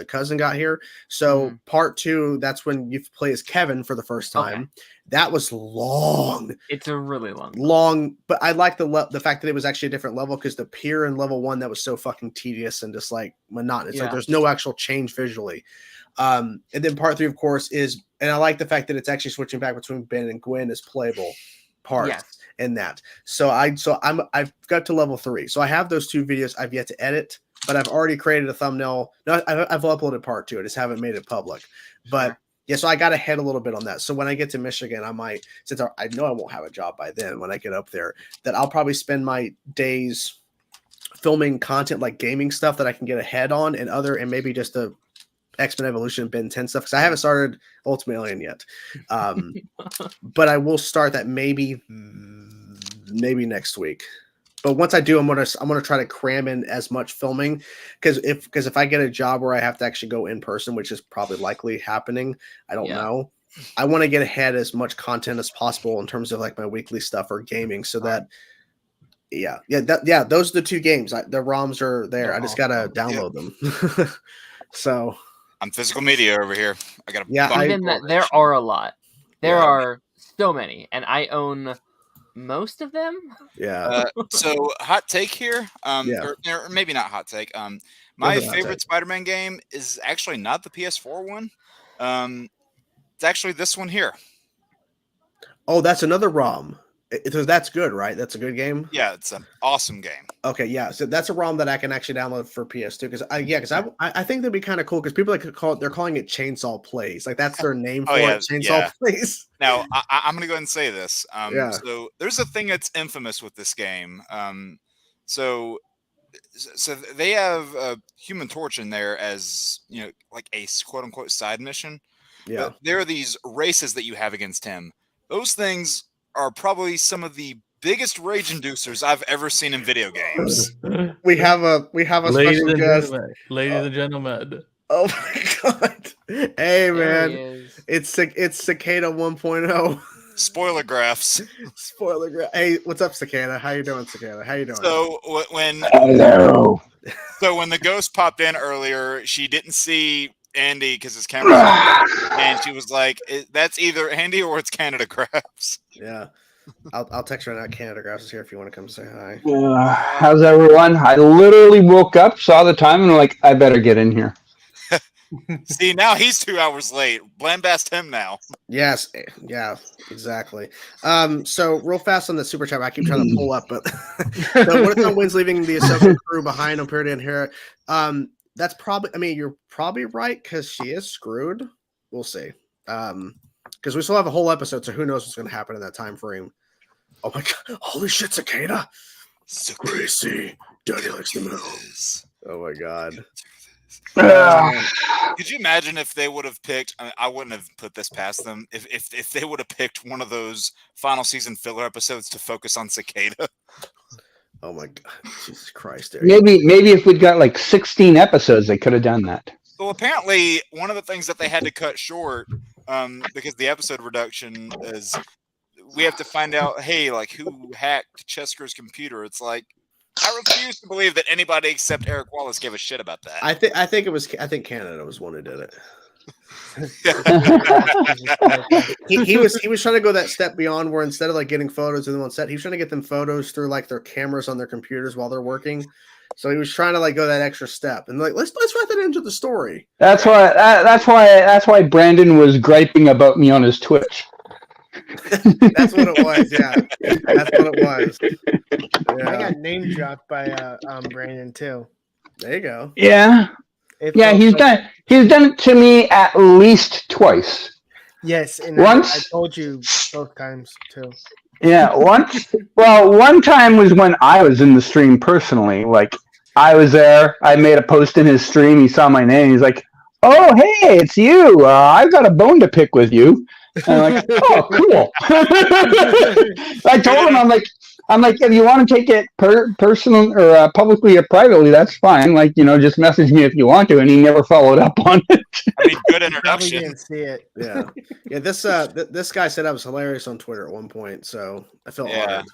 cousin got here. So part 2, that's when you play as Kevin for the first time. Okay. That was long. It's a really long. But I like the fact that it was actually a different level because the pier in level 1 that was so fucking tedious and just like monotonous. Like there's no actual change visually. And then part 3, of course, is, and I like the fact that it's actually switching back between Ben and Gwen as playable parts in that. So I've got to level 3. So I have those 2 videos I've yet to edit, but I've already created a thumbnail. No, I've uploaded part 2. I just haven't made it public. But yeah, so I got ahead a little bit on that. So when I get to Michigan, I might, since I know I won't have a job by then when I get up there, that I'll probably spend my days filming content like gaming stuff that I can get ahead on and maybe just a X-Men Evolution Ben 10 stuff because I haven't started Ultimate Alien yet. But I will start that maybe next week. But once I do, I'm gonna try to cram in as much filming because if I get a job where I have to actually go in person, which is probably likely happening, I don't know. I want to get ahead as much content as possible in terms of like my weekly stuff or gaming, so that those are the 2 games. The ROMs are there. I just gotta download them. So. I'm physical media over here. I got there are a lot. There are so many, and I own most of them. Yeah. So hot take here. Or maybe not hot take. My favorite Spider-Man game is actually not the PS4 one. It's actually this one here. Oh, that's another ROM. That's good, right? That's a good game. Yeah, it's an awesome game. Okay, yeah. So that's a ROM that I can actually download for PS2 because I think that'd be kind of cool because people they're calling it Chainsaw Plays, like that's their name for it. Chainsaw Plays. Now I'm gonna go ahead and say this. So there's a thing that's infamous with this game. So they have Human Torch in there as like a quote unquote side mission. Yeah, but there are these races that you have against him. Those things are probably some of the biggest rage inducers I've ever seen in video games. We have a special guest. Ladies and gentlemen. Oh my god. Hey man. It's Cicada 1.0. Spoiler graphs. Hey, what's up, Cicada? How you doing, Cicada? How you doing? So Hello. So when the ghost popped in earlier, she didn't see Andy because his camera's on, and she was like, "That's either Andy or it's Canada Grabs." Yeah, I'll text her now. Canada Grabs is here if you want to come say hi. How's everyone? I literally woke up, saw the time, and like, I better get in here. See, now he's 2 hours late. Blambast him now. Yes, yeah, exactly. So real fast on the super chat, I keep trying to pull up, but what if Wynn's leaving the Ahsoka crew behind on Purity and Hera? That's probably. I mean, you're probably right because she is screwed. We'll see. Because we still have a whole episode, so who knows what's going to happen in that time frame. Oh my god! Holy shit, Cicada! So crazy. Daddy likes the moves. Oh my god. Could you imagine if they would have picked? I wouldn't have put this past them. If they would have picked one of those final season filler episodes to focus on Cicada. Oh my god, Jesus Christ! Maybe if we'd got like 16 episodes, they could have done that. Well, apparently, one of the things that they had to cut short, because the episode reduction is, we have to find out, hey, like who hacked Chesker's computer? It's like, I refuse to believe that anybody except Eric Wallace gave a shit about that. I think Canada was one who did it. he was trying to go that step beyond where instead of like getting photos of them on set, he was trying to get them photos through like their cameras on their computers while they're working. So he was trying to like go that extra step and like let's write that into the story. That's why Brandon was griping about me on his Twitch. That's what it was. Yeah, that's what it was. Yeah. I got name dropped by Brandon too. There you go. Yeah. He's done it to me at least twice. Yes, and once I told you both times too. Yeah, once. Well, one time was when I was in the stream personally. Like, I was there. I made a post in his stream. He saw my name. He's like, "Oh, hey, it's you. I've got a bone to pick with you." And I'm like, "Oh, cool." I told him, I'm like, if you want to take it personal or publicly or privately, that's fine. Like, just message me if you want to. And he never followed up on it. I mean, good introduction. Didn't see it. Yeah. This guy said I was hilarious on Twitter at one point, so I felt honored.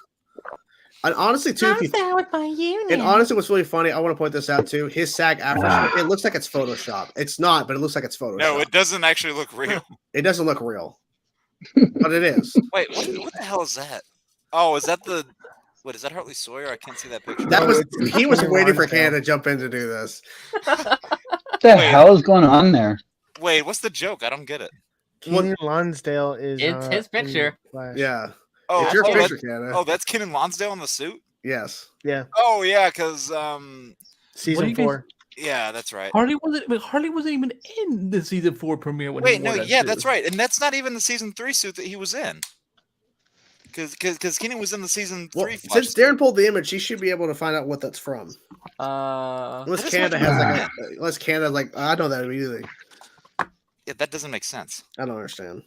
And honestly, too, and honestly, what's really funny, I want to point this out too. His SAG after it looks like it's Photoshop. It's not, but it looks like it's Photoshop. No, it doesn't actually look real. It doesn't look real, but it is. Wait, what the hell is that? Oh, is that is that Hartley Sawyer? I can't see that picture. He was waiting for Canada to jump in to do this. What the hell is going on there? Wait, what's the joke? I don't get it. Kenan Lonsdale is. It's his picture. Yeah. Oh, it's your picture, Canada. Oh, that's Kenan Lonsdale in the suit? Yes. Yeah. Oh, yeah, because season 4. Yeah, that's right. Harley wasn't even in the season 4 premiere. That's right, and that's not even the season 3 suit that he was in. Because Kenan was in the season 3. Since Darren pulled the image, he should be able to find out what that's from. Unless Canada I know that immediately. Yeah, that doesn't make sense. I don't understand.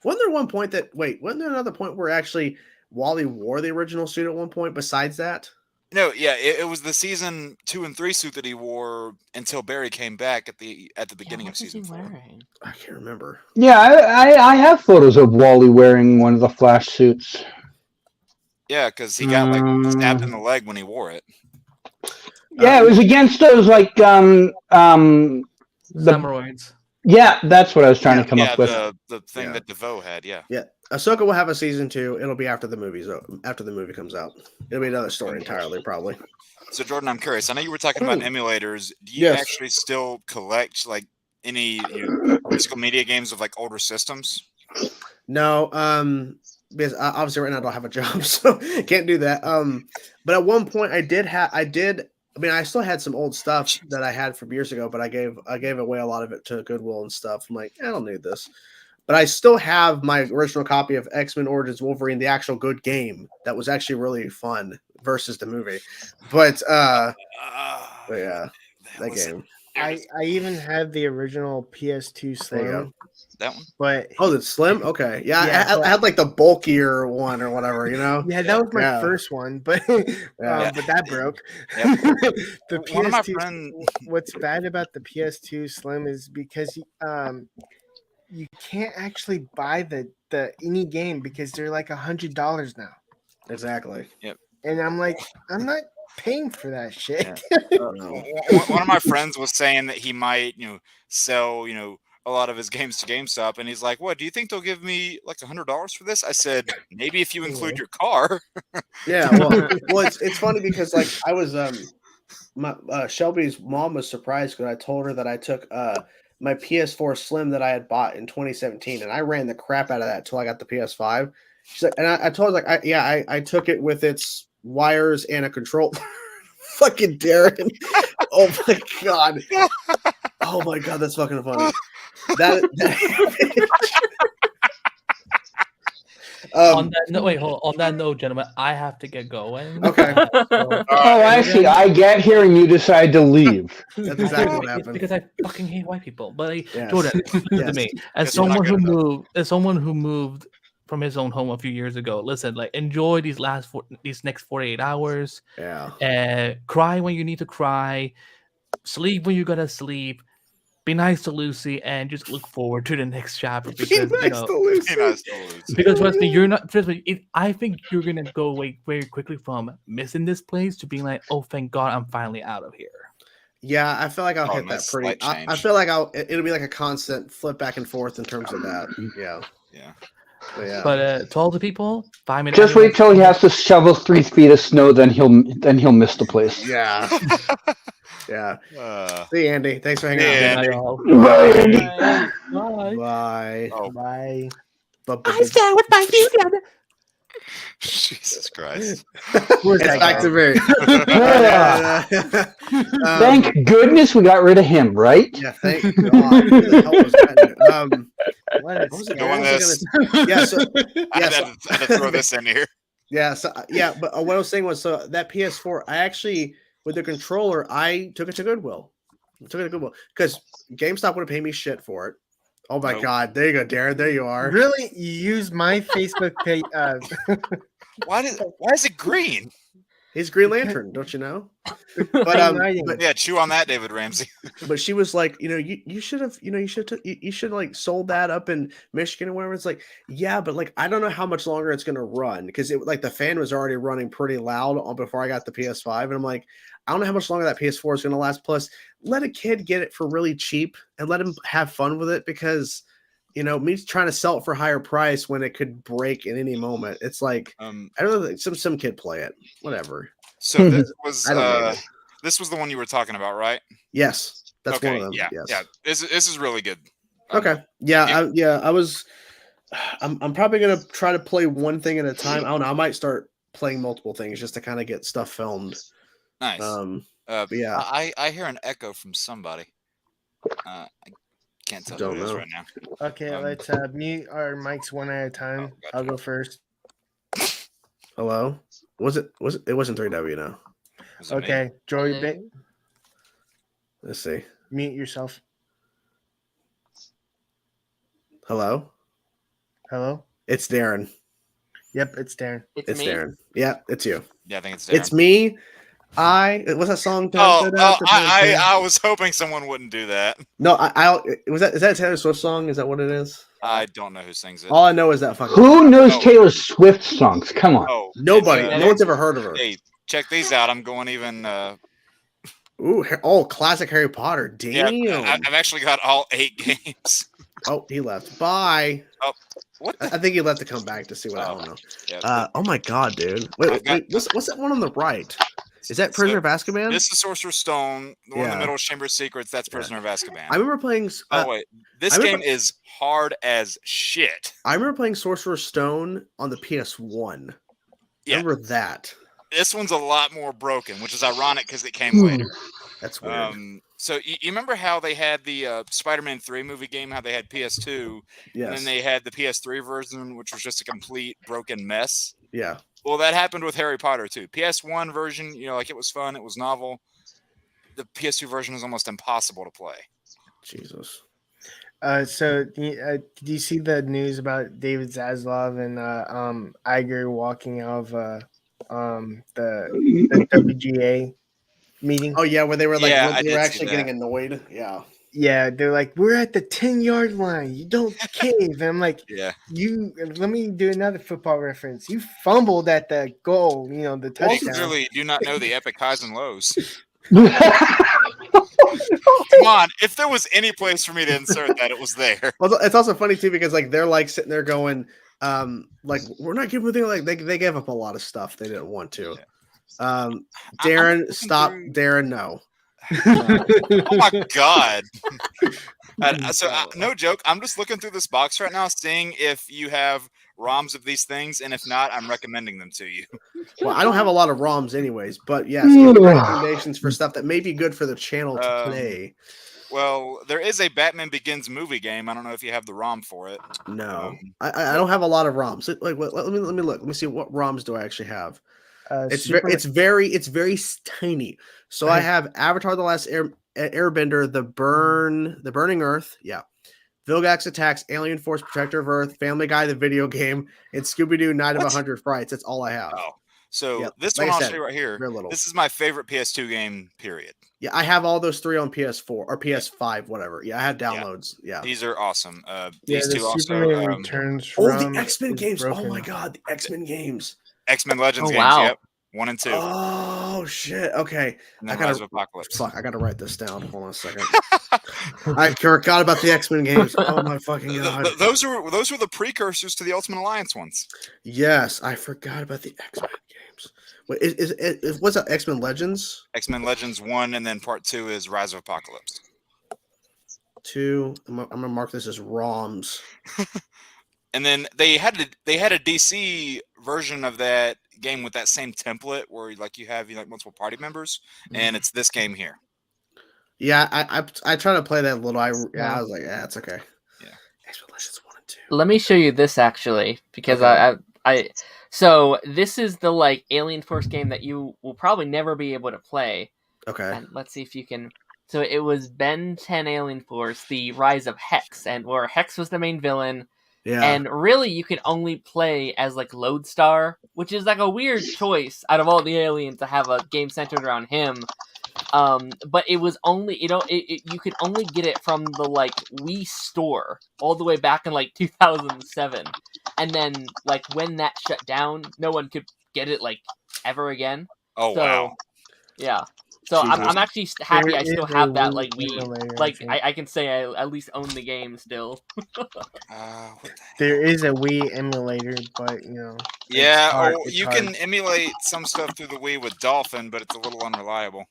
Wasn't there another point where actually Wally wore the original suit at one point besides that? No, yeah, it was the season 2 and 3 suit that he wore until Barry came back at the beginning of season 4. I can't remember. Yeah, I have photos of Wally wearing one of the Flash suits. Yeah, because he got stabbed in the leg when he wore it. Yeah, it was against those Hemorrhoids. Yeah, that's what I was trying to come up with. The thing that DeVoe had, yeah. Yeah. Ahsoka will have a season 2. It'll be after the movie comes out. It'll be another story entirely, probably. So Jordan, I'm curious. I know you were talking about emulators. Do you actually still collect any physical media games of older systems? No, because obviously right now I don't have a job, so can't do that. But at one point I still had some old stuff that I had from years ago, but I gave away a lot of it to Goodwill and stuff. I'm like, I don't need this. But I still have my original copy of X-Men Origins Wolverine, the actual good game that was actually really fun versus the movie. But yeah, that game. I even have the original PS2 Slim. That one? But the Slim? Okay. Yeah, I had the bulkier one or whatever, Yeah, that was my first one, but but that broke. Yep. The PS2. What's bad about the PS2 Slim is because you can't actually buy the any game because they're like $100 now. Exactly. Yep. And I'm like, I'm not paying for that shit. Yeah. One of my friends was saying that he might, sell, a lot of his games to GameStop, and he's like, "What? Do you think they'll give me $100 for this?" I said, "Maybe if you include your car." Yeah. Well, it's funny because I was Shelby's mom was surprised when I told her that I took my PS4 Slim that I had bought in 2017, and I ran the crap out of that until I got the PS5. She's like, and I told her I took it with its wires and a control. Fucking Darren! Oh my god! Oh my god, that's fucking funny. On that note, gentlemen, I have to get going. Okay. Actually, I get here and you decide to leave. That's exactly what happened. Because I fucking hate white people. But yes. Jordan, listen to me. As someone who moved from his own home a few years ago, listen, enjoy these next 48 hours. Yeah. Cry when you need to cry. Sleep when you gotta sleep. Be nice to Lucy and just look forward to the next chapter because because trust me, I think you're gonna go away very quickly from missing this place to being like, oh, thank God, I'm finally out of here. Yeah, I feel like I'll hit that pretty. I feel like it'll be like a constant flip back and forth in terms of that. Yeah. But to all the people, 5 minutes. Just wait till he has to shovel 3 feet of snow, then he'll miss the place. Yeah. Yeah. See you, Andy. Thanks for hanging out. Bye, Andy. Bye. Oh. Bye. I stand with my feet down. Jesus Christ. It's back to me. Thank goodness we got rid of him, right? Yeah, thank God. Who the hell was that? What was it? Doing this. I had to throw this in here. Yeah, but what I was saying was, so that PS4, I actually with the controller, I took it to Goodwill. Because GameStop would have paid me shit for it. Oh my God! There you go, Darren. There you are. Really? You use my Facebook page? Why is it green? He's Green Lantern, don't you know? But yeah, chew on that, David Ramsey. But she was like, you should have, you should like sold that up in Michigan or whatever. It's like, yeah, but like I don't know how much longer it's gonna run because it like the fan was already running pretty loud before I got the PS5, and I'm like, I don't know how much longer that PS4 is gonna last. Plus, let a kid get it for really cheap and let him have fun with it because. Me trying to sell it for a higher price when it could break at any moment. It's like I don't know. Some kid play it, whatever. So this was the one you were talking about, right? Yes, that's one of them. Yeah, yes. yeah. This is really good. Okay. I was. I'm probably gonna try to play one thing at a time. I don't know. I might start playing multiple things just to kind of get stuff filmed. Nice. But yeah. I hear an echo from somebody. I can't tell who it is right now. Okay, let's mute our mics one at a time. I'll go first. Hello? Was it? It wasn't 3W now. Okay, Joy. Let's see. Mute yourself. Hello? Hello? It's Darren. Yep, it's Darren. It's Darren. Yeah, it's you. Yeah, I think it's Darren. It's me. What's that song? I was hoping someone wouldn't do that. No, is that a Taylor Swift song? Is that what it is? I don't know who sings it. All I know is that fucking. Who knows Taylor Swift songs? Come on. Oh, nobody. No one's ever heard of her. Hey, check these out. I'm going even. Classic Harry Potter. Damn. Yeah, I've actually got all 8 games. Oh, he left. Bye. Oh, what? I think he left to come back to see what I don't know. Yeah. Oh my God, dude. Wait, what's that one on the right? Is that Prisoner of Azkaban? This is Sorcerer's Stone. The one in the middle is Chamber of Secrets. That's Prisoner of Azkaban. I remember playing. This game is hard as shit. I remember playing Sorcerer's Stone on the PS1. Yeah. I remember that. This one's a lot more broken, which is ironic because it came later. That's weird. So you remember how they had the Spider-Man 3 movie game, how they had PS2, and then they had the PS3 version, which was just a complete broken mess? Yeah. Well, that happened with Harry Potter, too. PS1 version, it was fun. It was novel. The PS2 version is almost impossible to play. Jesus. So, did you see the news about David Zaslav and Iger walking out of the WGA meeting? Oh, yeah, where they were like, they were actually getting annoyed. Yeah. Yeah, they're like, we're at the 10-yard line. You don't cave. And I'm like, let me do another football reference. You fumbled at the goal, the touchdown. You clearly do not know the epic highs and lows. Come on, if there was any place for me to insert that, it was there. Well, it's also funny too because like they're like sitting there going, like we're not giving anything. Like they gave up a lot of stuff they didn't want to. Darren, stop. Darren, no. Oh my God. No joke. I'm just looking through this box right now, seeing if you have ROMs of these things, and if not, I'm recommending them to you. Well, I don't have a lot of ROMs anyways, but yes, give me recommendations for stuff that may be good for the channel to play. Well, there is a Batman Begins movie game. I don't know if you have the ROM for it. No, I don't have a lot of ROMs. Like, let me look. Let me see what ROMs do I actually have. It's very tiny. So I have Avatar: The Last Airbender, The Burning Earth, Vilgax Attacks, Alien Force, Protector of Earth, Family Guy, the video game, and Scooby-Doo: Night of 100 Frights. That's all I have. Oh, so this one I'll show you right here. This is my favorite PS2 game. Period. Yeah, I have all those 3 on PS4 or PS5, whatever. Yeah, I had downloads. Yeah, these are awesome. These two also. Returns the X-Men games. Oh my God, the X-Men games. X-Men Legends games. Wow. Yep. 1 and 2. Oh shit! Okay, I gotta write this down. Hold on a second. I forgot about the X-Men games. Oh my fucking God! Those were the precursors to the Ultimate Alliance ones. Yes, I forgot about the X-Men games. Wait, is what's that? X-Men Legends? X-Men Legends 1, and then Part 2 is Rise of Apocalypse. 2. I'm gonna mark this as ROMs. And then they had a DC version of that game with that same template where you have multiple party members, and it's this game here. Yeah, I try to play that a little. I was like, it's okay. Yeah. X-Men Legends 1 and 2. Let me show you this actually, because so this is the Alien Force game that you will probably never be able to play. Okay. And let's see if you can. So it was Ben 10 Alien Force, the Rise of Hex, and where Hex was the main villain. Yeah. And really, you can only play as like Lodestar, which is like a weird choice out of all the aliens to have a game centered around him. But it was only, you could only get it from the like Wii store all the way back in like 2007, and then like when that shut down, no one could get it like ever again. Oh, wow. Yeah. So I'm actually happy I still have that like Wii. Like I can say I at least own the game still. There is a Wii emulator, but yeah, you can emulate some stuff through the Wii with Dolphin, but it's a little unreliable.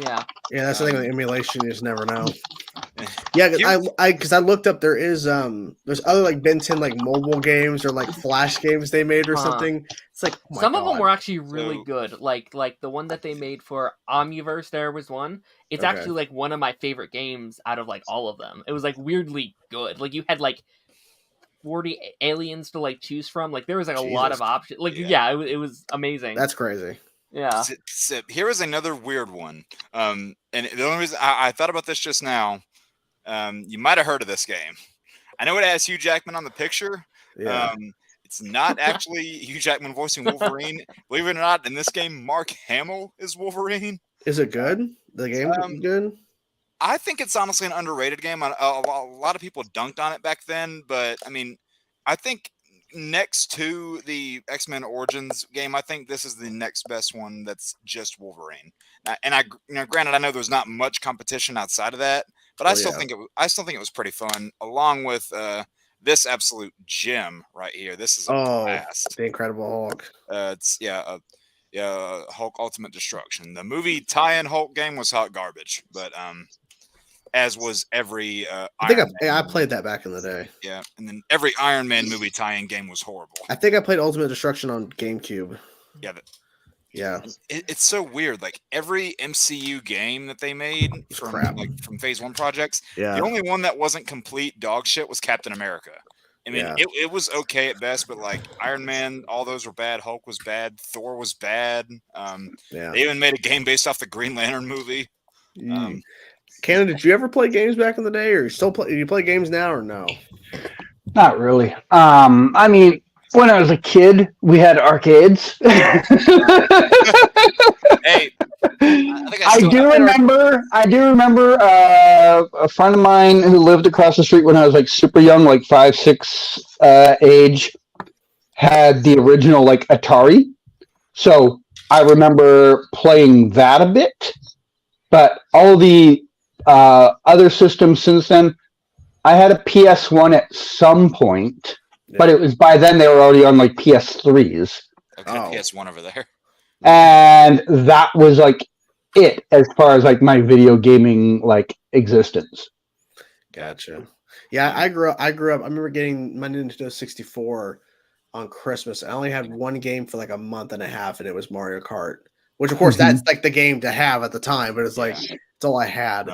Yeah. Yeah, that's the thing with emulation. You just never know. Yeah, because I looked up. There's other like Ben 10 like mobile games or like Flash games they made or something. It's like some of them were actually really good. Like the one that they made for Omniverse. There was one. It's actually like one of my favorite games out of like all of them. It was like weirdly good. Like you had like 40 aliens to like choose from. Like there was like a lot of options. Like it was amazing. That's crazy. Yeah. So here is another weird one. And the only reason I thought about this just now, you might have heard of this game. I know it has Hugh Jackman on the picture. Yeah. It's not actually Hugh Jackman voicing Wolverine. Believe it or not, in this game, Mark Hamill is Wolverine. Is it good? The game good? I think it's honestly an underrated game. A lot of people dunked on it back then, but I mean, I think next to the X-Men Origins game, I think this is the next best one that's just Wolverine. And granted, I know there's not much competition outside of that, but I still think it was pretty fun. Along with this absolute gem right here. This is a blast. The Incredible Hulk. It's Hulk Ultimate Destruction. The movie tie-in Hulk game was hot garbage, but as was every I played that back in the day. Yeah, and then every Iron Man movie tie-in game was horrible. I think I played Ultimate Destruction on GameCube. Yeah. It's so weird. Like every MCU game that they made from Phase 1 projects, the only one that wasn't complete dog shit was Captain America. I mean, it was okay at best, but like Iron Man, all those were bad. Hulk was bad. Thor was bad. They even made a game based off the Green Lantern movie. Cannon, did you ever play games back in the day, or do you play games now, or no? Not really. I mean, when I was a kid, we had arcades. Hey, I do remember a friend of mine who lived across the street when I was like super young, like 5, 6 age, had the original like Atari. So I remember playing that a bit, but all the other systems since then, I had a PS1 at some point, but it was by then they were already on like PS3s. Okay, PS1 over there. And that was like it as far as like my video gaming like existence. Gotcha. Yeah, I grew up. I remember getting my Nintendo 64 on Christmas. I only had one game for like a month and a half, and it was Mario Kart. Which, of course, that's like the game to have at the time, but it's like it's all I had.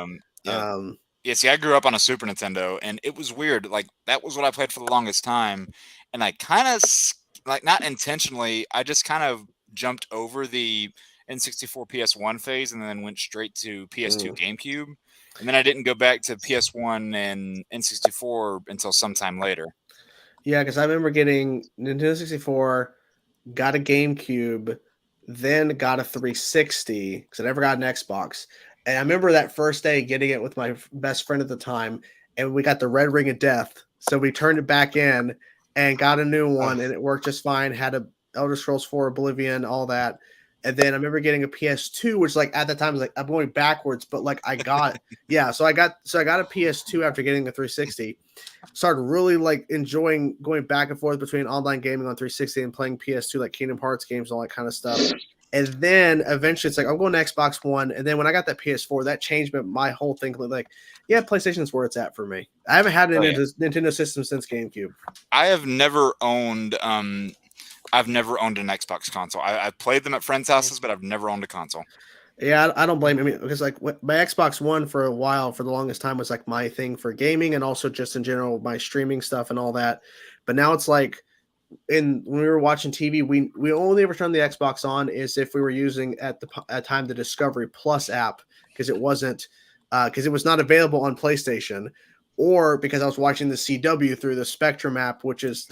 See, I grew up on a Super Nintendo, and it was weird. Like that was what I played for the longest time, and I kind of like not intentionally. I just kind of jumped over the N64 PS1 phase, and then went straight to PS2 GameCube, and then I didn't go back to PS1 and N64 until sometime later. Yeah, because I remember getting Nintendo 64, got a GameCube, then got a 360 because I never got an Xbox. And I remember that first day getting it with my best friend at the time, and we got the Red Ring of Death. So we turned it back in and got a new one, and it worked just fine. Had a Elder Scrolls 4 Oblivion, all that. And then I remember getting a PS2, which like at the time was like I'm going backwards, but like I got so I got a PS2 after getting the 360. Started really like enjoying going back and forth between online gaming on 360 and playing PS2 like Kingdom Hearts games and all that kind of stuff. And then eventually it's like I'm going to Xbox One. And then when I got that PS4, that changed my whole thing. Like, yeah, PlayStation's where it's at for me. I haven't had a Nintendo system since GameCube. I have never owned an Xbox console. I've played them at friends' houses, but I've never owned a console. Yeah, I don't blame you. I mean, because like my Xbox One for a while, for the longest time, was like my thing for gaming and also just in general my streaming stuff and all that. But now it's like when we were watching TV, we only ever turned the Xbox on is if we were using at time the Discovery Plus app because it wasn't because it was not available on PlayStation, or because I was watching the CW through the Spectrum app, which is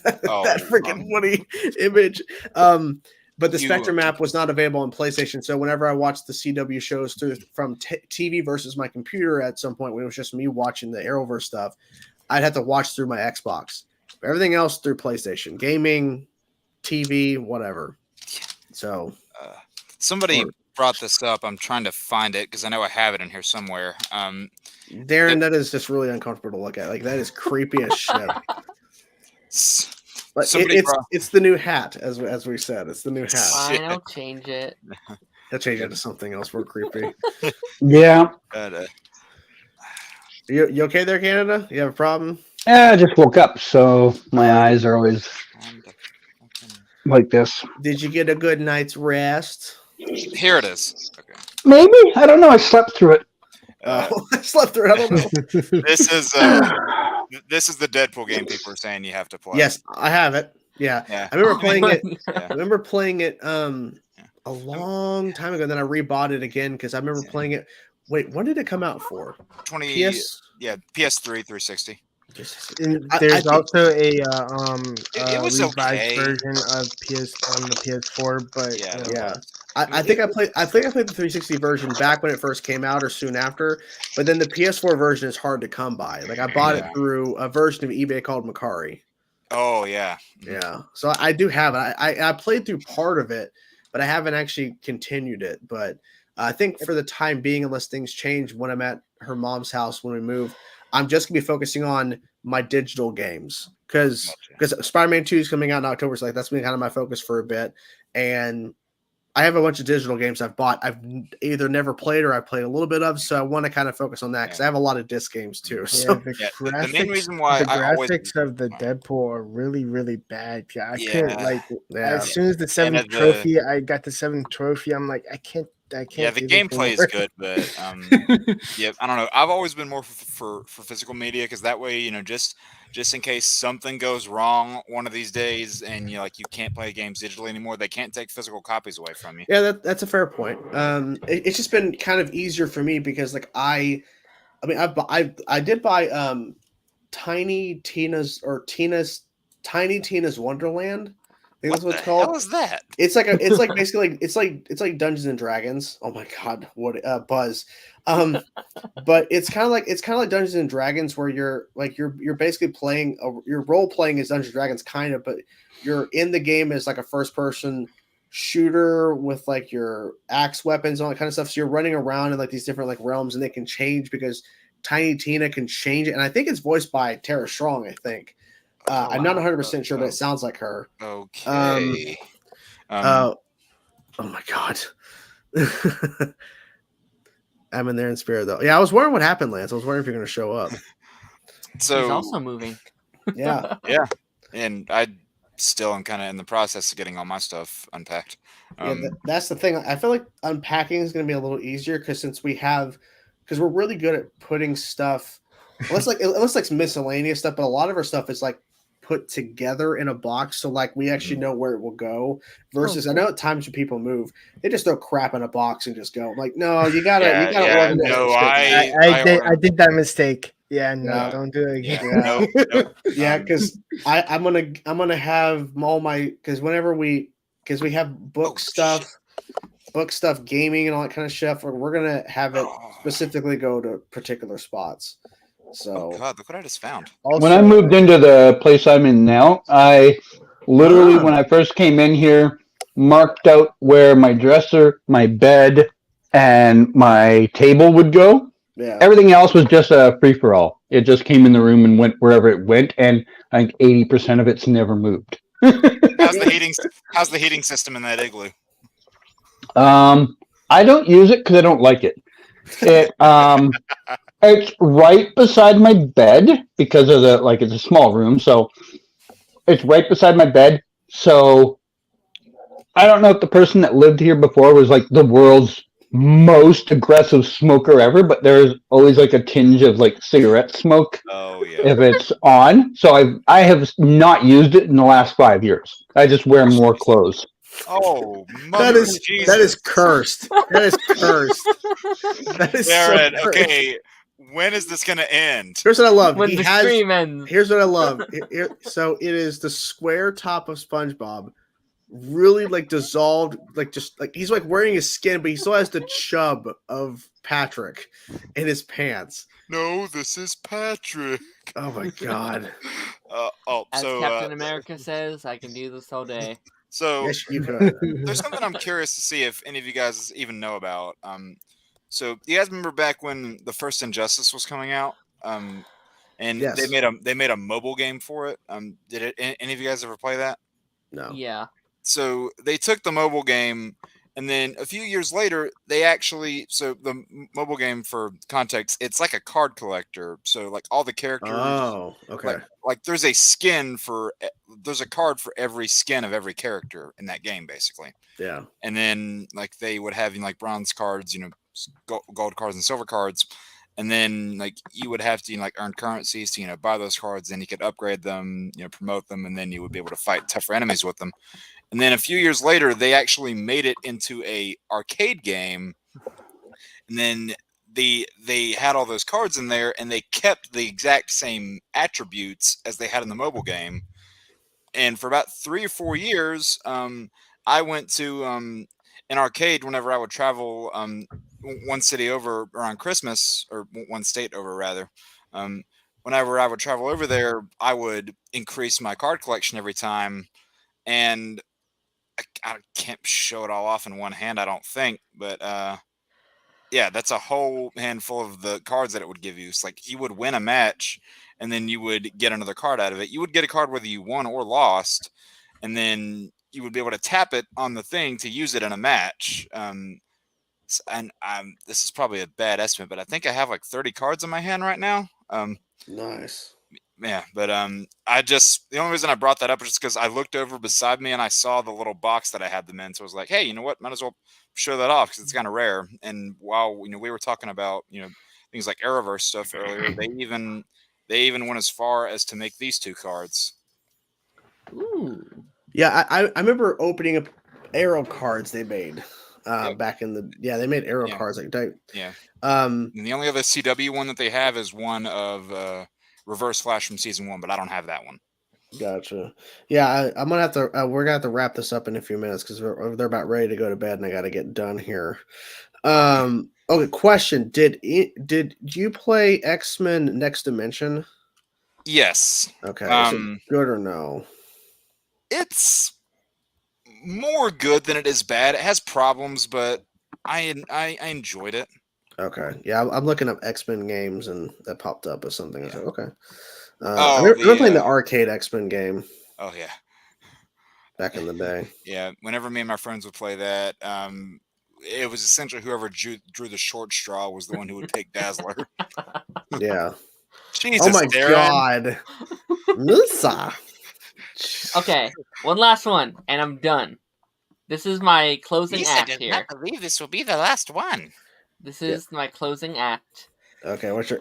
that freaking Woody image. But the Spectrum app was not available on PlayStation, so whenever I watched the CW shows from TV versus my computer, at some point when it was just me watching the Arrowverse stuff, I'd have to watch through my Xbox. Everything else through PlayStation, gaming, TV, whatever. So somebody brought this up. I'm trying to find it because I know I have it in here somewhere. Darren, that is just really uncomfortable to look at. Like that is creepy as shit. But it's the new hat, as we said. It's the new hat. Fine, I'll change it. I'll change it to something else more creepy. Yeah. You okay there, Canada? You have a problem? I just woke up, so my eyes are always like this. Did you get a good night's rest? Here it is. Okay. Maybe. I don't know. I slept through it. I slept through it. I don't know. This is the Deadpool game people are saying you have to play. Yes, I have it. Yeah. I remember playing it. I remember playing it a long time ago. Then I rebought it again because I remember playing it. Wait, when did it come out for? PS3 360. There's also a revised version of on the PS4, but I think I played the 360 version back when it first came out or soon after, but then the PS4 version is hard to come by. Like I bought it through a version of eBay called Macari. Oh yeah. Yeah. So I do have it. I played through part of it, but I haven't actually continued it. But I think for the time being, unless things change when I'm at her mom's house when we move, I'm just gonna be focusing on my digital games because Spider-Man 2 is coming out in October, so like that's been kind of my focus for a bit. And I have a bunch of digital games I've bought. I've either never played or I've played a little bit of, so I want to kind of focus on that because I have a lot of disc games too. So the main reason why the graphics of the Deadpool are really, really bad. I couldn't as soon as the 7th trophy, I got the 7th trophy. I'm like, I can't. Yeah, the gameplay is good, but I don't know. I've always been more for physical media because that way, just in case something goes wrong one of these days and you can't play games digitally anymore, they can't take physical copies away from you. Yeah, that's a fair point. It's just been kind of easier for me because I did buy Tiny Tina's Wonderland. I think that's what it's called. What was that? It's like basically it's like Dungeons and Dragons. Oh my god, what Buzz. But it's kind of like Dungeons and Dragons where you're basically playing your role playing as Dungeons and Dragons kind of, but you're in the game as like a first person shooter with like your axe weapons and all that kind of stuff. So you're running around in like these different like realms and they can change because Tiny Tina can change it. And I think it's voiced by Tara Strong, I think. I'm not 100% sure, but it sounds like her. Okay. Oh my god. I'm in there in spirit though. Yeah, I was wondering what happened, Lance. I was wondering if you're going to show up. So he's also moving. Yeah. Yeah. And I still am kind of in the process of getting all my stuff unpacked. That's the thing. I feel like unpacking is going to be a little easier because we're really good at putting stuff. Unless like miscellaneous stuff, but a lot of our stuff is like put together in a box, so like we actually know where it will go. Versus, I know at times when people move, they just throw crap in a box and just go. I'm like, no, you gotta. Organize. No, I did that mistake. Yeah, no, don't do it again. Yeah, because I'm gonna have all my because we have book stuff, gaming and all that kind of stuff. We're gonna have it specifically go to particular spots. So God, look what I just found. Also, when I moved into the place I'm in now, I literally, when I first came in here, marked out where my dresser, my bed, and my table would go. Yeah. Everything else was just a free-for-all. It just came in the room and went wherever it went, and I think 80% of it's never moved. How's the heating system in that igloo? I don't use it because I don't like it. It's right beside my bed because of it's a small room, so it's right beside my bed. So I don't know if the person that lived here before was like the world's most aggressive smoker ever, but there's always like a tinge of like cigarette smoke. Oh yeah. If it's on, so I have not used it in the last 5 years. I just wear more clothes. Oh, that is cursed. That is cursed. That is Darren, so cursed. Okay, when is this gonna end? Here's what I love. When the stream ends. Here's what I love. So it is the square top of SpongeBob, really like dissolved, like just like he's like wearing his skin, but he still has the chub of Patrick in his pants. No, this is Patrick. Oh my god. As Captain America says, I can do this all day. So yes, you could. There's something I'm curious to see if any of you guys even know about. So you guys remember back when the first Injustice was coming out? And yes. they made a mobile game for it. Did any of you guys ever play that? No. Yeah. So they took the mobile game, and then a few years later, the mobile game, for context, it's like a card collector. So like all the characters. Oh, okay. Like there's a card for every skin of every character in that game, basically. Yeah. And then like they would have like bronze cards, gold cards and silver cards. And then like you would have to like earn currencies to buy those cards, then you could upgrade them, promote them, and then you would be able to fight tougher enemies with them. And then a few years later, they actually made it into a arcade game. And then they had all those cards in there, and they kept the exact same attributes as they had in the mobile game. And for about 3 or 4 years, I went to an arcade whenever I would travel one city over around Christmas, or one state over rather. Whenever I would travel over there, I would increase my card collection every time. And I can't show it all off in one hand, I don't think, but yeah, that's a whole handful of the cards that it would give you. It's like you would win a match, and then you would get another card out of it. You would get a card whether you won or lost, and then you would be able to tap it on the thing to use it in a match. This is probably a bad estimate, but I think I have like 30 cards in my hand right now. Nice. Yeah, but the only reason I brought that up is just because I looked over beside me and I saw the little box that I had them in. So I was like, hey, you know what? Might as well show that off because it's kind of rare. And while we were talking about things like Arrowverse stuff earlier, they even went as far as to make these 2 cards. Ooh. Yeah, I remember opening up Arrow cards they made back in they made Arrow cards like that. Yeah. And the only other CW one that they have is one of Reverse Flash from season 1, but I don't have that one. Gotcha. Yeah, I'm gonna have to. We're gonna have to wrap this up in a few minutes because they're about ready to go to bed, and I got to get done here. Okay. Question: Did you play X-Men Next Dimension? Yes. Okay. Is it good or no? It's more good than it is bad. It has problems, but I enjoyed it. Okay. Yeah, I'm looking up X-Men games, and that popped up as something. I was like, okay. I remember playing the arcade X-Men game. Oh yeah. Back in the day. Yeah. Whenever me and my friends would play that, it was essentially whoever drew the short straw was the one who would pick Dazzler. Yeah. Jesus, oh my Darren. god. Musa. Okay, one last one, and I'm done. This is my closing act here. I believe this will be the last one. This is my closing act. Okay, what's your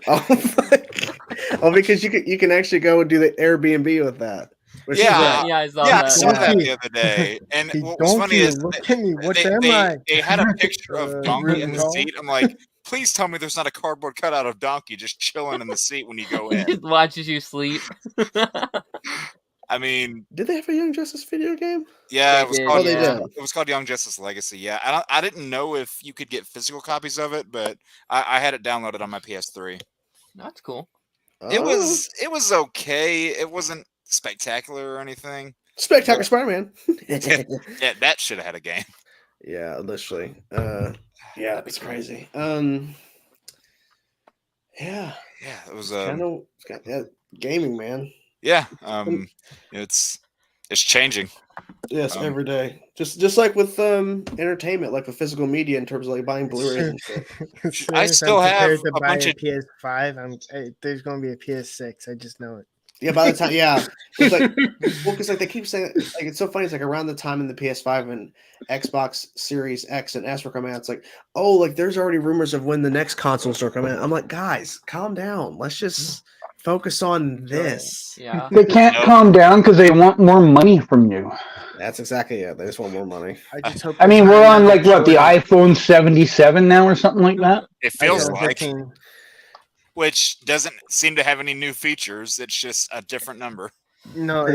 because you can actually go and do the Airbnb with that. I saw that. I saw that the other day. And what was funny is they had a picture of Donkey in the seat. I'm like, please tell me there's not a cardboard cutout of Donkey just chilling in the seat when you go in. Just watches you sleep. I mean, did they have a Young Justice video game? Yeah, it was called Young Justice Legacy. Yeah, I didn't know if you could get physical copies of it, but I had it downloaded on my PS3. That's cool. It was okay. It wasn't spectacular or anything. Spectacular Spider-Man. Yeah, that should have had a game. Yeah, literally. Yeah, it's crazy. Yeah, it was gaming, man. Yeah, it's changing. Yes, every day. Just like with entertainment, like with physical media in terms of like buying Blu-rays and shit. I still have a bunch of PS5. There's going to be a PS6. I just know it. Yeah, by the time, yeah, it's like, well, because like they keep saying, like it's so funny. It's like around the time in the PS5 and Xbox Series X and S were coming out. It's like, oh, like there's already rumors of when the next consoles are coming out. I'm like, guys, calm down. Let's just focus on this. Yeah, they can't calm down because they want more money from you. That's exactly it. They just want more money. I just hope. I mean, we're on like what, the iPhone 77 now or something like that. It feels like. 15. Which doesn't seem to have any new features. It's just a different number. No,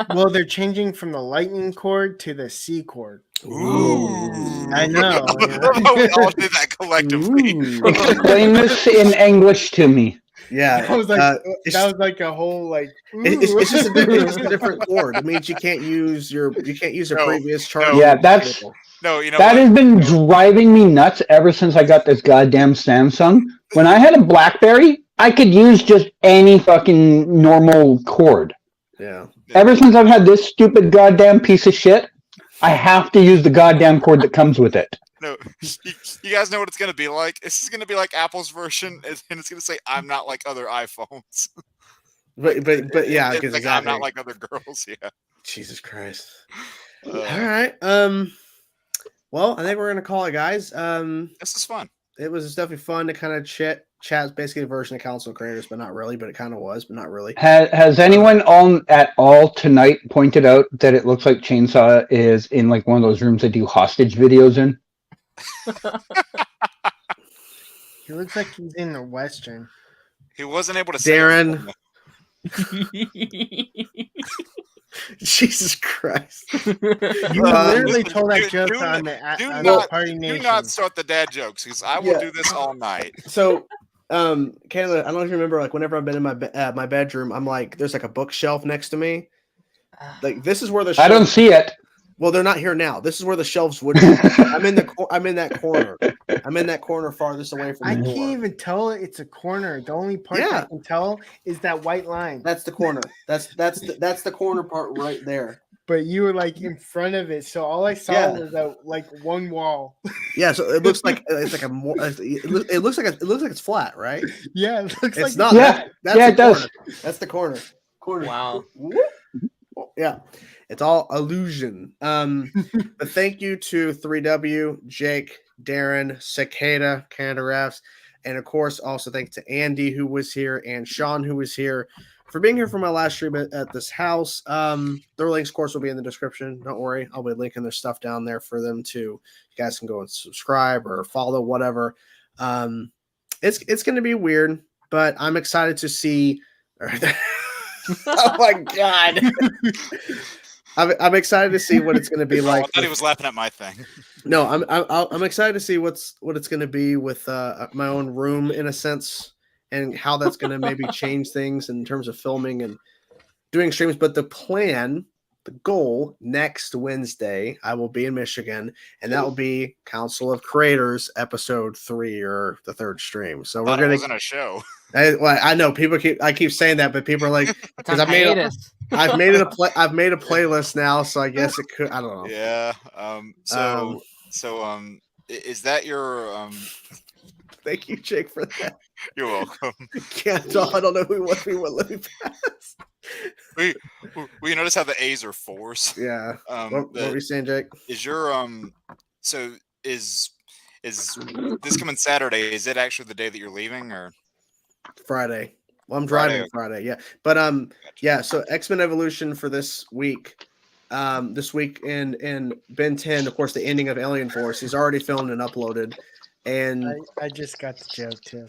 well, they're changing from the lightning cord to the C cord. Ooh. I know. We all do that collectively. Explain this in English to me. Yeah, that was like a whole like. It's just a different cord. It means you can't use a previous charger. Yeah, that's no. You know that what? has been driving me nuts ever since I got this goddamn Samsung. When I had a BlackBerry, I could use just any fucking normal cord. Yeah. Ever since I've had this stupid goddamn piece of shit, I have to use the goddamn cord that comes with it. No, you guys know what it's going to be like. This is going to be like Apple's version, and it's going to say, "I'm not like other iPhones." But yeah, because like, I'm not like other girls. Yeah. Jesus Christ. All right. Well, I think we're gonna call it, guys. This is fun. It was definitely fun to kind of chat. Basically a version of Council of Creators, but not really. But it kind of was, but not really. Has anyone at all tonight pointed out that it looks like Chainsaw is in like one of those rooms that do hostage videos in? He looks like he's in the Western. He wasn't able to. Darren. Jesus Christ! You literally told that joke on the Party Nation. Do not start the dad jokes because I will do this all night. So, Kayla, I don't know if you remember, like whenever I've been in my bedroom, I'm like, there's like a bookshelf next to me. Like this is where the I don't see it. Well, they're not here now. This is where the shelves would be. I'm in that corner. I'm in that corner farthest away from the door. Can't even tell it's a corner. The only part I can tell is that white line. That's the corner. That's the corner part right there. But you were like in front of it, so all I saw was like one wall. Yeah, so it looks like it's like it looks like it's flat, right? Yeah, it looks it's like not. Yeah, that's it does. That's the corner. Wow. Yeah. It's all illusion. But thank you to 3W, Jake, Darren, Cicada, Canada Refs, and of course, also thanks to Andy who was here and Sean who was here for being here for my last stream at this house. Their links, of course, will be in the description. Don't worry, I'll be linking their stuff down there for them to. You guys can go and subscribe or follow, whatever. It's going to be weird, but I'm excited to see. Oh my god. I'm excited to see what it's going to be like. I thought he was laughing at my thing. No, I'm excited to see what it's going to be with my own room in a sense, and how that's going to maybe change things in terms of filming and doing streams. But the goal next Wednesday, I will be in Michigan, and that will be Council of Creators episode 3 or the 3rd stream. So we're going to. Wasn't a show. I know people keep saying that, but people are like, because I've made a playlist now, so I guess it could. I don't know. Yeah. Is that your? Thank you, Jake, for that. You're welcome. I don't know who let me pass. We notice how the A's are 4s. Yeah. What were you saying, Jake? Is your So is this coming Saturday? Is it actually the day that you're leaving or? Friday. Well, I'm driving Friday. Yeah. But yeah, so X-Men Evolution for this week. This week in Ben 10, of course, the ending of Alien Force. He's already filmed and uploaded. And I just got the joke too.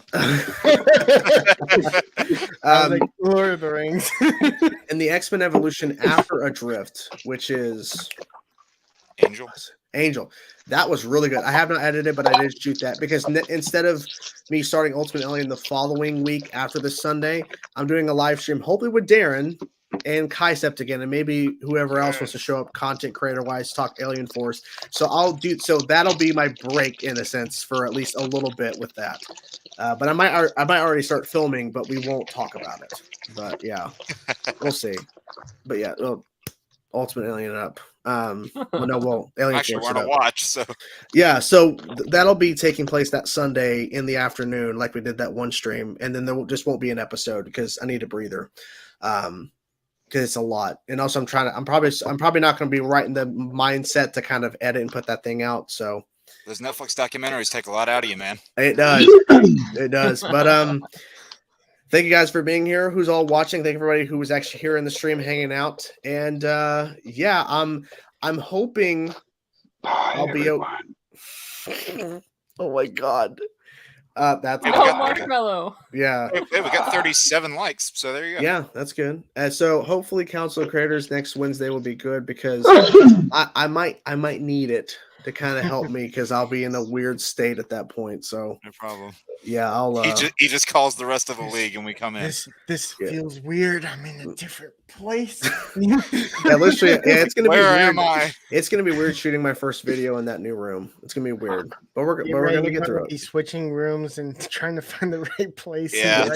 I was like Lord of the Rings. And the X-Men Evolution After Adrift, which is Angel. That was really good. I have not edited, but I did shoot that because instead of me starting Ultimate Alien the following week after this Sunday, I'm doing a live stream, hopefully with Darren and Kaisept again, and maybe whoever else wants to show up content creator wise, talk Alien Force. So that'll be my break in a sense for at least a little bit with that. But I might already start filming, but we won't talk about it. But yeah, we'll see. But yeah, Ultimate Alien up. Alien actually want to watch. So yeah, so that'll be taking place that Sunday in the afternoon, like we did that one stream, and then there just won't be an episode because I need a breather, because it's a lot. And also, I'm probably not going to be right in the mindset to kind of edit and put that thing out. So those Netflix documentaries take a lot out of you, man. It does, it does. But thank you guys for being here. Who's all watching? Thank everybody who was actually here in the stream, hanging out. And yeah, I'm hoping I'll be. Oh my god, that's marshmallow. Yeah, we got 37 likes, so there you go. Yeah, that's good. So hopefully, Council of Creators next Wednesday will be good because I might need it to kind of help me because I'll be in a weird state at that point. So no problem. Yeah, I'll. He just calls the rest of the league, and we come in. This feels weird. I'm in a different place. Yeah, literally. Yeah, it's gonna be weird. Am I? It's gonna be weird shooting my first video in that new room. It's gonna be weird, but we're gonna get through it. Be switching rooms and trying to find the right place. Yeah, I'm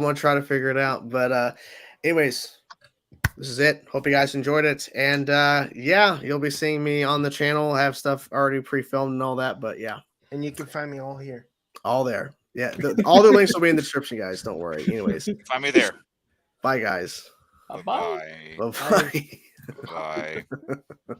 gonna try to figure it out. But anyways, this is it. Hope you guys enjoyed it, and yeah, you'll be seeing me on the channel. I have stuff already pre-filmed and all that. But yeah, and you can find me all here. All there. Yeah. All the links will be in the description, guys. Don't worry. Anyways. Find me there. Bye, guys. Bye. Bye. Bye. Bye.